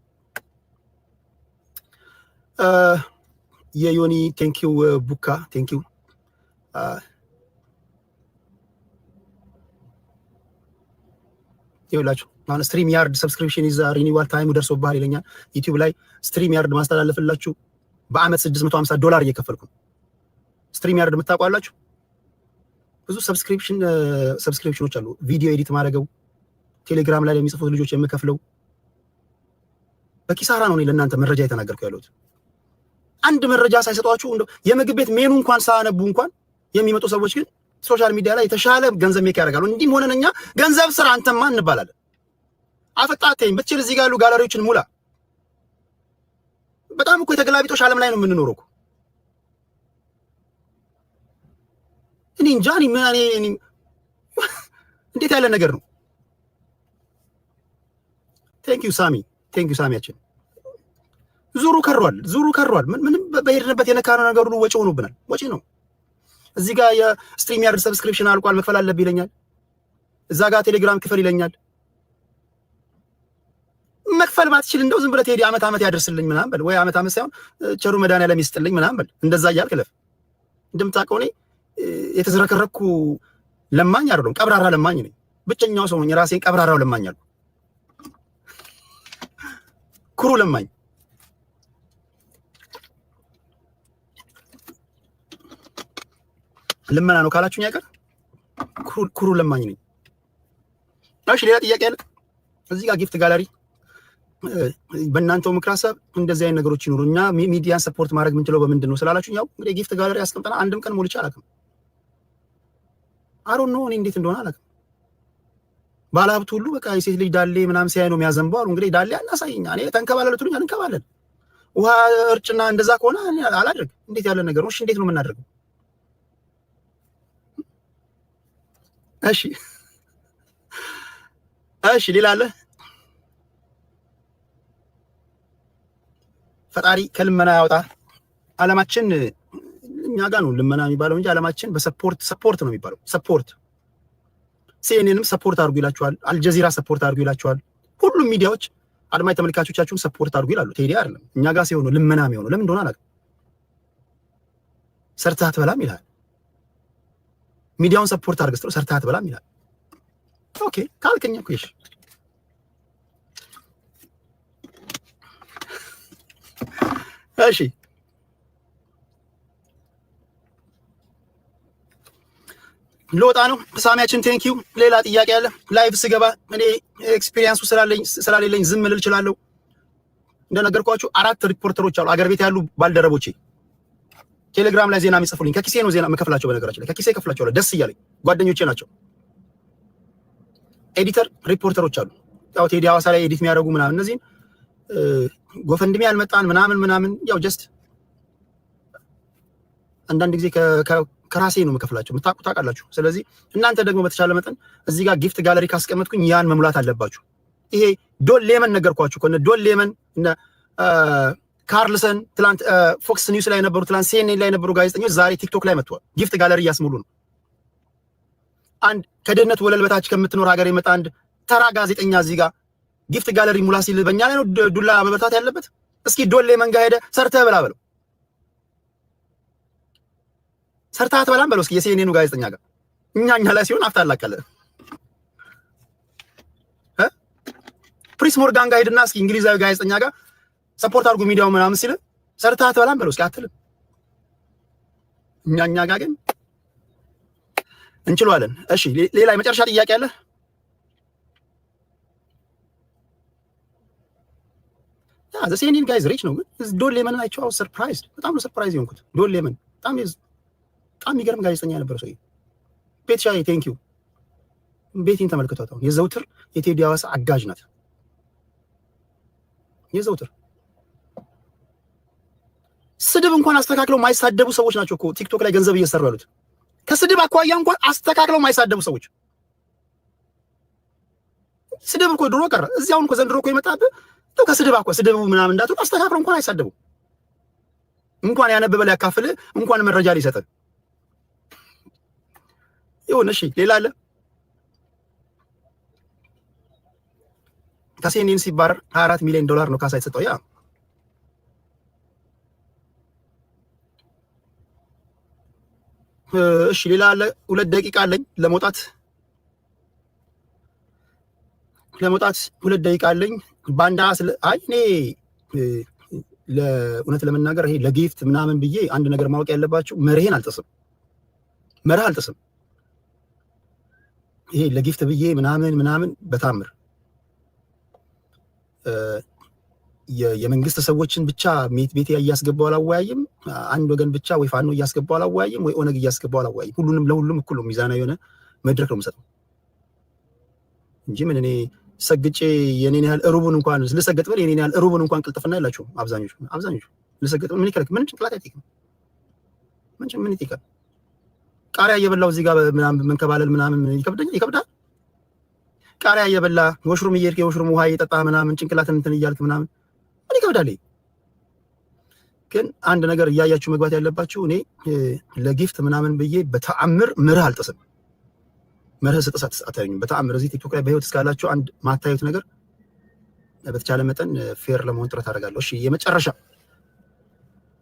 የዮኒ ቴንኪው ቡካ ቴንኪው ይኸውላችሁ አሁን ስትሪም ያርድ ሰብስክሪፕሽን ይዛ ሪኒዋል ታይሙ ደርሶብሃል ይለኛል። ዩቲዩብ ላይ ስትሪም ያርድ ማስተላለፍላችሁ በአመት $650 እየከፈልኩ ነው። ስትሪም ያርድ የምታውቋላችሁ? ብዙ ሰብስክሪፕሽኖች አሉ። ቪዲዮ ኤዲት ማድረገው ቴሌግራም ላይ ለሚጽፉት ልጆች የምከፍለው በኪሳራ ነው። እኔ ለእናንተ መረጃ የተናገርኩ ያለሁት አንድ መረጃ ሳይሰጧችሁ እንደው የምግብ ቤት ሜኑ እንኳን ሳያነቡ እንኳን የሚመጡ ሰዎች ግን ሶሻል ሚዲያ ላይ የተሻለ ገንዘብ ሜክ ያደርጋሉ። እንዲህም ሆነን እኛ ገንዘብ ስራ አንተማ እንባላለን። አፈጣተኝ ብትችል እዚህ ጋር ያሉ ጋለሪዎችን ሙላ። በጣም እኮ የተገላቢጦሽ ዓለም ላይ ነው የምንኖረው እኮ። እኔ እንጃ እኔ እንዴት ያለ ነገር ነው። ቴንኪው ሳሚያችን። ዙሩ ከሯል። ምንም በሄድንበት የነካነው ነገር ሁሉ ወጪ ሆኖብናል። ወጪ ነው። እዚህ ጋር የስትሪም ያርድ ሰብስክሪፕሽን አልቋል መክፈል አለብህ ይለኛል። እዛ ጋር ቴሌግራም ክፈል ይለኛል። መክፈል ባትችል እንደው ዝም ብለህ ቴዲ አመት ያደርስልኝ ምናምን በል፣ ወይ አመት ሳይሆን ቸሩ መድኃኒዓለም ይስጥልኝ ምናምን በል። እንደዛ እያልክ ለፍ። እንደምታውቀው እኔ የተዝረከረኩ ለማኝ አይደለም፣ ቀብራራ ለማኝ ነኝ። ብቸኛው ሰው ነኝ። ራሴን ቀብራራው ለማኝ አልኩ። ኩሩ ለማኝ ልመና ነው ካላችሁኝ አይቀር ኩሩ ለማኝ ነኝ። እሺ ሌላ ጥያቄ አለ? እዚህ ጋር ጊፍት ጋለሪ በእናንተው ምክር ሀሳብ እንደዚህ አይነት ነገሮች ይኖሩ። እኛ ሚዲያን ሰፖርት ማድረግ የምንችለው በምንድን ነው ስላላችሁኝ፣ ያው እንግዲህ ጊፍት ጋለሪ አስቀምጠና አንድም ቀን ሞልቼ አላውቅም። አሮን ነው እኔ እንዴት እንደሆነ አላውቅም። ባለሀብቱ ሁሉ በቃ የሴት ልጅ ዳሌ ምናምን ሲያይ ነው የሚያዘንበው አሉ። እንግዲህ ዳሌ አናሳይኛ። እኔ ተንከባለሉትኝ አንከባለን። ውሃ እርጭና እንደዛ ከሆነ አላደርግ። እንዴት ያለ ነገር ነው? እሺ እንዴት ነው የምናደርገው? እሺ ሌላ አለ? ፈጣሪ ከልመና ያወጣ። ዓለማችን እኛ ጋር ነው ልመና የሚባለው እንጂ ዓለማችን በሰፖርት ነው የሚባለው። ሰፖርት ሲኤንኤንም ሰፖርት አድርጉ ይላችኋል። አልጀዚራ ሰፖርት አድርጉ ይላችኋል። ሁሉም ሚዲያዎች አድማጭ ተመልካቾቻችሁን ሰፖርት አድርጉ ይላሉ። ቴዲ አይደለም እኛ ጋር ሲሆን ነው ልመና የሚሆነው። ለምን እንደሆነ አላውቅም። ሰርተህ አትበላም ይላል። ሚዲያውን ሰፖርት አድርገህ ስትለው ሰርተህ አትበላም ይላል። ኦኬ ካልከኝ እኮ እሺ ሎጣ ነው ሳሚያችን። ቴንኪው። ሌላ ጥያቄ አለ? ላይቭ ስገባ እኔ ኤክስፒሪየንሱ ስላሌለኝ ዝም ልል እችላለሁ። እንደነገርኳችሁ 4 ሪፖርተሮች አሉ አገር ቤት ያሉ ባልደረቦቼ፣ ቴሌግራም ላይ ዜና የሚጽፉልኝ። ከኪሴ ነው ዜና የምከፍላቸው። በነገራችን ላይ ከኪሴ እከፍላቸዋለሁ ደስ እያለኝ። ጓደኞቼ ናቸው። ኤዲተር ሪፖርተሮች አሉ። ያው ቴዲ ሐዋሳ ላይ ኤዲት የሚያደርጉ ምናምን፣ እነዚህን ጎፈንድሜ ያልመጣን ምናምን ያው ጀስት አንዳንድ ጊዜ ከራሴ ነው የምከፍላቸው፣ የምታውቁ ታውቃላችሁ። ስለዚህ እናንተ ደግሞ በተቻለ መጠን እዚህ ጋር ጊፍት ጋለሪ ካስቀመጥኩኝ ያን መሙላት አለባችሁ። ይሄ ዶን ሌመን ነገርኳችሁ ከነ ዶን ሌመን እና ካርልሰን ትላንት ፎክስ ኒውስ ላይ ነበሩ፣ ትላንት ሲኤንኤን ላይ ነበሩ ጋዜጠኞች፣ ዛሬ ቲክቶክ ላይ መጥተዋል። ጊፍት ጋለሪ እያስሞሉ ነው። አንድ ከድህነት ወለል በታች ከምትኖር ሀገር የመጣ አንድ ተራ ጋዜጠኛ እዚህ ጋር ጊፍት ጋለሪ ሙላ ሲል በእኛ ላይ ነው ዱላ መበታት ያለበት? እስኪ ዶን ሌመን ጋር ሄደህ ሰርተህ ብላ በለው። ሰርተህ አትበላም በለው እስኪ የሲኤንኤኑ ጋዜጠኛ ጋር። እኛ ላይ ሲሆን አፍታላቀለ ፕሪስ ሞርጋን ጋር ሄድና እስኪ እንግሊዛዊ ጋዜጠኛ ጋር ሰፖርት አድርጉ ሚዲያው ምናምን ሲል ሰርተህ አትበላም በለው እስኪ አትልም። እኛ ጋር ግን እንችላለን። እሺ ሌላ የመጨረሻ ጥያቄ አለ? ዘ ሲኤንኤን ጋይዝ ሪች ነው። ግን ዶን ሌመን አይቼው ሰርፕራይዝድ፣ በጣም ነው ሰርፕራይዝ የሆንኩት። ዶን ሌመን በጣም የሚገርም ጋዜጠኛ ነበር ሰውዬ። ቤትሻዬ ቴንክ ዩ። ቤቴን ተመልክቷት። አሁን የዘውትር የቴዲ አዋሳ አጋዥ ናት። የዘውትር ስድብ እንኳን አስተካክለው የማይሳደቡ ሰዎች ናቸው እኮ ቲክቶክ ላይ ገንዘብ እየሰሩ ያሉት። ከስድብ አኳያ እንኳን አስተካክለው የማይሳደቡ ሰዎች። ስድብ እኮ ድሮ ቀረ። እዚህ አሁን እኮ ዘንድሮ እኮ የመጣብህ ነው ከስድብ አኳያ። ስድብ ምናምን እንዳትሉ አስተካክለው እንኳን አይሳደቡ። እንኳን ያነበበ ሊያካፍል እንኳን መረጃ ሊሰጥ ይሁን። እሺ ሌላ አለ? ከሲኤንኤን ሲባረር $24 ሚሊዮን ነው ካሳ የተሰጠው። ያ እሺ ሌላ አለ? 2 ደቂቃ አለኝ ለመውጣት 2 ደቂቃ አለኝ። ባንዳ እኔ ለእውነት ለመናገር ይሄ ለጊፍት ምናምን ብዬ አንድ ነገር ማወቅ ያለባችሁ መርህ አልጥስም። ይሄ ለጊፍት ብዬ ምናምን በታምር የመንግስት ሰዎችን ብቻ ቤቴ እያስገባው አላወያይም። አንድ ወገን ብቻ ወይ ፋኖ እያስገባው አላወያይም፣ ወይ ኦነግ እያስገባው አላወያይም። ሁሉንም ለሁሉም እኩል ነው፣ ሚዛናዊ የሆነ መድረክ ነው የምሰጠው እንጂ ምን እኔ ሰግጬ የኔን ያህል ሩቡን እንኳን ልሰገጥ ብል የኔን ያህል ሩቡን እንኳን ቅልጥፍና የላቸውም አብዛኞቹ ልሰገጥ ምን ይከለክ ምን ጭንቅላት አይጠይቅም። ምን ይጠይቃል? ቃሪያ እየበላው እዚህ ጋር ምናምን መንከባለል ምናምን ይከብዳል። ቃሪያ እየበላ ወሽሩም እየሄድክ የወሽሩም ውሃ እየጠጣ ምናምን ጭንቅላትን እንትን እያልክ ምናምን ምን ይከብዳል? ግን አንድ ነገር እያያችሁ መግባት ያለባችሁ እኔ ለጊፍት ምናምን ብዬ በተአምር መርህ አልጥስም። መርህ ስጥስ አታዩኝም በተአምር። እዚህ ቲክቶክ ላይ በህይወት እስካላችሁ አንድ ማታዩት ነገር በተቻለ መጠን ፌር ለመሆን ጥረት አደርጋለሁ። እሺ የመጨረሻ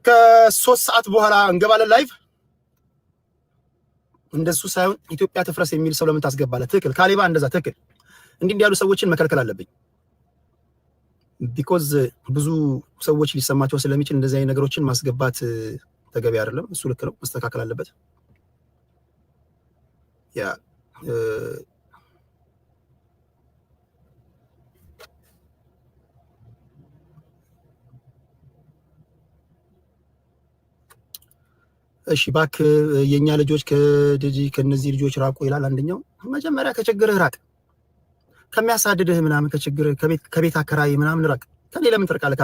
ከ3 ሰዓት በኋላ እንገባለን ላይቭ። እንደሱ ሳይሆን ኢትዮጵያ ትፍረስ የሚል ሰው ለምን ታስገባለህ? ትክክል ካሌባ፣ እንደዛ ትክክል። እንዲህ ያሉ ሰዎችን መከልከል አለብኝ። ቢኮዝ ብዙ ሰዎች ሊሰማቸው ስለሚችል እንደዚህ አይነት ነገሮችን ማስገባት ተገቢ አይደለም። እሱ ልክ ነው፣ መስተካከል አለበት። ያ እሺ እባክህ የኛ ልጆች ከነዚህ ልጆች ራቁ ይላል አንደኛው። መጀመሪያ ከችግርህ ራቅ፣ ከሚያሳድድህ ምናምን ከችግር ከቤት አከራይ ምናምን ራቅ። ከኔ ለምን ትርቃለህ?